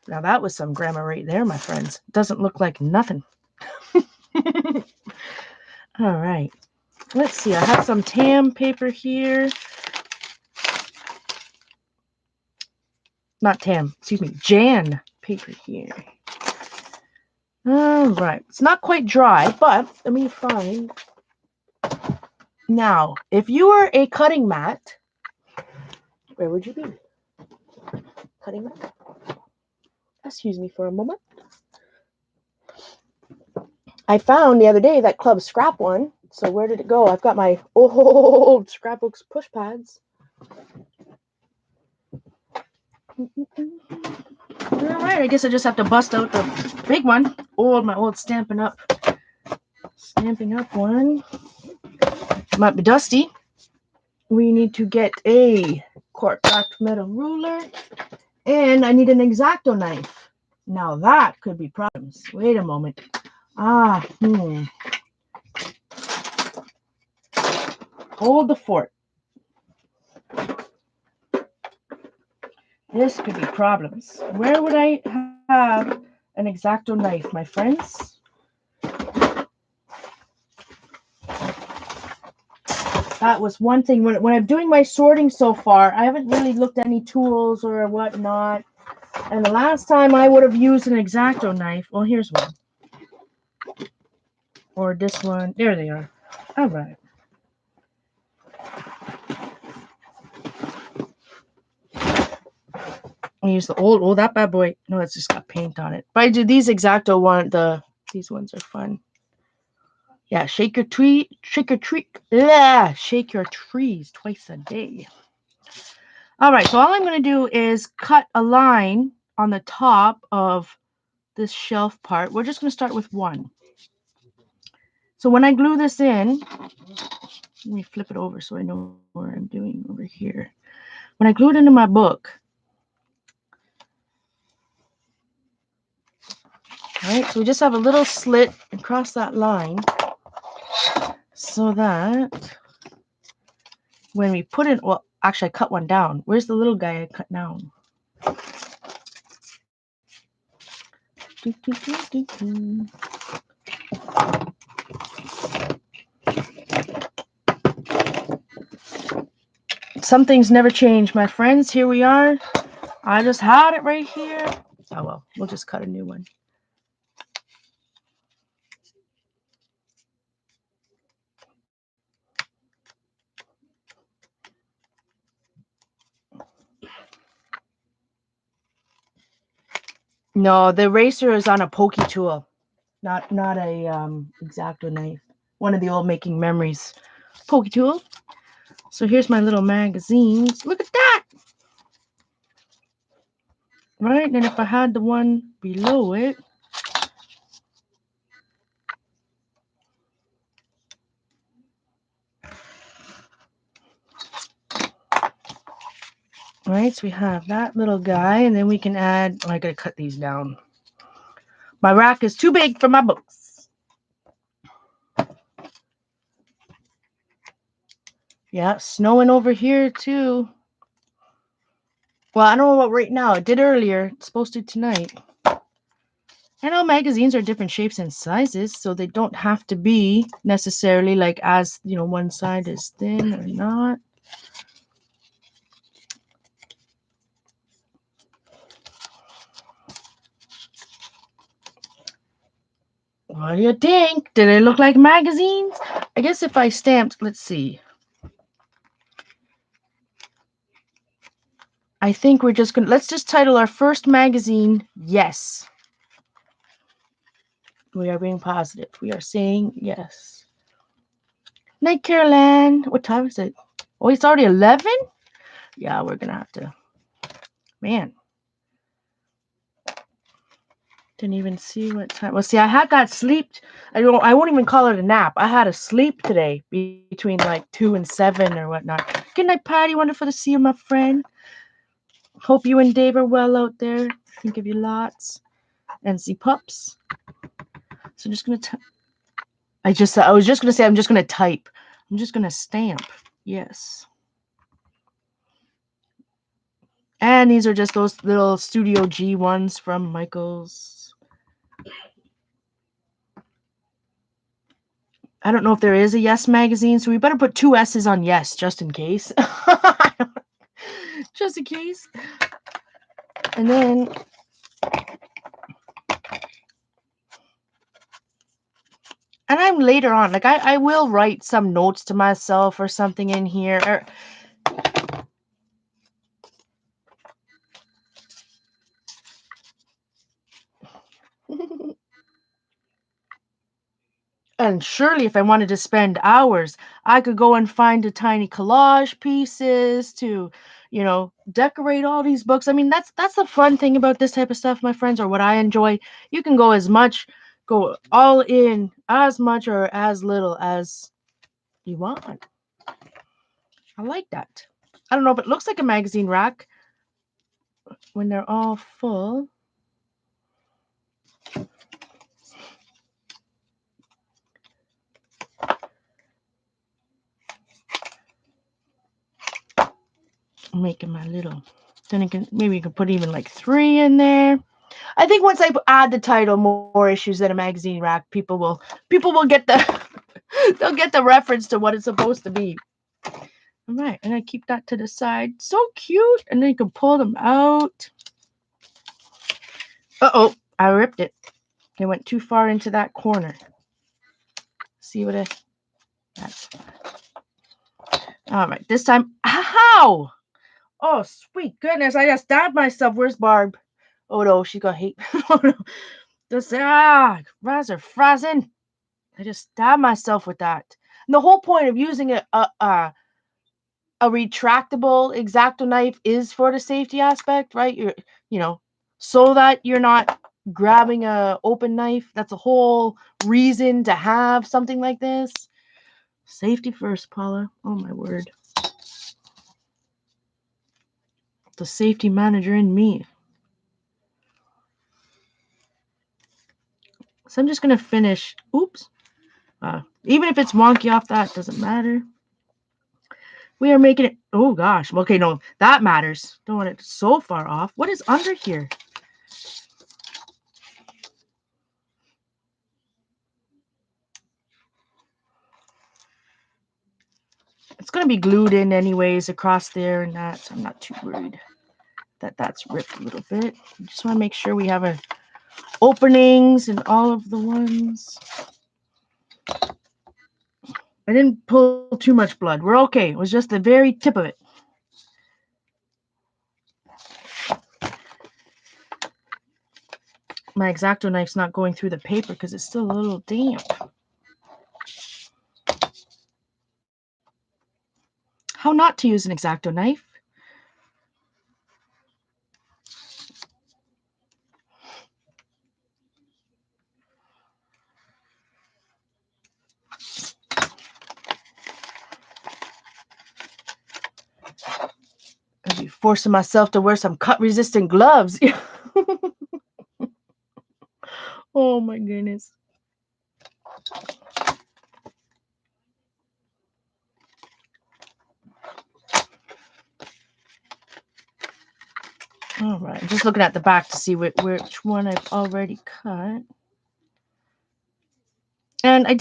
Now that was some grammar right there, my friends. It doesn't look like nothing. All right. Let's see. I have some tam paper here. Not tam, excuse me, Jan paper here. All right. It's not quite dry, but let me find. Now, if you were a cutting mat, where would you be? Cutting mat? Excuse me for a moment. I found the other day that Club Scrap one. So where did it go? I've got my old scrapbooks push pads. All right, I guess I just have to bust out the big one. My old Stampin' Up one. Might be dusty. We need to get a cork-backed metal ruler, and I need an X-Acto knife. Now that could be problems. Wait a moment. Hold the fort. This could be problems. Where would I have an X-Acto knife, my friends? That was one thing. When I'm doing my sorting so far, I haven't really looked at any tools or whatnot. And the last time I would have used an X-Acto knife, well, here's one. Or this one. There they are. All right. I use the old, oh, that bad boy. No, it's just got paint on it. But I do these X-Acto these ones are fun. Yeah, shake your trees twice a day. All right, so all I'm going to do is cut a line on the top of this shelf part. We're just going to start with one. So when I glue this in, let me flip it over so I know what I'm doing over here. When I glue it into my book, all right, so we just have a little slit across that line so that when we put in, well, actually I cut one down. Where's the little guy I cut down? Some things never change, my friends. Here we are. I just had it right here. Oh, well, we'll just cut a new one. No, the eraser is on a pokey tool, not a X-Acto knife. One of the old making memories pokey tool. So here's my little magazines. Look at that! Right, and if I had the one below it, right, so we have that little guy, and then we can add, oh, I gotta cut these down. My rack is too big for my books. Yeah, snowing over here too. Well, I don't know about right now. It did earlier. It's supposed to tonight. I know magazines are different shapes and sizes, so they don't have to be necessarily like as, you know, one side is thin or not. What do you think? Did they look like magazines? I guess if I stamped, let's see. I think we're just gonna, let's just title our first magazine, Yes. We are being positive. We are saying yes. Night, Caroline. What time is it? Oh, it's already 11? Yeah, we're gonna have to, man. Didn't even see what time. Well, see, I had that sleep. I won't even call it a nap. I had a sleep today between like 2 and 7 or whatnot. Good night, Patty. Wonderful to see you, my friend. Hope you and Dave are well out there. Think of you lots. And see pups. So I'm just gonna. I was just gonna say I'm just gonna type. I'm just gonna stamp. Yes. And these are just those little Studio G ones from Michaels. I don't know if there is a Yes magazine, so we better put 2 S's on Yes just in case. Just in case. And then and I'm later on, like I will write some notes to myself or something in here. Or, and surely if I wanted to spend hours, I could go and find the tiny collage pieces to, you know, decorate all these books. I mean, that's the fun thing about this type of stuff, my friends, or what I enjoy. You can go all in as much or as little as you want. I like that. I don't know if it looks like a magazine rack when they're all full. making my little. Then maybe you can put even like 3 in there. I think once I add the title, more issues than a magazine rack, people will get the they'll get the reference to what it's supposed to be. All right, and I keep that to the side. So cute. And then you can pull them out. Uh-oh, I ripped it. It went too far into that corner. See what that's. All right, this time, how? Oh, sweet goodness, I just stabbed myself. Where's Barb? Oh no, she got hate. Oh no. This, rather frozen. I just stabbed myself with that. And the whole point of using a retractable X-Acto knife is for the safety aspect, right? So that you're not grabbing a open knife. That's a whole reason to have something like this. Safety first, Paula. Oh my word. The safety manager in me. So I'm just going to finish. Oops. Even if it's wonky off that, doesn't matter. We are making it. Oh gosh. Okay, no, that matters. Don't want it so far off. What is under here? It's going to be glued in anyways across there and that, so I'm not too worried that that's ripped a little bit. I just want to make sure we have our openings and all of the ones. I didn't pull too much blood. We're okay. It was just the very tip of it. My X-Acto knife's not going through the paper because it's still a little damp. How not to use an X-Acto knife? I'll be forcing myself to wear some cut-resistant gloves. Oh my goodness. All right, I'm just looking at the back to see which one I've already cut. And I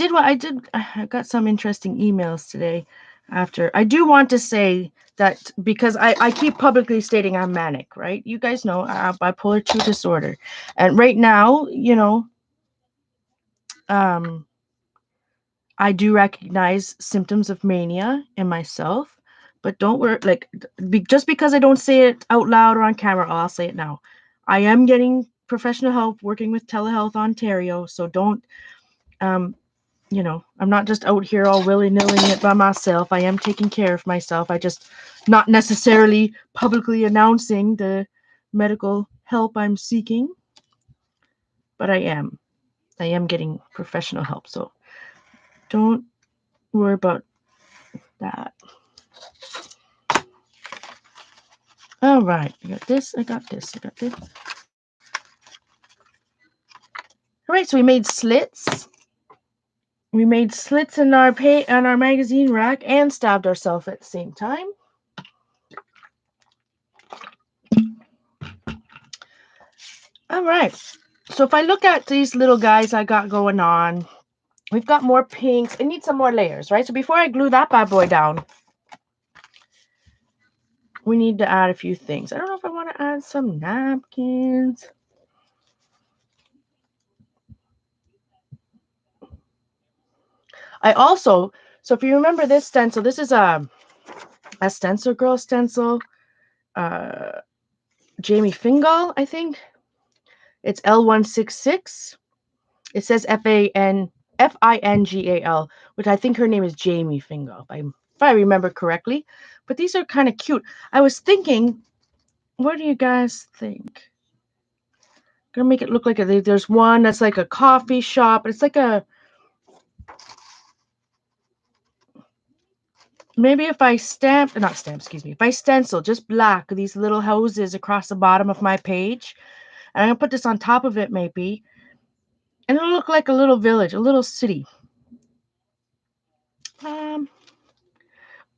got some interesting emails today after. I do want to say that because I keep publicly stating I'm manic, right? You guys know I have bipolar 2 disorder. And right now, I do recognize symptoms of mania in myself, but don't worry, just because I don't say it out loud or on camera, I'll say it now. I am getting professional help working with Telehealth Ontario, so don't, I'm not just out here all willy-nilly it by myself. I am taking care of myself. I just not necessarily publicly announcing the medical help I'm seeking, but I am getting professional help, so don't worry about that. All right, I got this. All right, so we made slits. We made slits in our magazine rack and stabbed ourselves at the same time. All right, so if I look at these little guys I got going on, we've got more pinks. I need some more layers, right? So before I glue that bad boy down, we need to add a few things. I don't know if I want to add some napkins. So if you remember this stencil, this is a Stencil Girl stencil. Jamie Fingal, I think. It's L166. It says Fingal, which I think her name is Jamie Fingal, if I remember correctly. But these are kind of cute. I was thinking, what do you guys think? I'm gonna make it look like there's one that's like a coffee shop. It's like maybe if I if I stencil just black these little houses across the bottom of my page, and I'm gonna put this on top of it maybe, and it'll look like a little village, a little city.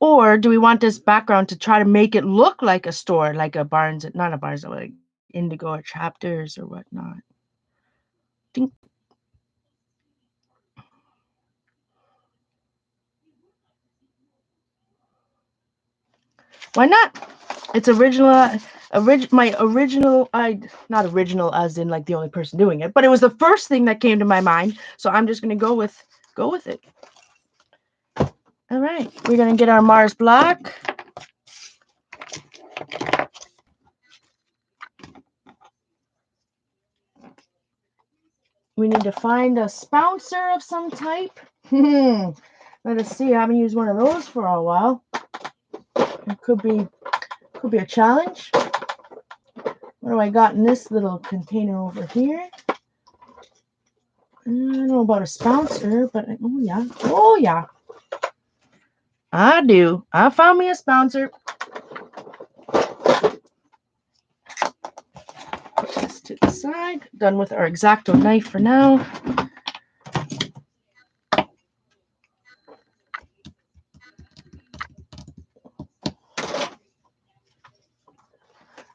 Or do we want this background to try to make it look like a store, like a Barnes, not a Barnes, like Indigo or Chapters or whatnot? Think. Why not? It's original. My original. I not original as in like the only person doing it, but it was the first thing that came to my mind. So I'm just gonna go with it. All right, we're gonna get our Mars Black. We need to find a sponsor of some type. Let us see. I haven't used one of those for a while. It could be a challenge. What do I got in this little container over here? I don't know about a sponsor, but oh yeah, I do. I found me a sponsor. Put this to the side. Done with our X-Acto knife for now.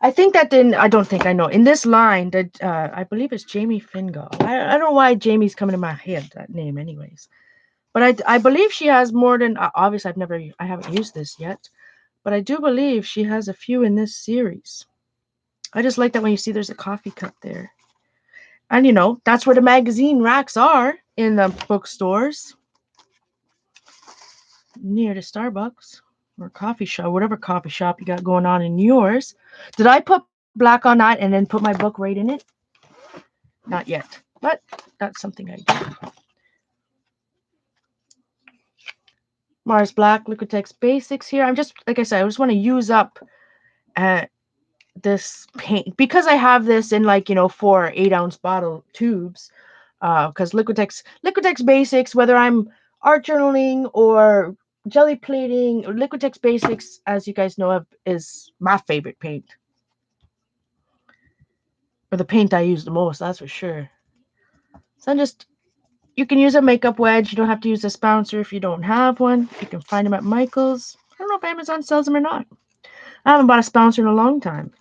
I think that then I don't think I know in this line that I believe it's Jamie Fingal. I don't know why Jamie's coming to my head, that name anyways, but I believe she has more than obviously I haven't used this yet, but I do believe she has a few in this series. I just like that when you see there's a coffee cup there, and that's where the magazine racks are in the bookstores near the Starbucks or coffee shop, whatever coffee shop you got going on in yours. Did I put black on that and then put my book right in it? Not yet, but that's something I do. Mars Black, Liquitex Basics here. I'm just, like I said, I just want to use up this paint because I have this in 4 8-ounce bottle tubes. Because Liquitex Basics, whether I'm art journaling or jelly plating, Liquitex Basics, as you guys know, is my favorite paint. Or the paint I use the most, that's for sure. So you can use a makeup wedge. You don't have to use a sponsor if you don't have one. You can find them at Michael's. I don't know if Amazon sells them or not. I haven't bought a sponsor in a long time.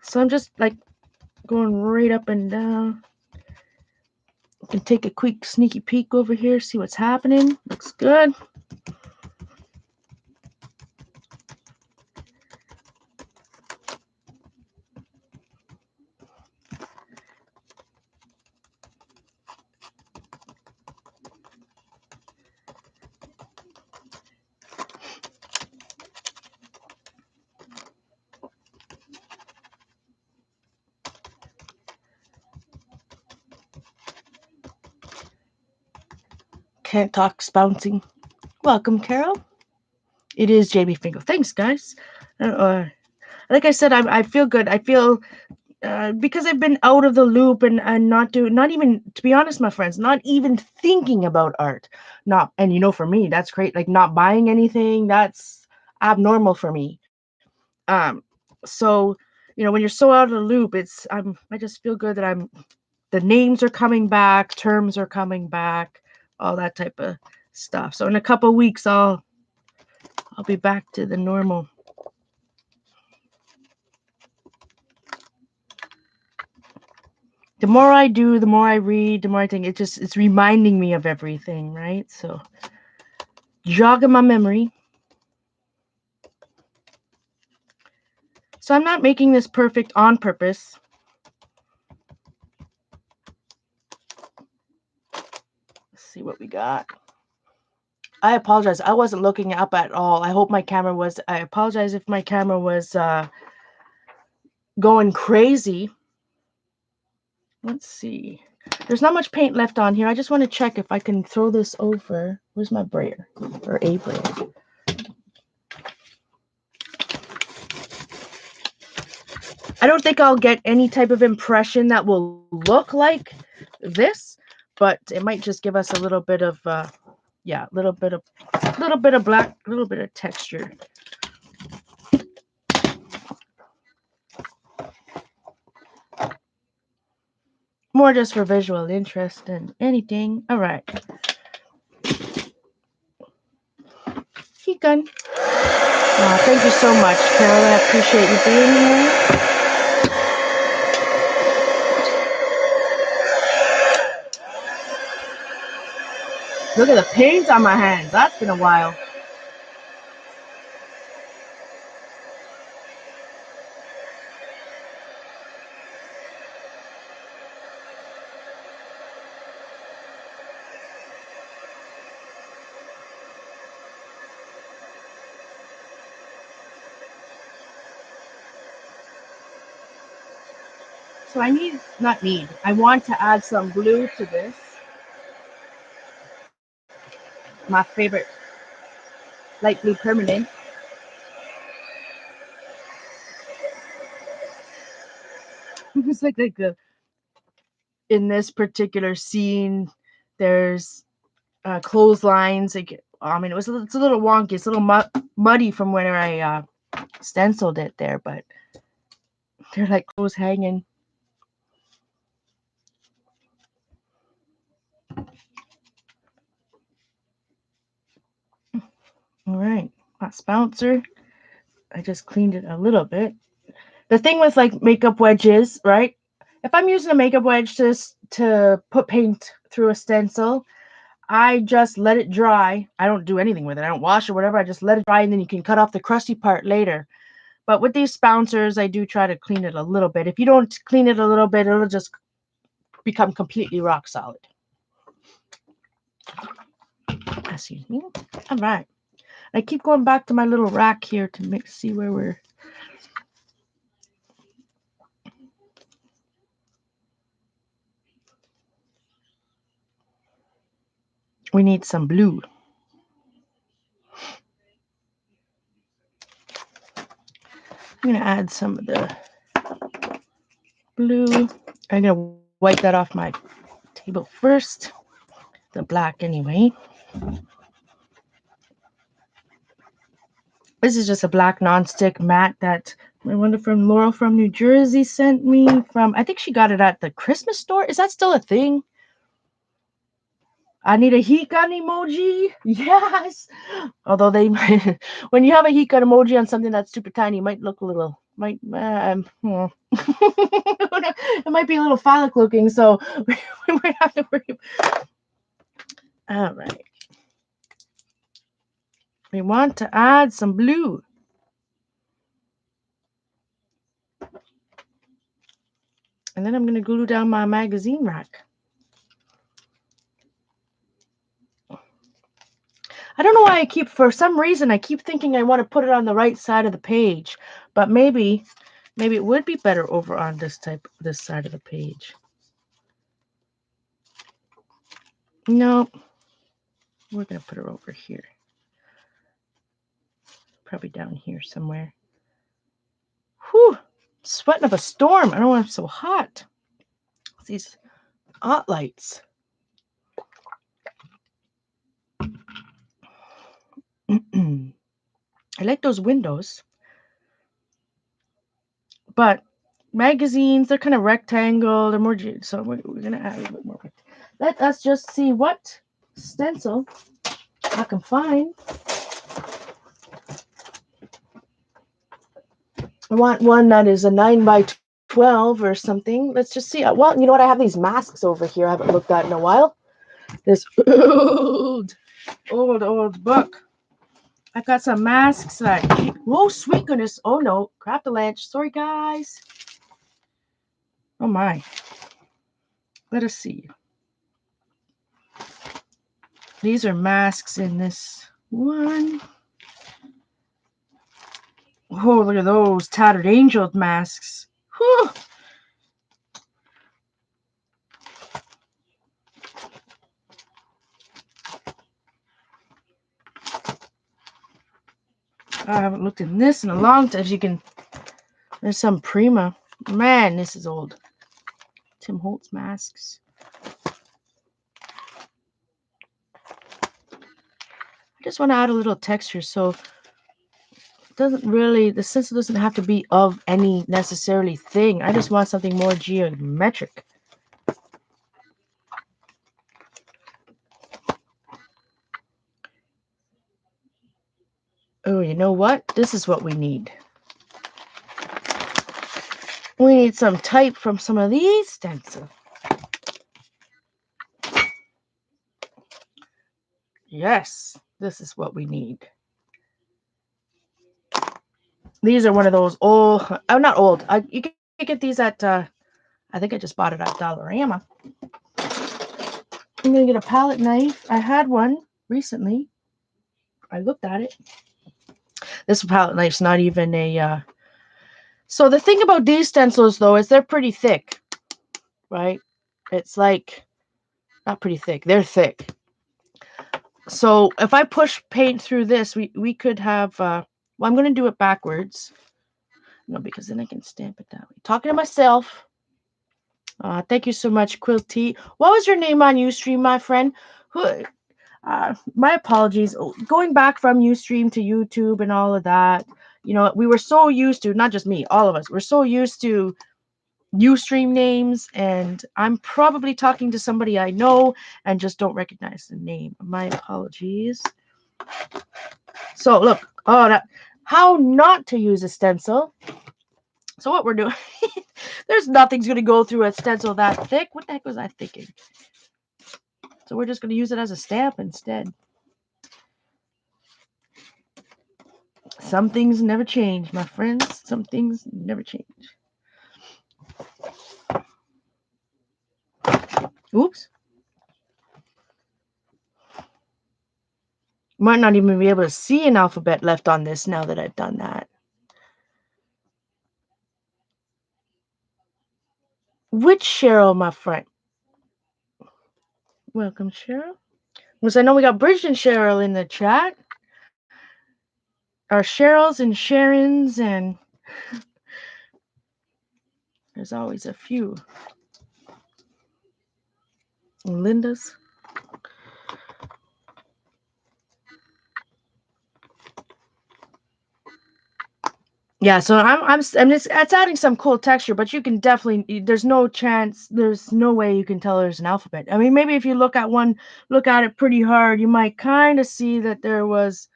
So I'm just going right up and down. You can take a quick sneaky peek over here, see what's happening. Looks good. Can't talk spouncing. Welcome, Carol. It is Jamie Finkel. Thanks, guys. Like I said, I feel good. I feel because I've been out of the loop and not even, to be honest, my friends, not even thinking about art. For me, that's great. Like not buying anything, that's abnormal for me. So when you're so out of the loop, I just feel good that the names are coming back, terms are coming back, all that type of stuff. So in a couple of weeks, I'll be back to the normal. The more I do, the more I read, the more I think it's reminding me of everything, right? So jogging my memory. So I'm not making this perfect on purpose. Let's see what we got. I apologize. I wasn't looking up at all. I apologize if my camera was going crazy. Let's see. There's not much paint left on here. I just want to check if I can throw this over. Where's my brayer? Or a brayer? I don't think I'll get any type of impression that will look like this, but it might just give us a little bit of little bit of black, a little bit of texture. More just for visual interest than anything. All right. done. Thank you so much, Carolyn. I appreciate you being here. Look at the paint on my hands. That's been a while. So I want to add some blue to this. My favorite light blue permanent. It's like in this particular scene, there's clotheslines. Like, I mean, it's a little wonky. It's a little muddy from where I stenciled it there, but they're like clothes hanging. All right, that bouncer. I just cleaned it a little bit. The thing with like makeup wedges, right? If I'm using a makeup wedge to put paint through a stencil, I just let it dry. I don't do anything with it. I don't wash or whatever. I just let it dry, and then you can cut off the crusty part later. But with these bouncers, I do try to clean it a little bit. If you don't clean it a little bit, it'll just become completely rock solid. Excuse me. All right. I keep going back to my little rack here to see where we're. We need some blue. I'm going to add some of the blue. I'm going to wipe that off my table first. The black anyway. This is just a black nonstick mat that my wonder from Laurel from New Jersey sent me from. I think she got it at the Christmas store. Is that still a thing? I need a heat gun emoji. Yes. Although they might, when you have a heat gun emoji on something that's super tiny, it might look a little, it might be a little phallic looking. So we might have to worry. All right. We want to add some blue. And then I'm going to glue down my magazine rack. I don't know why for some reason, I keep thinking I want to put it on the right side of the page, but maybe it would be better over on this side of the page. No, we're going to put her over here. Probably down here somewhere. Whew, sweating up a storm. I don't want it so hot. These hot lights. I like those windows. But magazines, they're kind of rectangle. They're more, so we're going to add a little bit more. Let us just see what stencil I can find. I want one that is a 9x12 or something. Let's just see. Well, you know what? I have these masks over here I haven't looked at in a while. This old book. I've got some masks that whoa, sweet goodness. Oh no, crap the lunch. Sorry guys. Oh my. Let us see. These are masks in this one. Oh, look at those tattered angel masks. Whew. I haven't looked in this in a long time. As you can, there's some Prima. Man, this is old. Tim Holtz masks. I just want to add a little texture, so it doesn't really, the stencil doesn't have to be of any necessarily thing. I just want something more geometric. Oh, you know what? This is what we need. We need some type from some of these stencils. Yes, this is what we need. These are one of those old, oh, not old. You can get these at, I think I just bought it at Dollarama. I'm going to get a palette knife. I had one recently. I looked at it. This palette knife's not even a, so the thing about these stencils, though, is they're pretty thick, right? It's like, not pretty thick. They're thick. So if I push paint through this, we could have, well, I'm going to do it backwards. No, because then I can stamp it that way. Talking to myself. Thank you so much, Quilty. What was your name on Ustream, my friend? My apologies. Going back from Ustream to YouTube and all of that, you know, we were so used to, not just me, all of us, we're so used to Ustream names, and I'm probably talking to somebody I know and just don't recognize the name. My apologies. So look, how not to use a stencil. So what we're doing, there's nothing's going to go through a stencil that thick. What the heck was I thinking? So we're just going to use it as a stamp instead. Some things never change, my friends. Some things never change. Oops. Might not even be able to see an alphabet left on this now that I've done that. Which Cheryl, my friend? Welcome, Cheryl. Because I know we got Bridget and Cheryl in the chat. Our Cheryls and Sharons, and there's always a few. And Linda's. Yeah, so I'm it's adding some cool texture, but you can definitely, there's no chance, there's no way you can tell there's an alphabet. I mean, maybe if you look at it pretty hard, you might kind of see that there was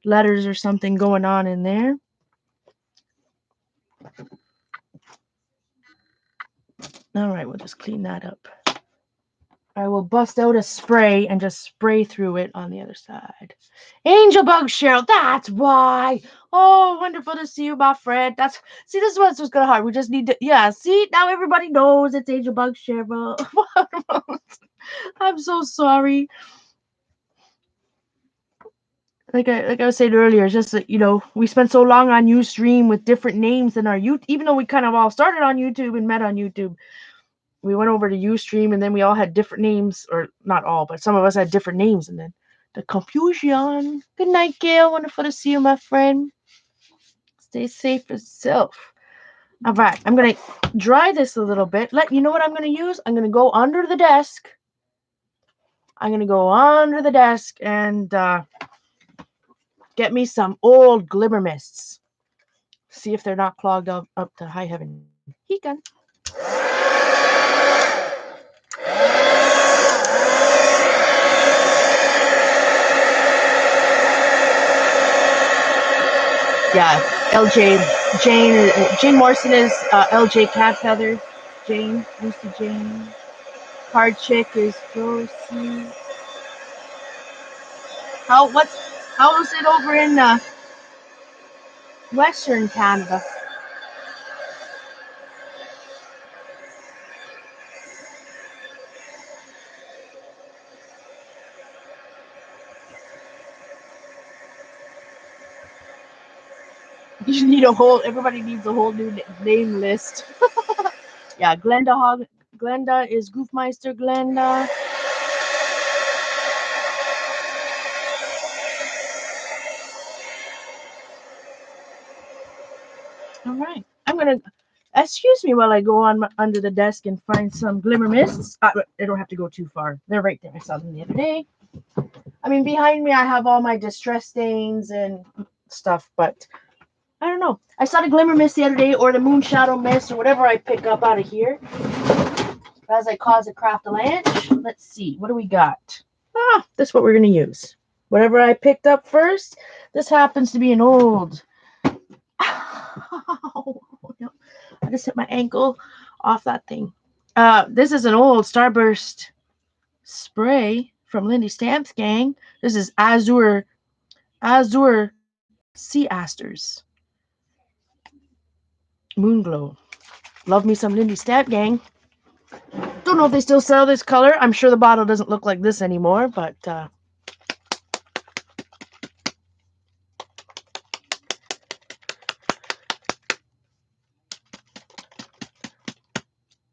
letters or something going on in there. All right, we'll just clean that up. I will bust out a spray and just spray through it on the other side. Angel Bug Cheryl, that's why. Oh, wonderful to see you, my friend. See, this is what's just gonna hard. We just need to, yeah, see, now everybody knows it's Angel Bug Cheryl. I'm so sorry. Like I was saying earlier, it's just that, you know, we spent so long on Ustream with different names in our YouTube, even though we kind of all started on YouTube and met on YouTube. We went over to Ustream, and then we all had different names, or not all, but some of us had different names, and then the confusion. Good night, Gail. Wonderful to see you, my friend. Stay safe yourself. All right, I'm gonna dry this a little bit. You know what I'm gonna use? I'm gonna go under the desk. And get me some old glimmer mists. See if they're not clogged up to high heaven. He can. Yeah, Jane Morrison is LJ Cat Feather. Jane, Lucy Jane. Hard Chick is Josie. How is it over in Western Canada? You need everybody needs a whole new name list. Yeah, Glenda is Goofmeister Glenda. All right. I'm going to, excuse me while I go on under the desk and find some glimmer mists. They don't have to go too far. They're right there. I saw them the other day. I mean, behind me, I have all my distress stains and stuff, but I don't know. I saw the glimmer mist the other day, or the moon shadow mist, or whatever I pick up out of here as I cause a craft a lunch. Let's see. What do we got? This is what we're going to use. Whatever I picked up first, This happens to be an old. Ow, no. I just hit my ankle off that thing. This is an old Starburst spray from Lindy Stamp's gang. This is Azure Sea Asters Moonglow. Love me some Lindy Stamp gang. Don't know if they still sell this color. I'm sure the bottle doesn't look like this anymore, but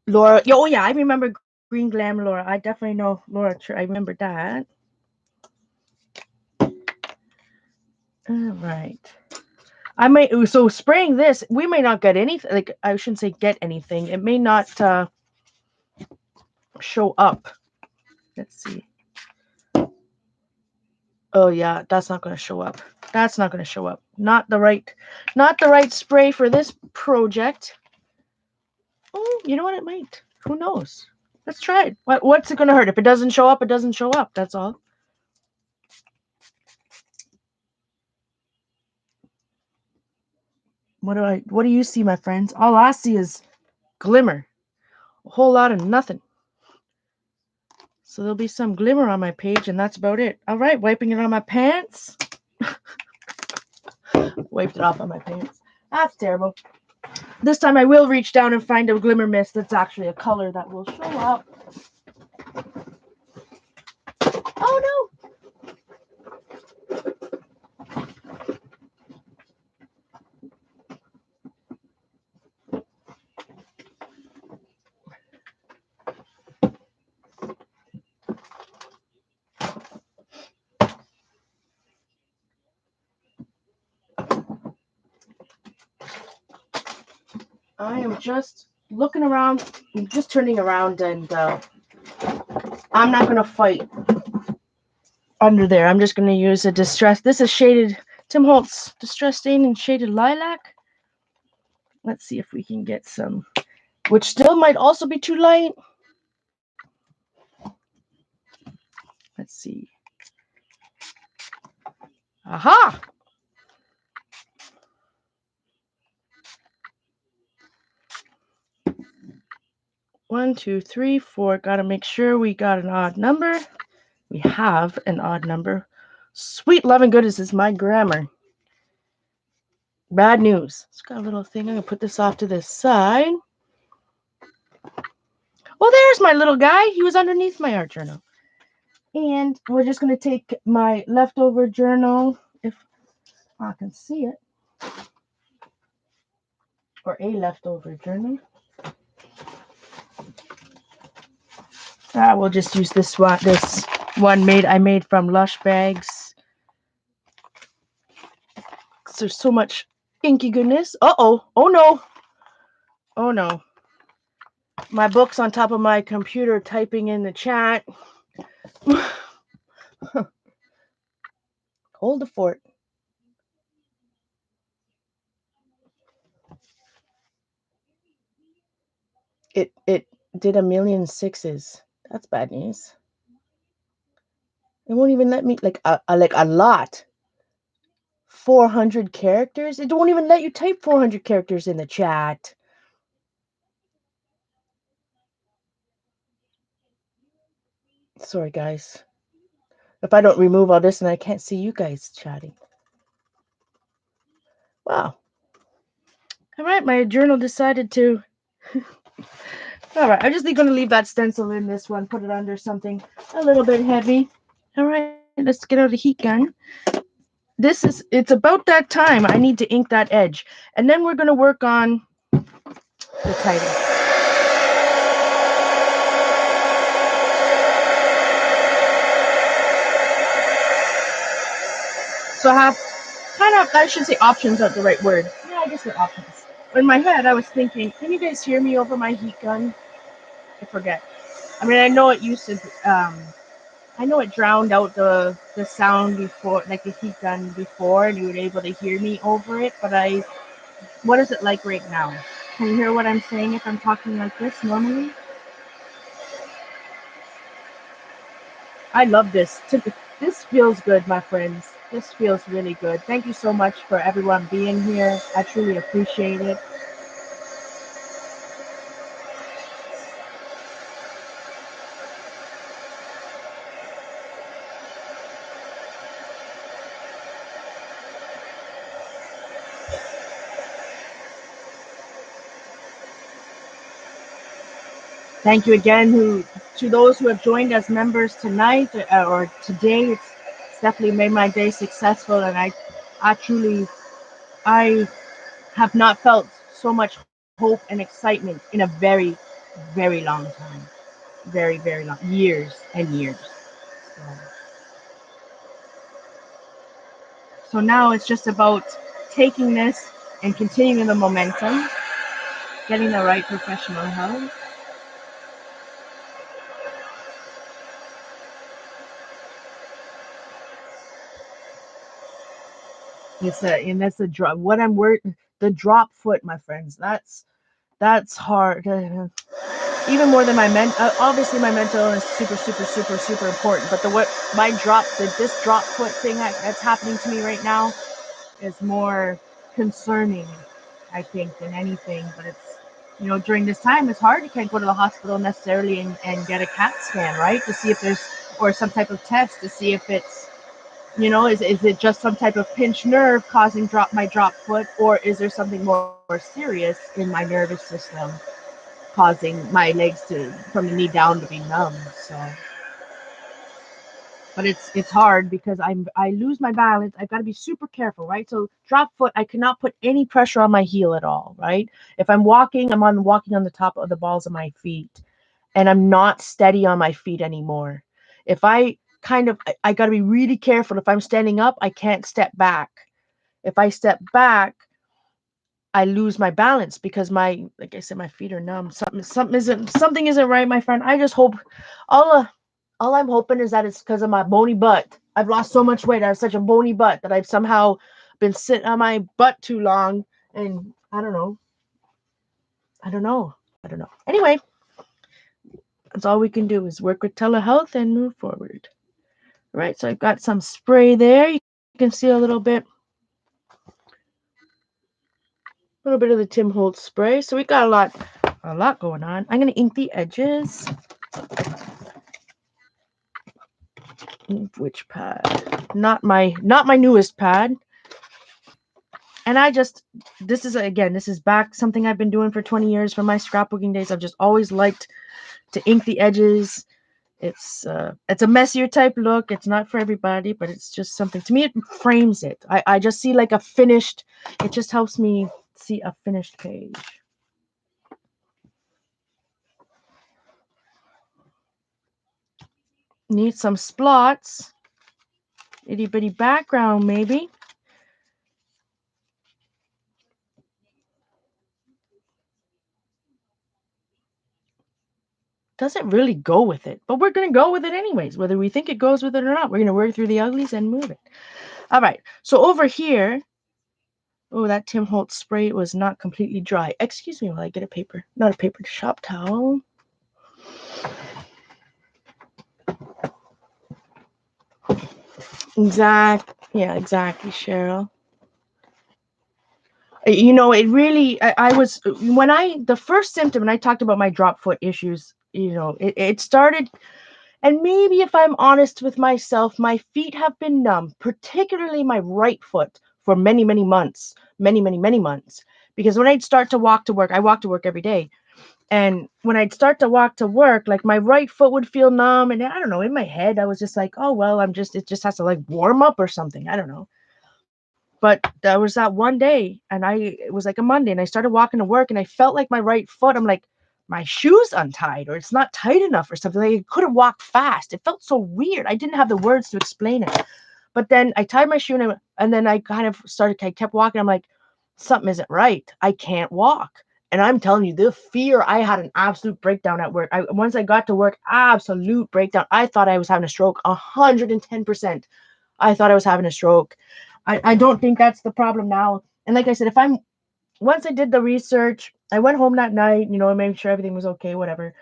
Laura. Oh yeah, I remember Green Glam Laura. I definitely know Laura. I remember that. All right. I might. So spraying this, we may not get anything. Like I shouldn't say get anything. It may not show up. Let's see. Oh yeah, that's not going to show up. That's not going to show up. Not the right spray for this project. Oh, you know what? It might. Who knows? Let's try it. What's it going to hurt? If it doesn't show up, it doesn't show up. That's all. What do you see, my friends? All I see is glimmer. A whole lot of nothing. So there'll be some glimmer on my page, and that's about it. All right, wiping it on my pants. Wiped it off on my pants. That's terrible. This time I will reach down and find a glimmer mist that's actually a color that will show up. Oh no! I am just looking around, I'm just turning around, and I'm not going to fight under there. I'm just going to use a distress. This is shaded Tim Holtz Distress Stain and Shaded Lilac. Let's see if we can get some, which still might also be too light. Let's see. Aha! One, two, three, four. Got to make sure we got an odd number. We have an odd number. Sweet loving goodness is my grammar. Bad news. It's got a little thing. I'm going to put this off to the side. Oh, there's my little guy. He was underneath my art journal. And we're just going to take my leftover journal, if I can see it, or a leftover journal. We'll just use this one. This one I made from Lush bags. There's so much inky goodness. Uh-oh. Oh, no. Oh, no. My book's on top of my computer typing in the chat. Hold the fort. It did 1,000,006s. That's bad news. It won't even let me, like a lot. 400 characters? It won't even let you type 400 characters in the chat. Sorry, guys. If I don't remove all this and I can't see you guys chatting. Wow. All right, my journal decided to... All right, I'm just going to leave that stencil in this one, put it under something a little bit heavy. All right, let's get out a heat gun. It's about that time I need to ink that edge. And then we're going to work on the title. So I have I should say options aren't the right word. Yeah, I guess they're options. In my head, I was thinking, can you guys hear me over my heat gun? I forget. I mean, I know it used to, I know it drowned out the sound before, like the heat gun before, and you were able to hear me over it, but what is it like right now? Can you hear what I'm saying if I'm talking like this normally? I love this. This feels good, my friends. This feels really good. Thank you so much for everyone being here. I truly appreciate it. Thank you again to those who have joined as members tonight or today. It's definitely made my day successful, and I truly I have not felt so much hope and excitement in a very, very long time. Very, very long years and years. So, so now it's just about taking this and continuing the momentum, getting the right professional help. And that's the drop. What I'm working, the drop foot, my friends. That's hard. Even more than my obviously my mental is super, super, super, super important. But what my this drop foot thing that's happening to me right now is more concerning, I think, than anything. But it's, during this time, it's hard. You can't go to the hospital necessarily and get a CAT scan, right? To see if there's, or some type of test to see if it's, is it just some type of pinched nerve causing my drop foot, or is there something more serious in my nervous system causing my legs from the knee down to be numb? So, but it's hard because I lose my balance. I've got to be super careful, right? So drop foot, I cannot put any pressure on my heel at all, right? If I'm walking, walking on the top of the balls of my feet, and I'm not steady on my feet anymore. If I got to be really careful. If I'm standing up, I can't step back. If I step back, I lose my balance because like I said, my feet are numb. Something isn't right, my friend. I just hope all uh, all I'm hoping is that it's because of my bony butt. I've lost so much weight. I have such a bony butt that I've somehow been sitting on my butt too long, and I don't know. I don't know. I don't know. Anyway, that's all we can do is work with telehealth and move forward. All right, so I've got some spray there. You can see a little bit of the Tim Holtz spray. So we got a lot going on. I'm gonna ink the edges. Which pad? Not my newest pad. And this is back something I've been doing for 20 years from my scrapbooking days. I've just always liked to ink the edges. It's a messier type look. It's not for everybody, but it's just something, to me it frames it. I just see like it just helps me see a finished page. Need some splots. Itty bitty background maybe. Doesn't really go with it, but we're going to go with it anyways, whether we think it goes with it or not. We're going to work through the uglies and move it. All right, so over here, oh, that Tim Holtz spray was not completely dry. Excuse me while I get not a paper shop towel. Exactly, Cheryl. It really, I was, the first symptom, and I talked about my drop foot issues, it started. And maybe if I'm honest with myself, my feet have been numb, particularly my right foot, for many, many months. Many, many, many months. Because when I'd start to walk to work, I walk to work every day. And when I'd start to walk to work, like my right foot would feel numb. And I don't know, in my head, I was just like, oh, well, it just has to like warm up or something. I don't know. But there was that one day, and it was like a Monday, and I started walking to work, and I felt like my right foot, I'm like, my shoe's untied, or it's not tight enough, or something. Like, I couldn't walk fast. It felt so weird. I didn't have the words to explain it. But then I tied my shoe, and then I I kept walking. I'm like, something isn't right. I can't walk. And I'm telling you, the fear, I had an absolute breakdown at work. Once I got to work, absolute breakdown. I thought I was having a stroke, 110%. I thought I was having a stroke. I don't think that's the problem now. And like I said, once I did the research, I went home that night, and made sure everything was okay, whatever.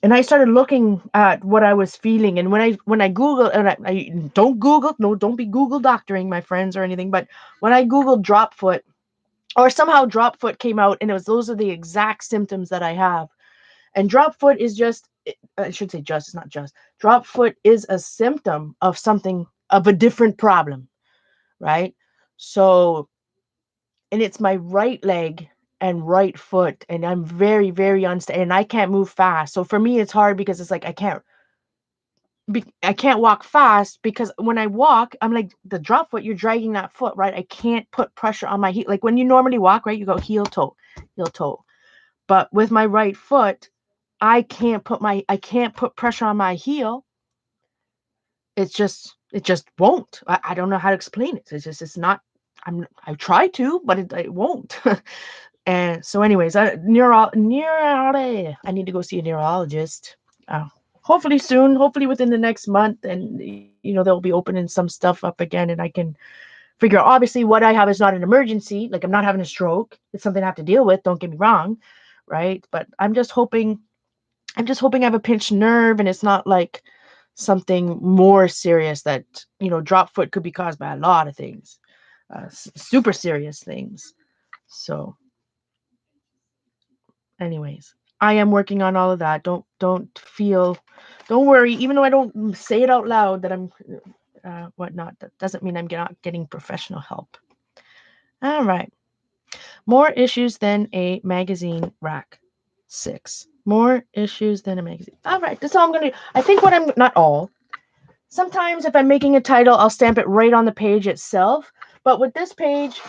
And I started looking at what I was feeling. And when I Googled, and I don't Google, no, don't be Google doctoring, my friends, or anything. But when I Googled drop foot, or somehow drop foot came out, and it was those are the exact symptoms that I have. And drop foot is just, I should say just, it's not just. Drop foot is a symptom of something, of a different problem, right? So, and it's my right leg and right foot, and I'm very, very unstable, and I can't move fast. So for me, it's hard because it's like I can't walk fast, because when I walk, I'm like the drop foot, you're dragging that foot, right? I can't put pressure on my heel. Like when you normally walk, right? You go heel toe, heel toe. But with my right foot, I can't put pressure on my heel. It just won't. I don't know how to explain it. It's not. I try to, but it won't. And so, anyways, I need to go see a neurologist. Hopefully soon. Hopefully within the next month, and they'll be opening some stuff up again, and I can figure out. Obviously, what I have is not an emergency. Like I'm not having a stroke. It's something I have to deal with. Don't get me wrong, right? But I'm just hoping. I have a pinched nerve, and it's not like something more serious that drop foot could be caused by a lot of things, super serious things. So, anyways, I am working on all of that. Don't worry. Even though I don't say it out loud that I'm whatnot, that doesn't mean I'm not getting professional help. All right. More issues than a magazine rack. 6. More issues than a magazine. All right. That's all I'm gonna do. I think what I'm not all. Sometimes if I'm making a title, I'll stamp it right on the page itself. But with this page,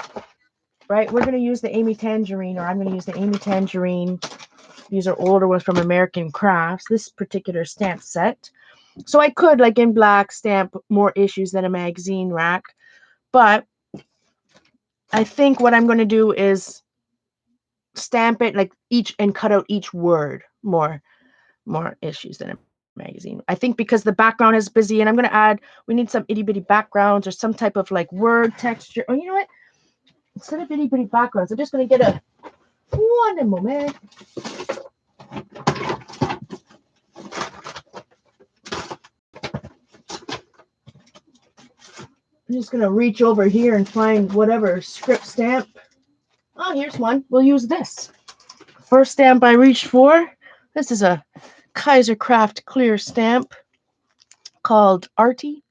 right, we're going to use the Amy Tangerine, or I'm going to use the Amy Tangerine. These are older ones from American Crafts, this particular stamp set. So I could, like in black, stamp more issues than a magazine rack. But I think what I'm going to do is stamp it like each and cut out each word more issues than a magazine. I think because the background is busy, and I'm going to add, we need some itty bitty backgrounds or some type of like word texture. Oh, you know what? Instead of itty bitty backgrounds, I'm just going to get one moment. I'm just going to reach over here and find whatever script stamp. Oh, here's one. We'll use this. First stamp I reached for. This is a Kaiser Craft clear stamp called Artie.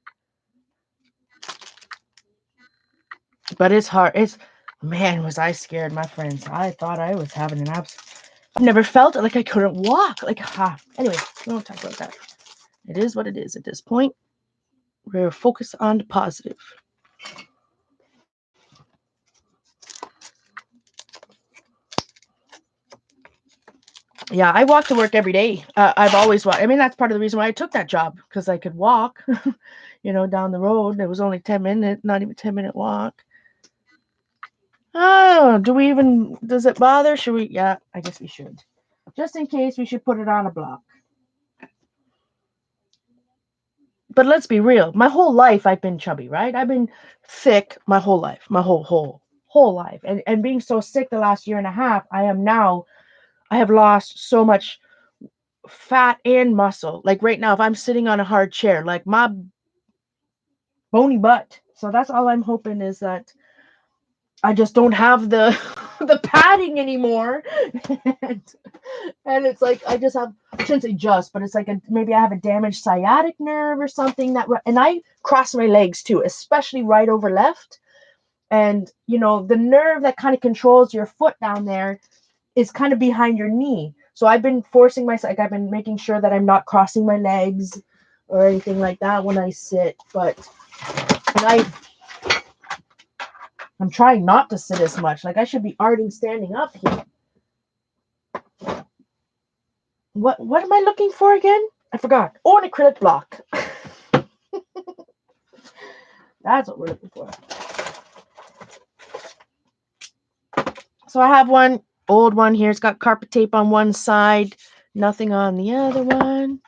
But it's hard. Man, was I scared, my friends. I thought I was having an I've never felt it, like I couldn't walk. Like, anyway, we don't talk about that. It is what it is at this point. We're focused on the positive. Yeah, I walk to work every day. I've always walked. I mean, that's part of the reason why I took that job, because I could walk, down the road. It was only 10 minutes, not even 10-minute walk. Oh, does it bother? Should we? Yeah, I guess we should. Just in case, we should put it on a block. But let's be real. My whole life, I've been chubby, right? I've been thick my whole life, my whole life. And being so sick the last year and a half, I have lost so much fat and muscle. Like right now, if I'm sitting on a hard chair, like my bony butt. So that's all I'm hoping, is that I just don't have the the padding anymore. and, and it's like I shouldn't say just, but it's like maybe I have a damaged sciatic nerve or something, and I cross my legs too, especially right over left. And the nerve that kind of controls your foot down there is kind of behind your knee. So I've been forcing myself, like I've been making sure that I'm not crossing my legs or anything like that when I sit. But I'm trying not to sit as much. Like I should be already standing up here. What am I looking for again? I forgot. Oh, an acrylic block. That's what we're looking for. So I have one old one here. It's got carpet tape on one side, nothing on the other one.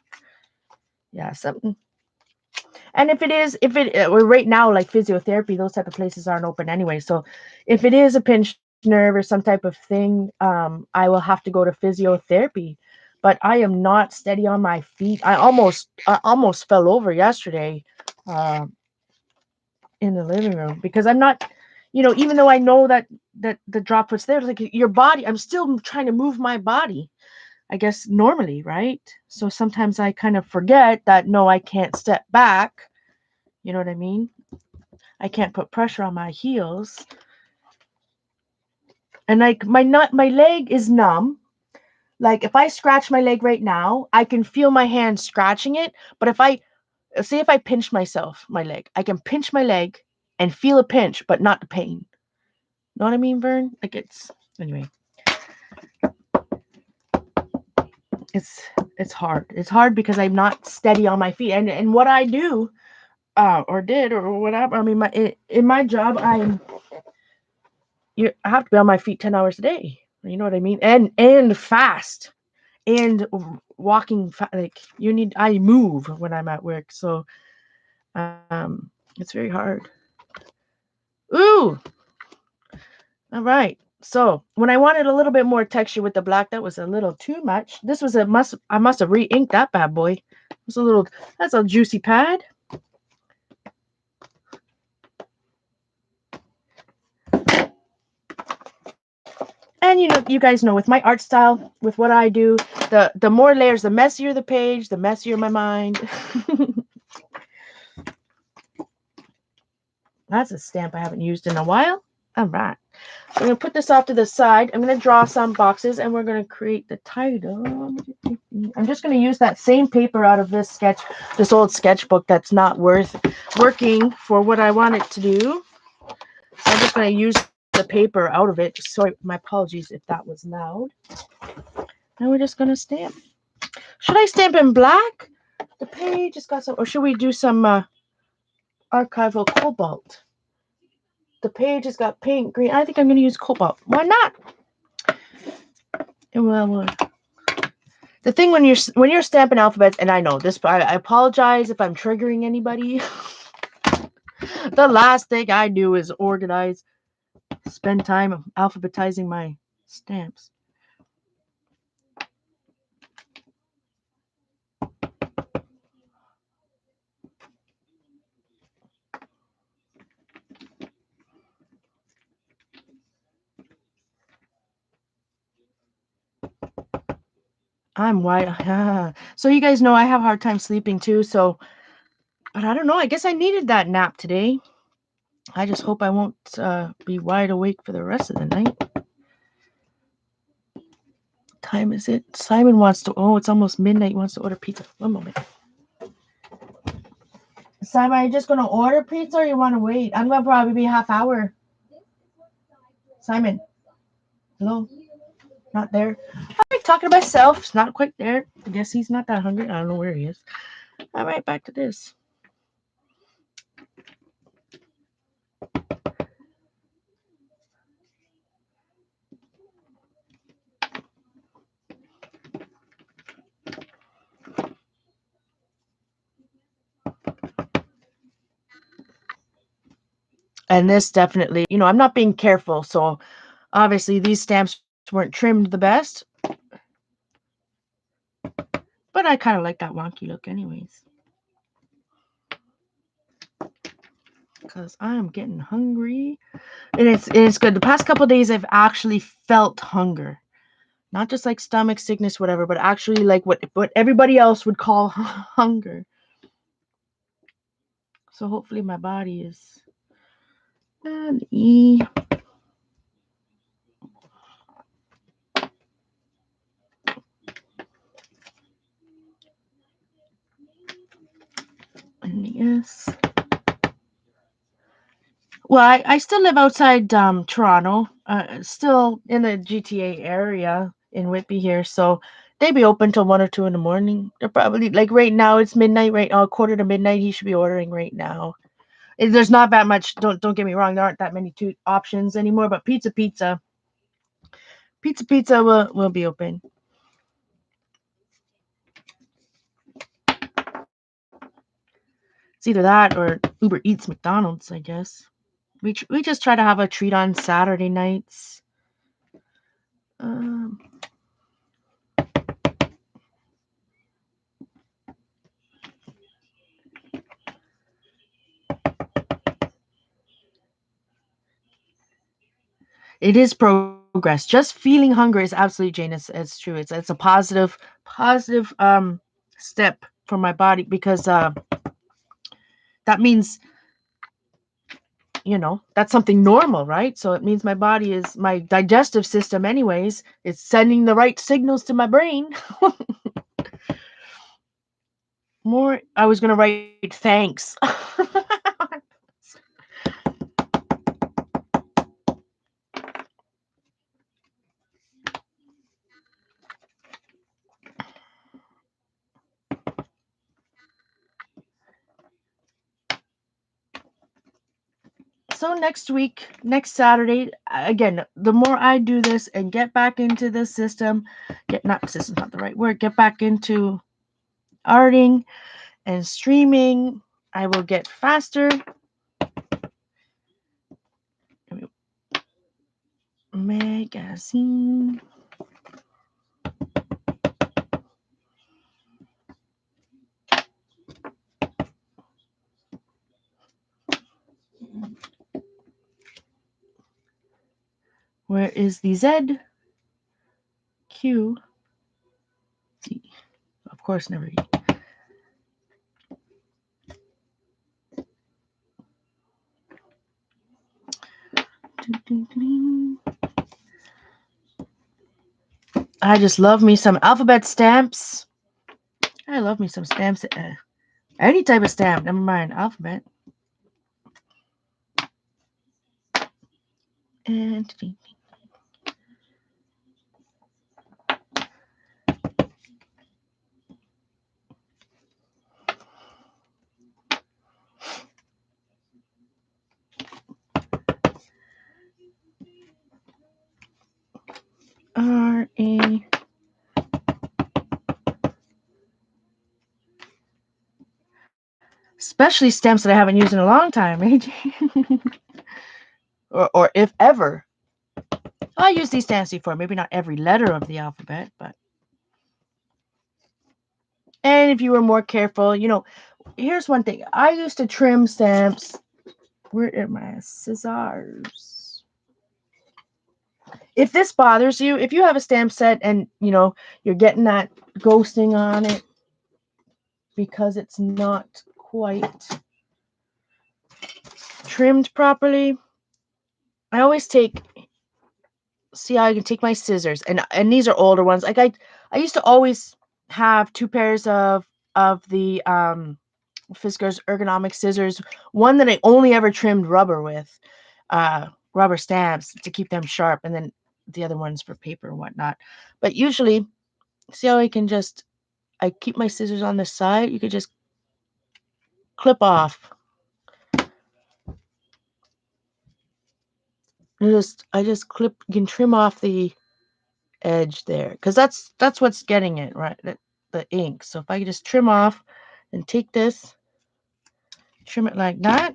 Yeah, something. And if right now, like physiotherapy, those type of places aren't open anyway. So if it is a pinched nerve or some type of thing, I will have to go to physiotherapy. but I am not steady on my feet. I almost fell over yesterday uh, in the living room because I'm not, even though I know that the droplets there, like your body, I'm still trying to move my body, I guess normally, right? So sometimes I kind of forget that no, I can't step back. You know what I mean? I can't put pressure on my heels. And like my leg is numb. Like if I scratch my leg right now, I can feel my hand scratching it. But if I pinch my leg, I can pinch my leg and feel a pinch, but not the pain. Know what I mean, Vern? Like anyway, it's it's hard. It's hard because I'm not steady on my feet. And what I do, or did or whatever. I mean, in my job, I have to be on my feet 10 hours a day. You know what I mean? And fast. And walking like I move when I'm at work, so it's very hard. Ooh, all right. So when I wanted a little bit more texture with the black, that was a little too much. This was I must have re-inked that bad boy. That's a juicy pad. And you guys know with my art style, with what I do, the more layers, the messier the page, the messier my mind. That's a stamp I haven't used in a while. All right. So I'm going to put this off to the side. I'm going to draw some boxes and we're going to create the title. I'm just going to use that same paper out of this old sketchbook that's not working for what I want it to do. So I'm just going to use the paper out of it. Sorry, my apologies if that was loud. And we're just going to stamp. Should I stamp in black? The page has got some, or should we do some archival cobalt? The page has got pink, green. I think I'm going to use cobalt. Why not? Well, the thing when you're stamping alphabets, and I know this, but I apologize if I'm triggering anybody. The last thing I do is spend time alphabetizing my stamps. I'm wide. So you guys know I have a hard time sleeping too. So, but I don't know. I guess I needed that nap today. I just hope I won't be wide awake for the rest of the night. Time is it? Simon wants to. Oh, it's almost midnight. He wants to order pizza. One moment. Simon, are you just gonna order pizza or you want to wait? I'm gonna probably be a half hour. Simon, hello. Not there. I'm talking to myself. It's not quite there. I guess he's not that hungry. I don't know where he is. All right, back to this. And this definitely, I'm not being careful. So obviously these stamps weren't trimmed the best. But I kind of like that wonky look anyways. Because I'm getting hungry. And it's good. The past couple of days I've actually felt hunger. Not just like stomach sickness, whatever, but actually like what everybody else would call hunger. So hopefully my body is and E. And yes. Well, I still live outside Toronto, still in the GTA area in Whitby here. So they be open till 1 or 2 in the morning. They're probably like right now it's midnight, right now, quarter to midnight. He should be ordering right now. There's not that much. Don't get me wrong. There aren't that many options anymore. But pizza will be open. It's either that or Uber Eats McDonald's, I guess. We just try to have a treat on Saturday nights. it is progress. Just feeling hunger is absolutely, Jane. It's true. It's a positive step for my body, because that means, that's something normal, right? So it means my digestive system anyways, it's sending the right signals to my brain. I was going to write thanks. So next Saturday, again, the more I do this and get back into the system, system's not the right word, get back into arting and streaming, I will get faster. Magazine. Where is the Z? Q. Z. Of course, never E. I just love me some alphabet stamps. I love me some stamps. Any type of stamp, never mind alphabet. And R-A. Especially stamps that I haven't used in a long time, or if ever. I use these stamps before, maybe not every letter of the alphabet, but. And if you were more careful, here's one thing. I used to trim stamps. Where are my scissors? If this bothers you, if you have a stamp set and, you're getting that ghosting on it because it's not quite trimmed properly, I always see how I can take my scissors, and these are older ones. Like I used to always have two pairs of the Fiskars ergonomic scissors, one that I only ever trimmed rubber with, rubber stamps to keep them sharp, and then the other ones for paper and whatnot. But usually, see how I keep my scissors on the side. You could just clip off. I just clip. You can trim off the edge there, because that's what's getting it right. The ink. So if I could just trim off and take this, trim it like that.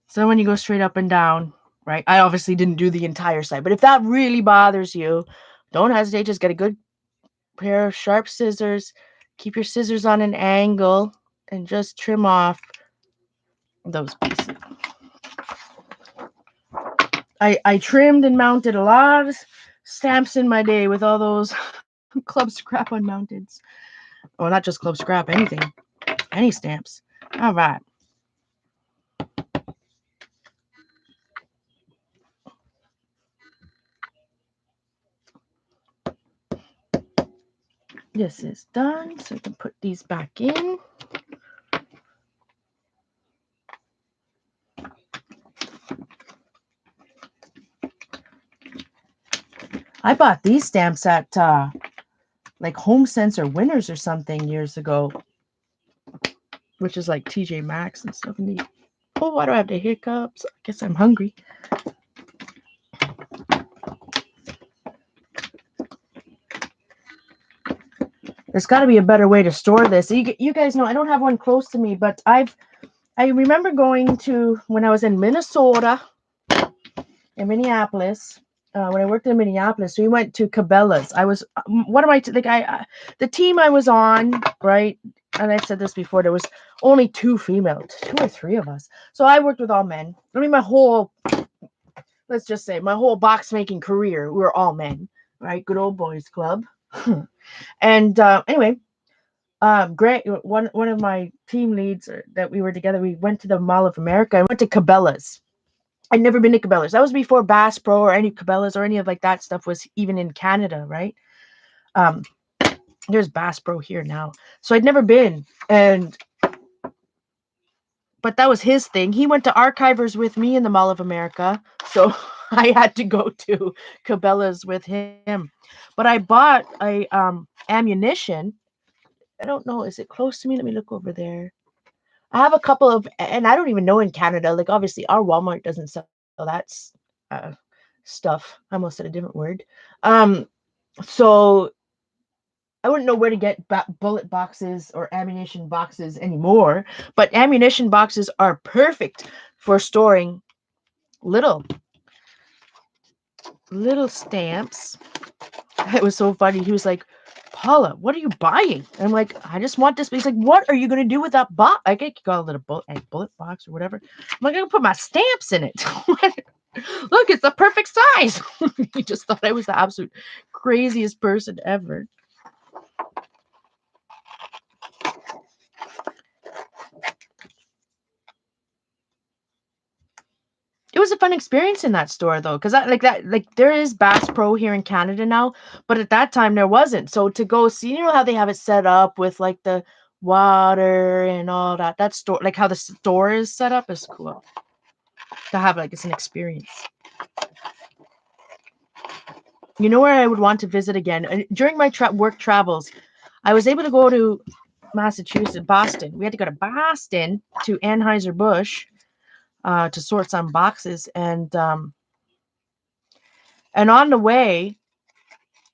So when you go straight up and down, right? I obviously didn't do the entire side, but if that really bothers you, don't hesitate. Just get a good pair of sharp scissors. Keep your scissors on an angle and just trim off those pieces. I trimmed and mounted a lot of stamps in my day with all those club scrap unmounted. Well, not just club scrap, anything. Any stamps. All right. This is done, so I can put these back in. I bought these stamps at like Home Sense or Winners or something years ago, which is like TJ Maxx and stuff. Oh, why do I have the hiccups? I guess I'm hungry. There's got to be a better way to store this. You guys know I don't have one close to me, but I remember going to, when I was in Minnesota, in Minneapolis. When I worked in Minneapolis, we went to Cabela's. I was the team I was on, right? and I've said this before, there was only 2 female, 2 or 3 of us. So I worked with all men. I mean, let's just say my whole box making career, we were all men, right? Good old boys club. And anyway, Grant, one of my team leads that we were together, we went to the Mall of America and went to Cabela's. I'd never been to Cabela's. That was before Bass Pro or any Cabela's or any of like that stuff was even in Canada, right? Um, there's Bass Pro here now, so I'd never been, but that was his thing. He went to Archivers with me in the Mall of America, so I had to go to Cabela's with him. But I bought a ammunition. I don't know, is it close to me? Let me look over there. I have a couple of, and I don't even know in Canada. Like obviously, our Walmart doesn't sell that stuff. I almost said a different word. So I wouldn't know where to get bullet boxes or ammunition boxes anymore. But ammunition boxes are perfect for storing little stamps. It was so funny. He was like, Paula, what are you buying? And I'm like, I just want this. But he's like, what are you going to do with that box? I think you got a little bullet box or whatever. I'm like, I'm going to put my stamps in it. Look, it's the perfect size. He just thought I was the absolute craziest person ever. It was a fun experience in that store though, because there is Bass Pro here in Canada now, but at that time there wasn't. So to go see, you know how they have it set up with like the water and all that. That store, like how the store is set up, is cool to have. Like it's an experience. You know where I would want to visit again? During my work travels, I was able to go to Massachusetts, Boston. We had to go to Boston to Anheuser-Busch to sort some boxes, and on the way,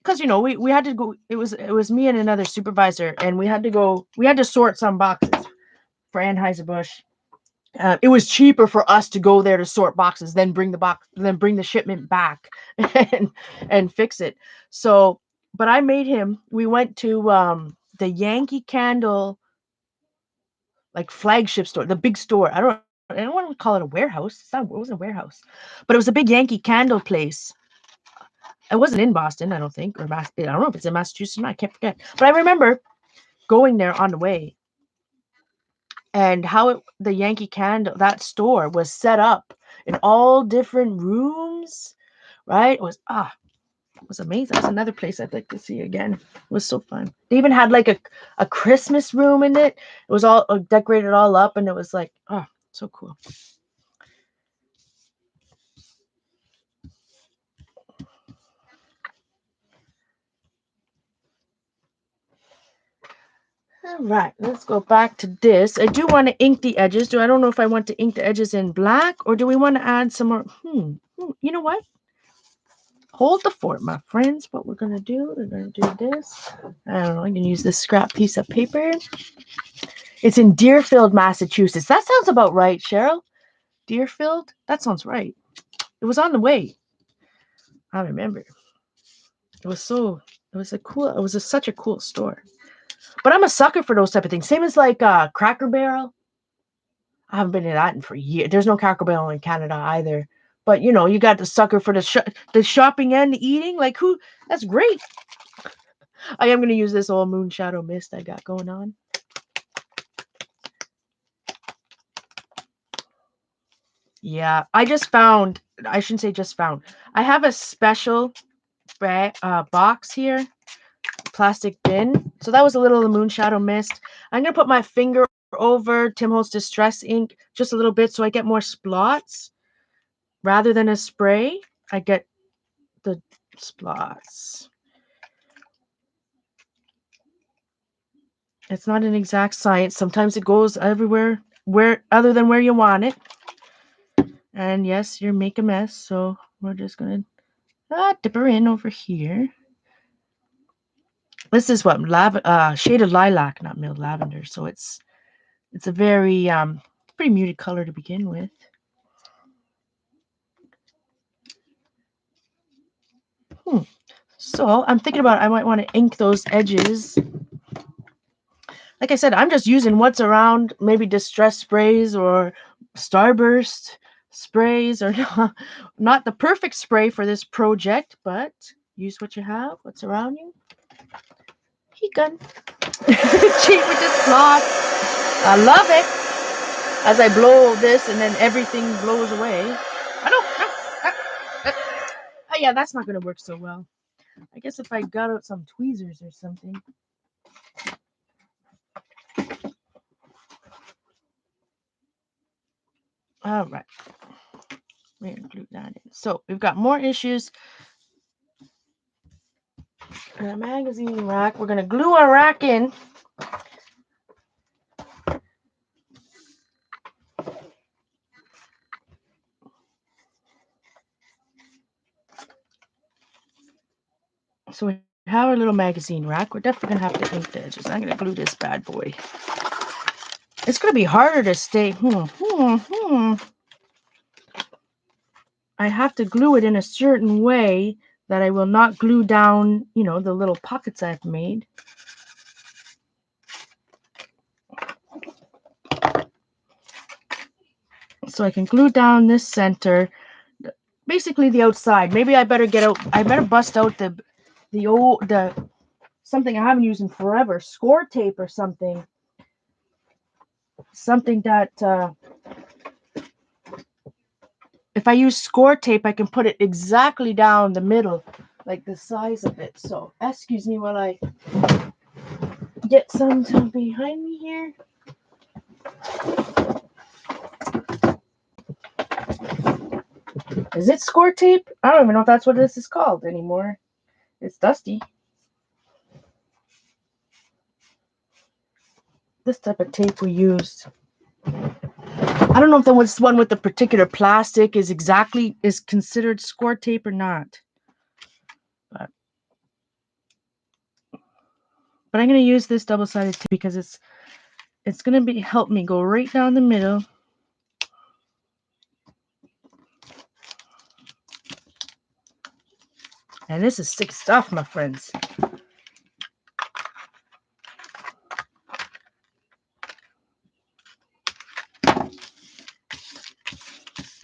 because you know we had to go. It was me and another supervisor, and we had to sort some boxes for Anheuser-Busch. It was cheaper for us to go there to sort boxes than bring the shipment back and fix it. So, but I made him. We went to the Yankee Candle like flagship store, the big store. I don't want to call it a warehouse. It wasn't a warehouse, but it was a big Yankee Candle place. It wasn't in Boston, I don't think, or I don't know if it's in Massachusetts. I can't forget. But I remember going there on the way, and how the Yankee Candle, that store was set up in all different rooms, right? It was amazing. That's another place I'd like to see again. It was so fun. They even had like a Christmas room in it. It was all decorated all up, and it was like, so cool. All right, let's go back to this. I do want to ink the edges. I don't know if I want to ink the edges in black, or do we want to add some more? You know what? Hold the fort, my friends. What we're going to do, we're going to do this. I don't know. I'm going to use this scrap piece of paper. It's in Deerfield, Massachusetts. That sounds about right, Cheryl. Deerfield? That sounds right. It was on the way. I remember. It was such a cool store. But I'm a sucker for those type of things. Same as like Cracker Barrel. I haven't been to that in for years. There's no Cracker Barrel in Canada either. But you know, you got the sucker for the shopping and the eating. Like who? That's great. I am gonna use this old moon shadow mist I got going on. Yeah, I just found. I shouldn't say just found. I have a special box here, plastic bin. So that was a little of the moon shadow mist. I'm gonna put my finger over Tim Holtz Distress ink just a little bit so I get more splots. Rather than a spray, I get the splots. It's not an exact science. Sometimes it goes everywhere other than where you want it. And yes, you make a mess, so we're just gonna dip her in over here. This is what shade of lilac, not milled lavender. So it's a very pretty muted color to begin with. So I'm thinking about I might want to ink those edges. like I said, I'm just using what's around, maybe distress sprays or starburst sprays, or not the perfect spray for this project, but use what you have, what's around you. Heat gun. Cheap with this floss. I love it. As I blow this and then everything blows away. I don't. Oh, yeah, that's not going to work so well. I guess if I got out some tweezers or something. All right. We're going to glue that in. So we've got more issues. And a magazine rack. We're going to glue our rack in. So we have our little magazine rack. We're definitely going to have to ink the edges. I'm going to glue this bad boy. It's going to be harder to stay. I have to glue it in a certain way that I will not glue down, you know, the little pockets I've made. So I can glue down this center, basically the outside. Maybe I better bust out the something I haven't used in forever, score tape or something. Something that if I use score tape, I can put it exactly down the middle, like the size of it. So excuse me while I get some behind me here. Is it score tape? I don't even know if that's what this is called anymore. It's dusty. This type of tape we used. I don't know if the one with the particular plastic is considered score tape or not. But I'm going to use this double-sided tape because it's going to help me go right down the middle. And this is thick stuff, my friends.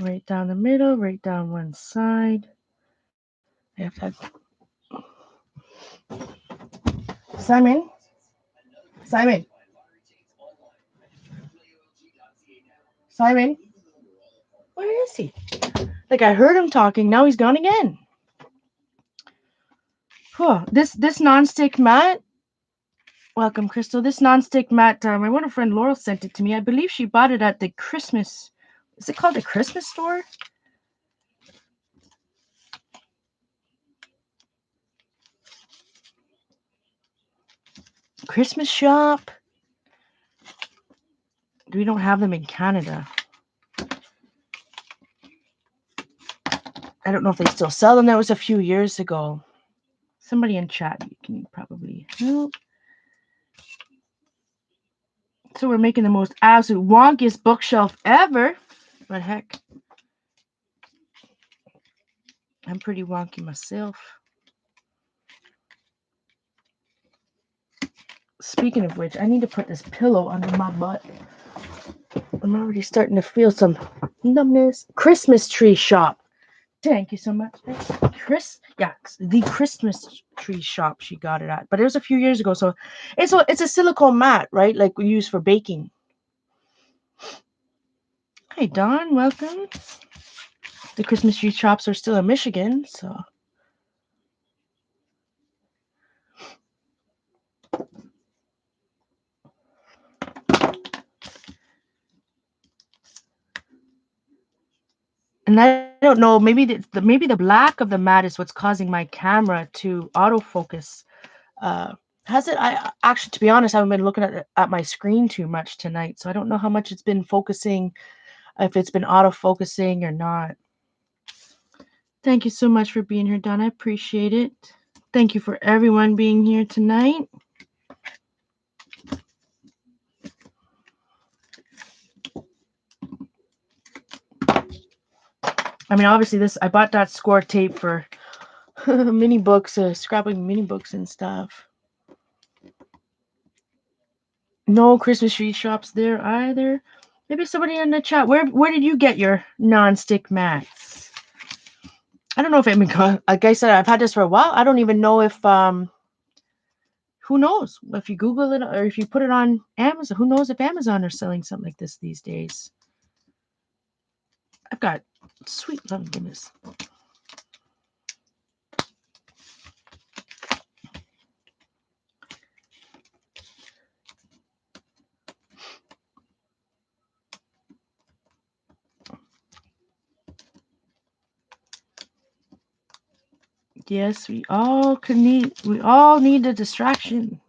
Right down the middle, right down one side. Simon? Simon? Simon? Where is he? Like I heard him talking, now he's gone again. This nonstick mat. Welcome, Crystal. This nonstick mat, my wonderful friend Laurel sent it to me. I believe she bought it at the Christmas. Is it called the Christmas store? Christmas shop. We don't have them in Canada. I don't know if they still sell them. That was a few years ago. Somebody in chat, you can probably help. So we're making the most absolute wonkiest bookshelf ever. But heck, I'm pretty wonky myself. Speaking of which, I need to put this pillow under my butt. I'm already starting to feel some numbness. Christmas tree shop. Thank you so much. The Christmas tree shop she got it at. But it was a few years ago. So it's a silicone mat, right? Like we use for baking. Hey, Dawn, welcome. The Christmas tree shops are still in Michigan, so. And I don't know, maybe the black of the mat is what's causing my camera to autofocus. Has it? I actually, to be honest, I haven't been looking at my screen too much tonight, so I don't know how much it's been focusing, if it's been autofocusing or not. Thank you so much for being here, Don. I appreciate it. Thank you for everyone being here tonight. I mean, obviously, I bought that score tape for mini books, scrapping mini books and stuff. No Christmas tree shops there either. Maybe somebody in the chat. Where did you get your non-stick mats? I don't know if it like I said, I've had this for a while. I don't even know if who knows? If you Google it or if you put it on Amazon, who knows if Amazon are selling something like this these days? I've got sweet, oh my goodness. Yes, we all need a distraction.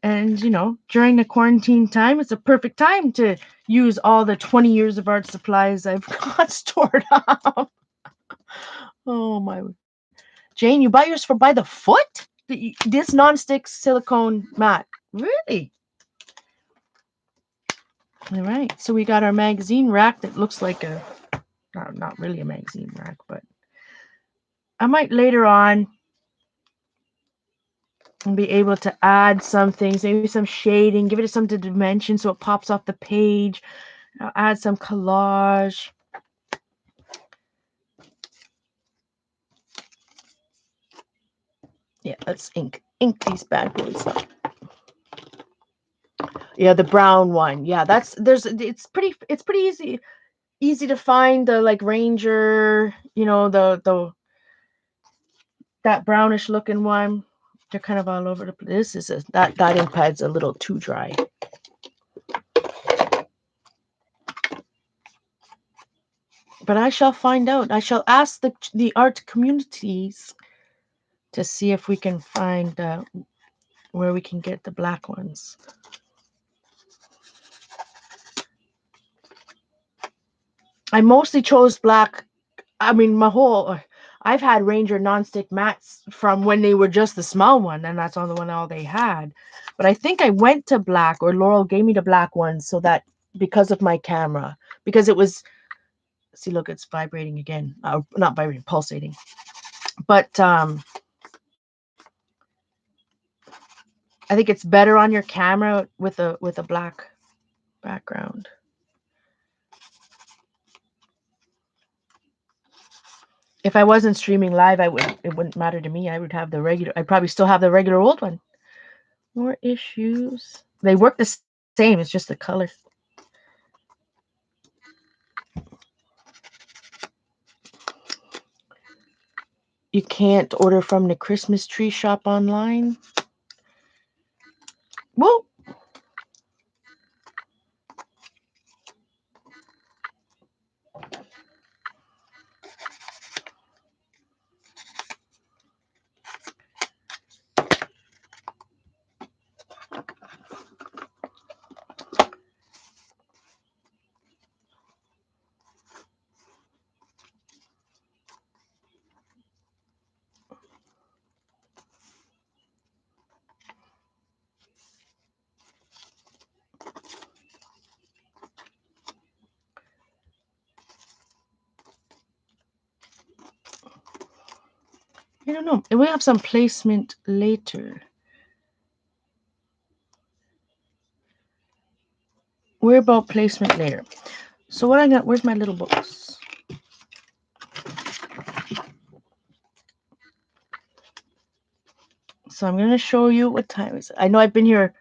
And you know, during the quarantine time, it's a perfect time to use all the 20 years of art supplies I've got stored up. Oh my. Jane, you buy yours for by the foot? This non-stick silicone mat. Really? All right. So we got our magazine rack that looks like a not really a magazine rack, but I might later on be able to add some things, maybe some shading, give it some dimension so it pops off the page. I'll add some collage. Yeah, let's ink these bad boys up. Yeah, the brown one. Yeah, it's pretty easy to find the like Ranger, you know, the that brownish looking one. They're kind of all over the place. This is that ink pad's a little too dry. But I shall find out. I shall ask the art communities to see if we can find where we can get the black ones. I mostly chose black. I mean, I've had Ranger nonstick mats from when they were just the small one, and that's all they had. But I think I went to black, or Laurel gave me the black ones, so that because of my camera, because it was, see, look, it's vibrating again. Not vibrating, pulsating. But I think it's better on your camera with a black background. If I wasn't streaming live, it wouldn't matter to me. I would have the regular. I'd probably still have the regular old one. More issues. They work the same. It's just the color. You can't order from the Christmas tree shop online. Well, I don't know. It will have some placement later. We're about placement later. So what I got? Where's my little books? So I'm gonna show you what time is it. I know I've been here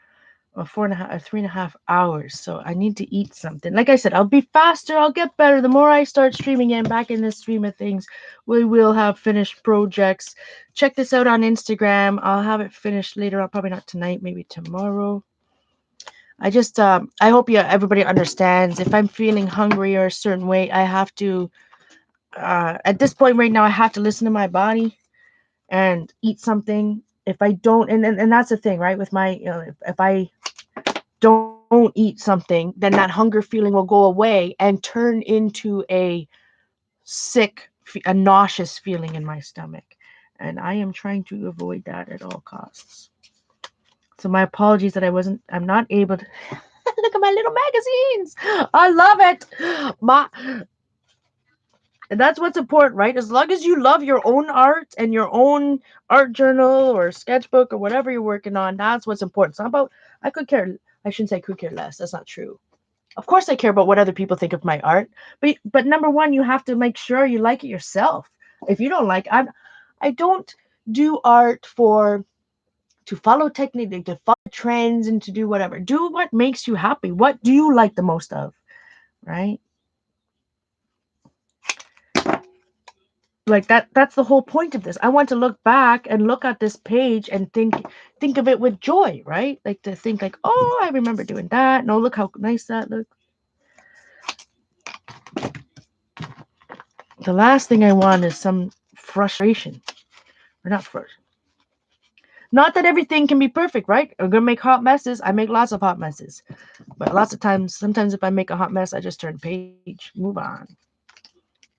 3.5 hours, so I need to eat something. Like I said, I'll be faster, I'll get better. The more I start streaming and back in the stream of things, we will have finished projects. Check this out on Instagram. I'll have it finished later on, probably not tonight, maybe tomorrow. I just I hope everybody understands. If I'm feeling hungry or a certain way, I have to at this point right now, I have to listen to my body and eat something. If I don't, and that's the thing, right? With my if I don't eat something, then that hunger feeling will go away and turn into a nauseous feeling in my stomach. And I am trying to avoid that at all costs. So my apologies that I'm not able to look at my little magazines. I love it. And that's what's important, right? As long as you love your own art and your own art journal or sketchbook or whatever you're working on, that's what's important. It's not about, I could care, I shouldn't say could care less. That's not true. Of course I care about what other people think of my art, but number one, you have to make sure you like it yourself. If you don't like, I don't do art for to follow technique, to follow trends and to do whatever. Do what makes you happy. What do you like the most of, right? Like that's the whole point of this. I want to look back and look at this page and think of it with joy, right? Like to think like, oh, I remember doing that. No, look how nice that looks. The last thing I want is some frustration. Or not frustration. Not that everything can be perfect, right? I'm gonna make hot messes. I make lots of hot messes. But lots of times, sometimes if I make a hot mess, I just turn page, move on.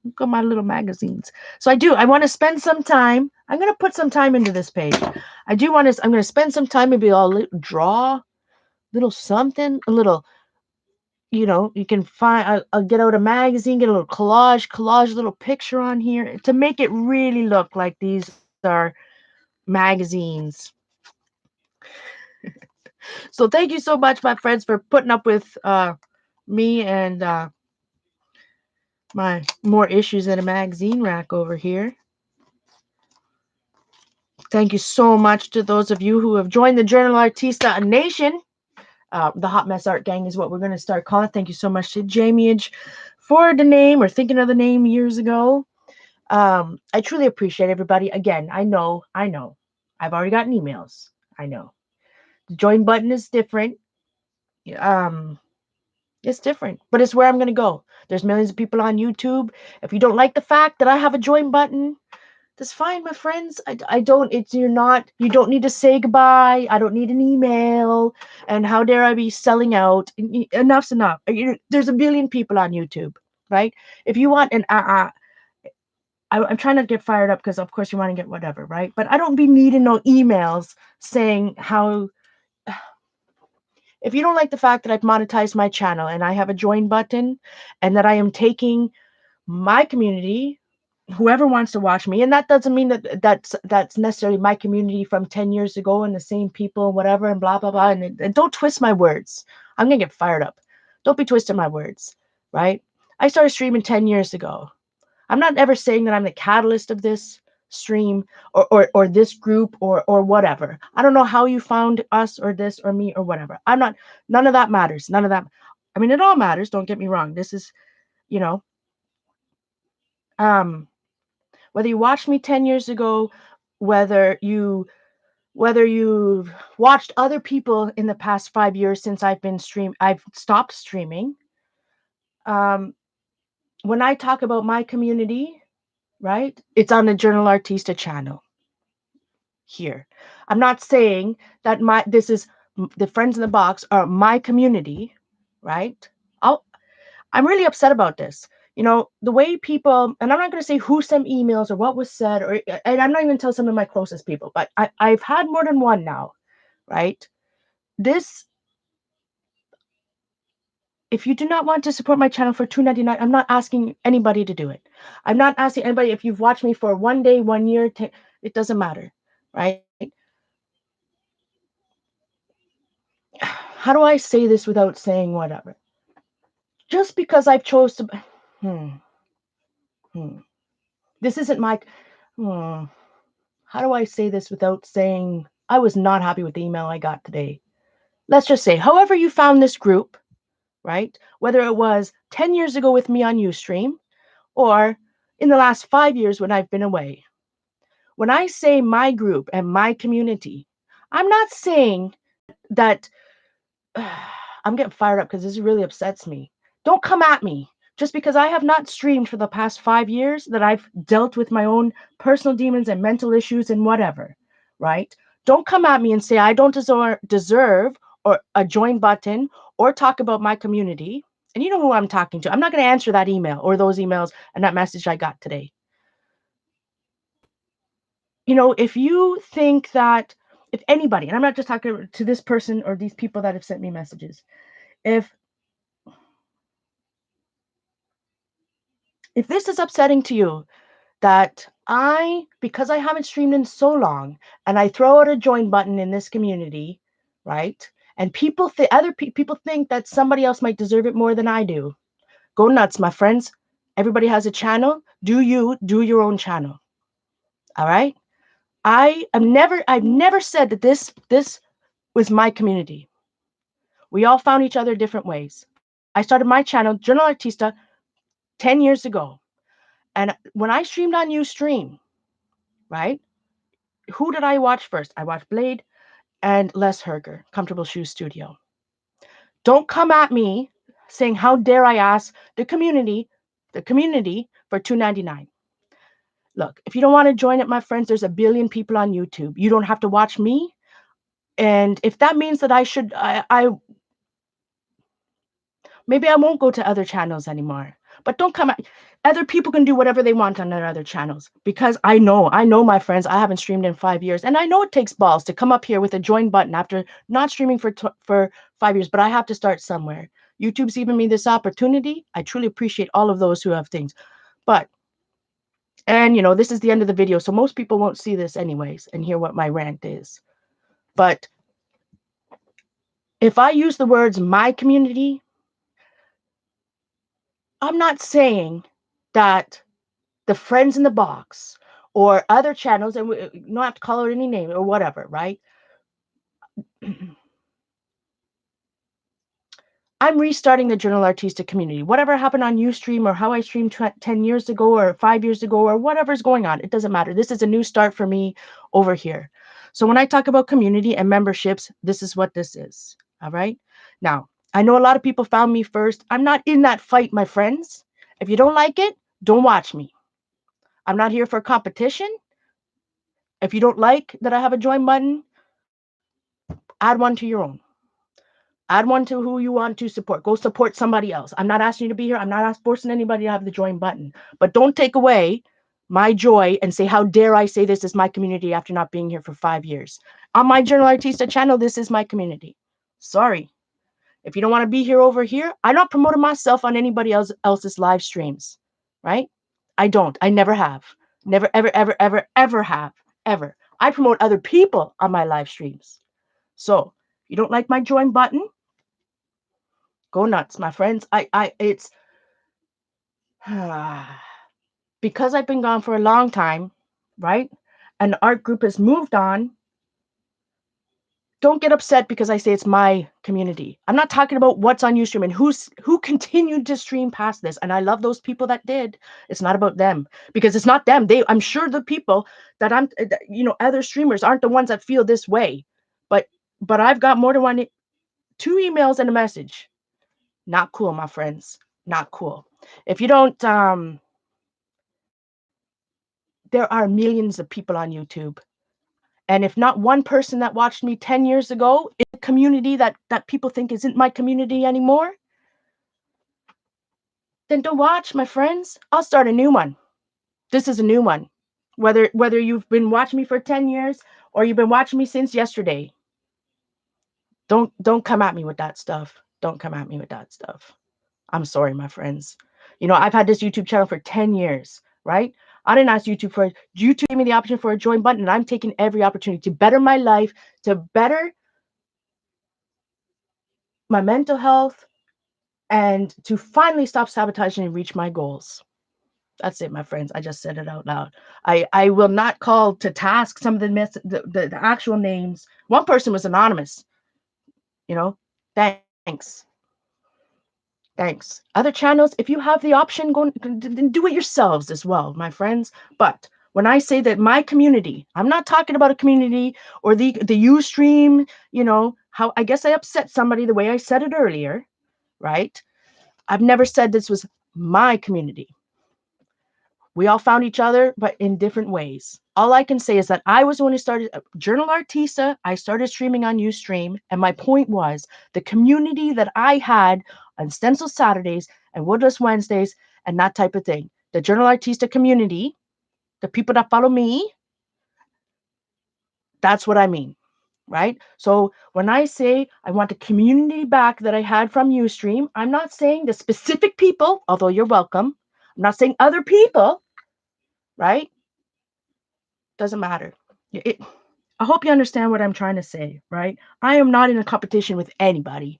Look at my little magazines. So I do. I want to spend some time. I'm gonna put some time into this page. I do want to. I'm gonna spend some time. Maybe I'll draw little something, a little. You can find. I'll get out a magazine, get a little collage, a little picture on here to make it really look like these are magazines. So thank you so much, my friends, for putting up with me and my more issues in a magazine rack over here. Thank you so much to those of you who have joined the Journal Artista Nation. The Hot Mess Art Gang is what we're going to start calling. Thank you so much to Jamie for the name or thinking of the name years ago. I truly appreciate everybody. Again, I know. I've already gotten emails. I know. The join button is different. Um, it's different, but it's where I'm going to go. There's millions of people on YouTube. If you don't like the fact that I have a join button, that's fine, my friends. I don't, you don't need to say goodbye. I don't need an email. And how dare I be selling out? Enough's enough. There's a billion people on YouTube, right? If you want I'm trying to get fired up because, of course, you want to get whatever, right? But I don't be needing no emails saying how. If you don't like the fact that I've monetized my channel and I have a join button and that I am taking my community, whoever wants to watch me, and that doesn't mean that's necessarily my community from 10 years ago and the same people and whatever and blah blah blah, and don't twist my words. I'm gonna get fired up. Don't be twisting my words, right? I started streaming 10 years ago. I'm not ever saying that I'm the catalyst of this stream or this group or whatever. I don't know how you found us or this or me or whatever. I'm not, none of that matters. None of that. I mean, it all matters. Don't get me wrong. This is, you know, um, whether you watched me 10 years ago, whether you whether you've watched other people in the past 5 years since I've stopped streaming. Um, when I talk about my community, right, it's on the Journal Artista channel here. I'm not saying that the friends in the box are my community, right? I'll, I'm really upset about this. The way people, and I'm not going to say who sent emails or what was said, and I'm not even tell some of my closest people, but I've had more than one now, right? This, if you do not want to support my channel for $2.99, I'm not asking anybody to do it. I'm not asking anybody if you've watched me for 1 day, 1 year, it doesn't matter, right? How do I say this without saying whatever? Just because I've chose to, hmm, hmm. This isn't my, hmm. How do I say this without saying I was not happy with the email I got today? Let's just say, however you found this group, right? Whether it was 10 years ago with me on Ustream or in the last 5 years when I've been away. When I say my group and my community, I'm not saying that I'm getting fired up because this really upsets me. Don't come at me just because I have not streamed for the past 5 years, that I've dealt with my own personal demons and mental issues and whatever, right? Don't come at me and say I don't deserve or a join button or talk about my community. And you know who I'm talking to. I'm not going to answer that email or those emails and that message I got today. If you think that, if anybody, and I'm not just talking to this person or these people that have sent me messages, if if this is upsetting to you, that because I haven't streamed in so long, and I throw out a join button in this community, right? And people think that somebody else might deserve it more than I do. Go nuts, my friends. Everybody has a channel. Do your own channel. All right? I've never said that this was my community. We all found each other different ways. I started my channel, Journal Artista, 10 years ago. And when I streamed on Ustream, right? Who did I watch first? I watched Blade and Les Herger, Comfortable Shoes Studio. Don't come at me saying how dare I ask the community for $2.99. Look, if you don't want to join it, my friends, there's a billion people on YouTube. You don't have to watch me. And if that means that I maybe I won't go to other channels anymore. But don't come at other people can do whatever they want on their other channels, because I know my friends, I haven't streamed in 5 years, and I know it takes balls to come up here with a join button after not streaming for 5 years, but I have to start somewhere. YouTube's given me this opportunity. I truly appreciate all of those who have things. But and this is the end of the video, so most people won't see this anyways and hear what my rant is. But if I use the words my community, I'm not saying that the friends in the box or other channels, and we don't have to call it any name or whatever, right? I'm restarting the Journal Artista community. Whatever happened on Ustream or how I streamed 10 years ago or 5 years ago or whatever's going on, it doesn't matter. This is a new start for me over here. So when I talk about community and memberships, this is what this is. All right. Now, I know a lot of people found me first. I'm not in that fight, my friends. If you don't like it, don't watch me. I'm not here for competition. If you don't like that I have a join button, add one to your own. Add one to who you want to support. Go support somebody else. I'm not asking you to be here. I'm not forcing anybody to have the join button. But don't take away my joy and say, how dare I say this is my community after not being here for 5 years. On my Journal Artista channel, this is my community. Sorry. If you don't want to be here over here, I'm not promoting myself on anybody else's live streams, right? I don't. I never have. Never, ever, ever, ever, ever have. Ever. I promote other people on my live streams. So, if you don't like my join button, go nuts, my friends. It's because I've been gone for a long time, right? And the art group has moved on. Don't get upset because I say it's my community. I'm not talking about what's on Ustream and who continued to stream past this. And I love those people that did. It's not about them, because it's not them. I'm sure the people that other streamers aren't the ones that feel this way. But I've got more than two emails and a message. Not cool, my friends. Not cool. If you don't, there are millions of people on YouTube. And if not one person that watched me 10 years ago in a community that people think isn't my community anymore, then don't watch, my friends. I'll start a new one. This is a new one. Whether you've been watching me for 10 years or you've been watching me since yesterday, don't come at me with that stuff. Don't come at me with that stuff. I'm sorry, my friends. I've had this YouTube channel for 10 years, right? I didn't ask YouTube for it. YouTube gave me the option for a join button, and I'm taking every opportunity to better my life, to better my mental health, and to finally stop sabotaging and reach my goals. That's it, my friends. I just said it out loud. I will not call to task some of the actual names. One person was anonymous. Thanks. Thanks. Other channels, if you have the option, go do it yourselves as well, my friends. But when I say that my community, I'm not talking about a community or the Ustream, how I guess I upset somebody the way I said it earlier, right? I've never said this was my community. We all found each other, but in different ways. All I can say is that I was the one who started Journal Artista. I started streaming on Ustream, and my point was the community that I had on Stencil Saturdays and Woodless Wednesdays and that type of thing. The Journal Artista community, the people that follow me, that's what I mean, right? So when I say I want the community back that I had from Ustream, I'm not saying the specific people, although you're welcome. I'm not saying other people, right? Doesn't matter. I hope you understand what I'm trying to say, right? I am not in a competition with anybody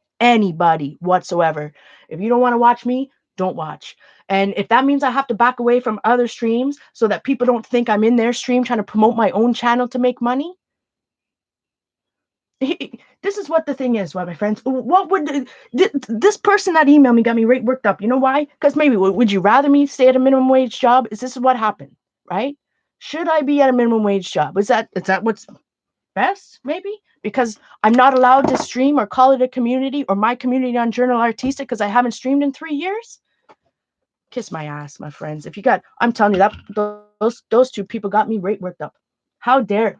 whatsoever. If you don't want to watch me, don't watch. And if that means I have to back away from other streams so that people don't think I'm in their stream trying to promote my own channel to make money, this is what the thing is, my friends. What would this person that emailed me got me right worked up? You know why? Because maybe would you rather me stay at a minimum wage job? Is this what happened? Right? Should I be at a minimum wage job? Is that what's best? Maybe because I'm not allowed to stream or call it a community or my community on Journal Artista because I haven't streamed in 3 years. Kiss my ass, my friends. If you got, I'm telling you that those two people got me right worked up. How dare?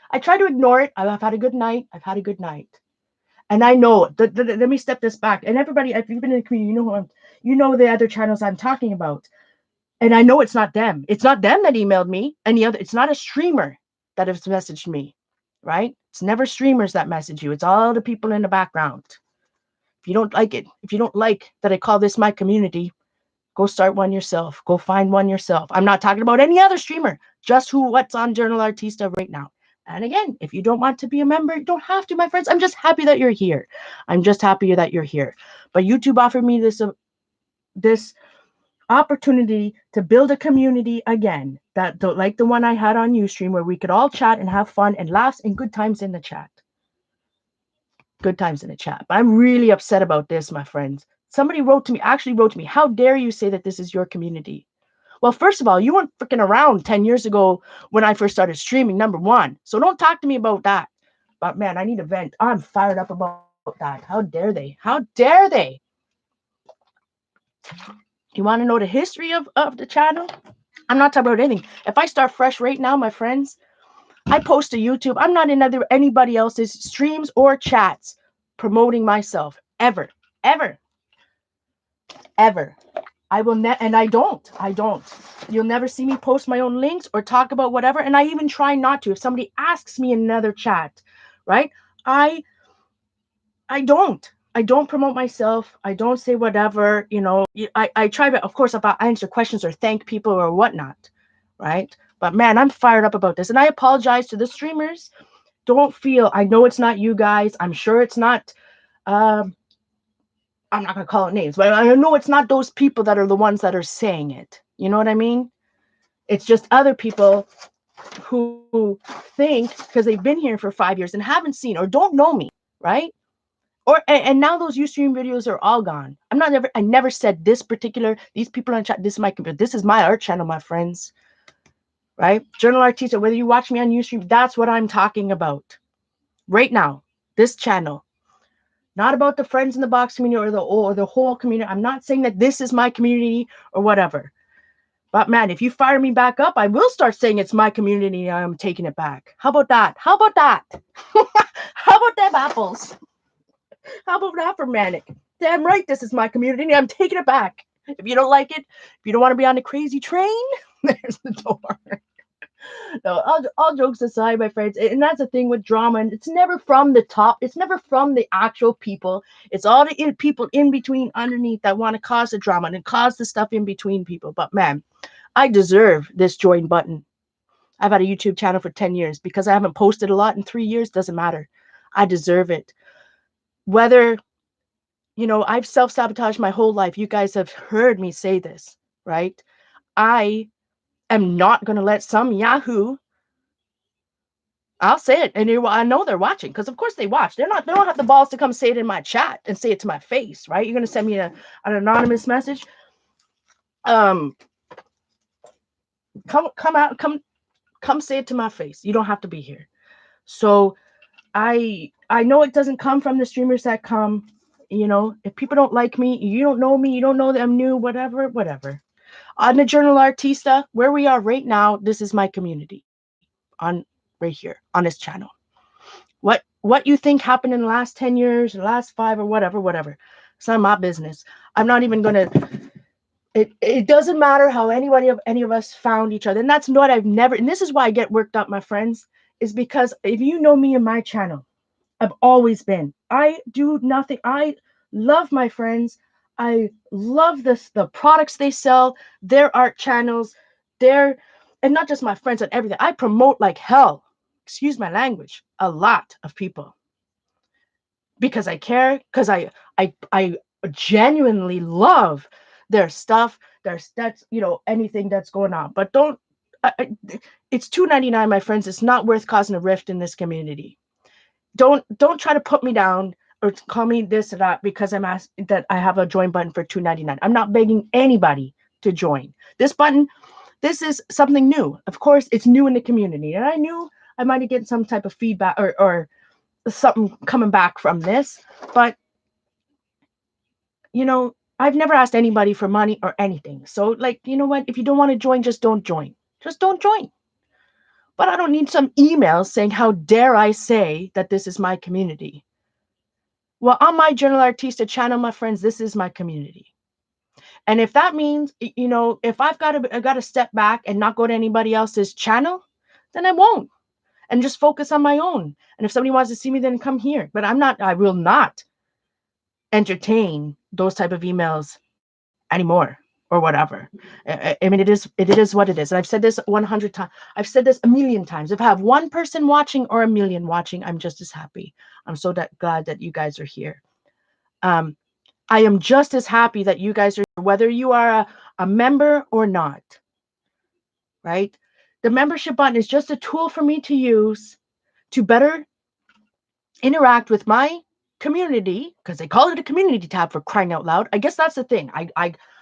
I try to ignore it. I've had a good night. I've had a good night. And I know let me step this back. And everybody, if you've been in the community, you know the other channels I'm talking about. And I know it's not them. It's not them that emailed me. It's not a streamer that has messaged me, right? It's never streamers that message you. It's all the people in the background. If you don't like it, if you don't like that I call this my community, go start one yourself. Go find one yourself. I'm not talking about any other streamer, just what's on Journal Artista right now. And again, if you don't want to be a member, you don't have to, my friends. I'm just happy that you're here. I'm just happy that you're here. But YouTube offered me this opportunity to build a community again, that like the one I had on Ustream, where we could all chat and have fun and laughs and good times in the chat. Good times in the chat. But I'm really upset about this, my friends. Somebody actually wrote to me, how dare you say that this is your community? Well, first of all, you weren't freaking around 10 years ago when I first started streaming, number one. So don't talk to me about that. But man, I need a vent. I'm fired up about that. How dare they? How dare they? You want to know the history of the channel? I'm not talking about anything. If I start fresh right now, my friends, I post to YouTube. I'm not in anybody else's streams or chats promoting myself. Ever. Ever. Ever. I will and I don't. You'll never see me post my own links or talk about whatever. And I even try not to. If somebody asks me in another chat, right? I don't promote myself. I don't say whatever, I try to, of course, if I answer questions or thank people or whatnot, right? But man, I'm fired up about this. And I apologize to the streamers. I know it's not you guys. I'm sure it's not, I'm not going to call it names, but I know it's not those people that are the ones that are saying it. You know what I mean? It's just other people who think, because they've been here for 5 years and haven't seen or don't know me, right? And now those Ustream videos are all gone. I never said these people on chat, this is my computer. This is my art channel, my friends. Right? Journal Artista, whether you watch me on Ustream, that's what I'm talking about. Right now, this channel. Not about the Friends in the Box community or the whole community. I'm not saying that this is my community or whatever. But man, if you fire me back up, I will start saying it's my community and I'm taking it back. How about that? How about that? How about them apples? How about that for Manic? Damn right, this is my community and I'm taking it back. If you don't like it, if you don't want to be on the crazy train, there's the door. No, all jokes aside, my friends, and that's the thing with drama, and it's never from the top. It's never from the actual people. It's all the people in between, underneath, that want to cause the drama and cause the stuff in between people. But man, I deserve this join button. I've had a YouTube channel for 10 years. Because I haven't posted a lot in 3 years, doesn't matter. I deserve it. Whether, I've self-sabotaged my whole life. You guys have heard me say this, right? I am not going to let some Yahoo, I'll say it, and I know they're watching, because of course they watch. They don't have the balls to come say it in my chat and say it to my face, right? You're going to send me an anonymous message. Come say it to my face. You don't have to be here. So I know it doesn't come from the streamers that come. If people don't like me, you don't know me, you don't know that I'm new, whatever. On the Journal Artista, where we are right now, this is my community on right here on this channel. What you think happened in the last 10 years, the last 5 or whatever. It's not my business. I'm not even gonna. It doesn't matter how any of us found each other, and that's what I've never. And this is why I get worked up, my friends, is because if you know me and my channel, I've always been. I do nothing. I love my friends. I love the products they sell, their art channels, their, and not just my friends and everything. I promote like hell. Excuse my language. A lot of people because I care, because I genuinely love their stuff, their stats, anything that's going on. But don't. It's $2.99, my friends. It's not worth causing a rift in this community. Don't try to put me down or call me this or that because I'm asked that I have a join button for $2.99. I'm not begging anybody to join. This button, this is something new. Of course, it's new in the community, and I knew I might get some type of feedback or something coming back from this, but I've never asked anybody for money or anything. So, like, you know what? If you don't want to join, just don't join. Just don't join. But I don't need some email saying, how dare I say that this is my community. Well, on my Journal Artista channel, my friends, this is my community. And if that means, if I got to step back and not go to anybody else's channel, then I won't and just focus on my own. And if somebody wants to see me, then come here. But I will not entertain those type of emails anymore or whatever. I mean, it is what it is. And I've said this 100 times. I've said this a million times. If I have one person watching or a million watching, I'm just as happy. I'm so glad that you guys are here. I am just as happy that you guys are here, whether you are a member or not, right? The membership button is just a tool for me to use to better interact with my community, because they call it a community tab, for crying out loud. I guess that's the thing.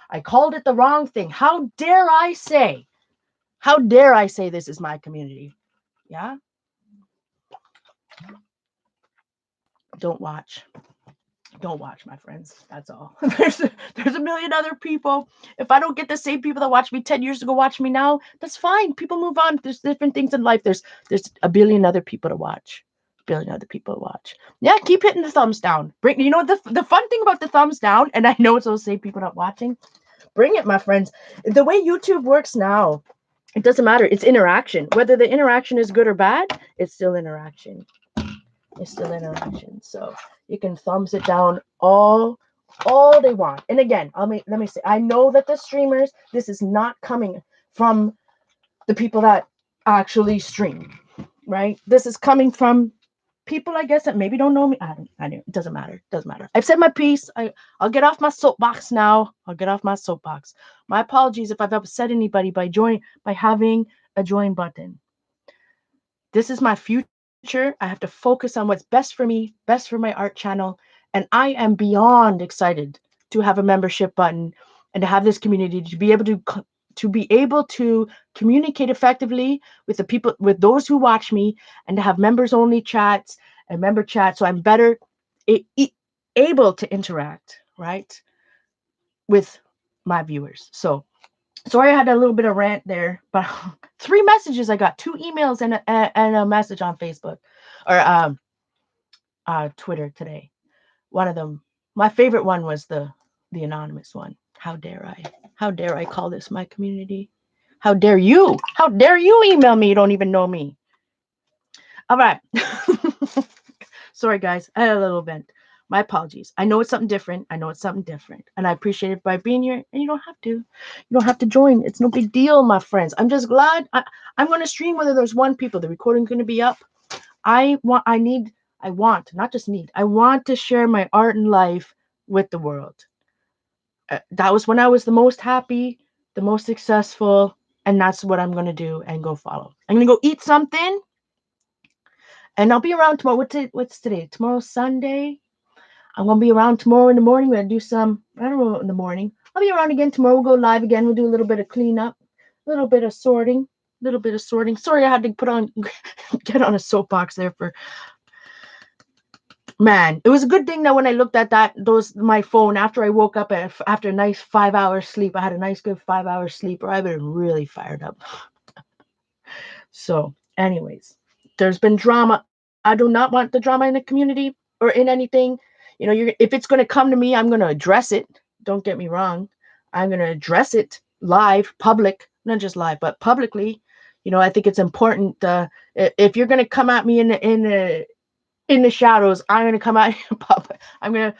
I called it the wrong thing. How dare I say this is my community? Yeah. Don't watch. Don't watch, my friends. That's all. There's a million other people. If I don't get the same people that watched me 10 years ago watch me now, that's fine. People move on. There's different things in life. There's a billion other people to watch. Billion other people to watch. Yeah, keep hitting the thumbs down. Bring, the fun thing about the thumbs down, and I know it's those same people not watching. Bring it, my friends. The way YouTube works now, it doesn't matter. It's interaction. Whether the interaction is good or bad, it's still interaction. It's still interaction. So you can thumbs it down all they want. And again, let me say, I know that the streamers, this is not coming from the people that actually stream, right? This is coming from people, I guess, that maybe don't know me. I don't. It doesn't matter. It doesn't matter. I've said my piece. I'll get off my soapbox now. I'll get off my soapbox. My apologies if I've upset anybody by having a join button. This is my future. I have to focus on what's best for me, best for my art channel. And I am beyond excited to have a membership button and to have this community to be able to communicate effectively with the people, with those who watch me, and to have members only chats and member chats. So I'm better able to interact, right, with my viewers. So sorry I had a little bit of rant there, but 3 messages I got, 2 emails and a message on Facebook or Twitter today. One of them, my favorite one, was the anonymous one. How dare I call this my community? How dare you email me? You don't even know me. All right. Sorry guys, I had a little vent. My apologies. I know it's something different. And I appreciate it by being here. And you don't have to join. It's no big deal, my friends. I'm just glad I'm going to stream whether there's one people. The recording's going to be up. I want to share my art and life with the world. That was when I was the most happy, the most successful, and that's what I'm going to do and go follow. I'm going to go eat something, and I'll be around tomorrow. What's today? Tomorrow's Sunday. I'm going to be around tomorrow in the morning. We're going to do some, I don't know, in the morning. I'll be around again tomorrow. We'll go live again. We'll do a little bit of cleanup, a little bit of sorting. Sorry, I had to get on a soapbox there for, man. It was a good thing that when I looked at my phone after I woke up after a nice 5-hour sleep, I had a nice good 5-hour sleep, or I've been really fired up. So anyways, there's been drama. I do not want the drama in the community or in anything. If it's going to come to me, I'm going to address it. Don't get me wrong. I'm going to address it live, public, not just live, but publicly. I think it's important. If you're going to come at me in the shadows, I'm going to come out in public. I'm going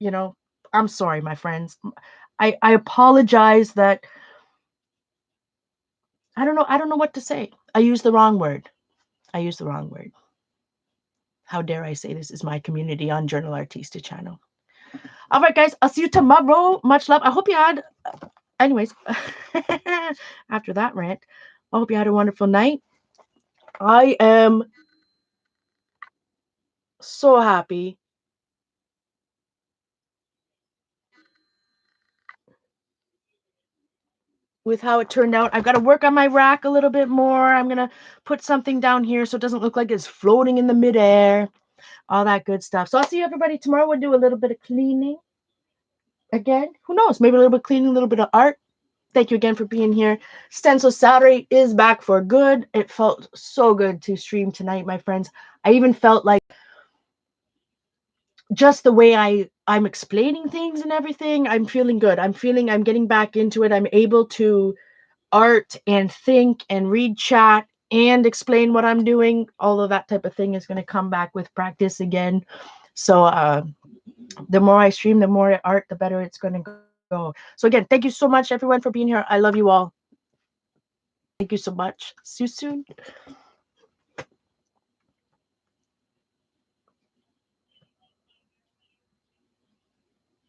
to, I'm sorry, my friends. I apologize that I don't know what to say. I used the wrong word. I used the wrong word. How dare I say this is my community on Journal Artista channel. All right, guys, I'll see you tomorrow. Much love. I hope you had, anyways, after that rant, I hope you had a wonderful night. I am so happy with how it turned out. I've got to work on my rack a little bit more. I'm going to put something down here so it doesn't look like it's floating in the midair, all that good stuff. So I'll see you everybody tomorrow. We'll do a little bit of cleaning again. Who knows? Maybe a little bit of cleaning, a little bit of art. Thank you again for being here. Stencil Saturday is back for good. It felt so good to stream tonight, my friends. I even felt like just the way I'm explaining things and everything, I'm feeling good. I'm feeling I'm getting back into it. I'm able to art and think and read chat and explain what I'm doing. All of that type of thing is going to come back with practice again. So the more I stream, the more art, the better it's going to go. So again, thank you so much, everyone, for being here. I love you all. Thank you so much. See you soon.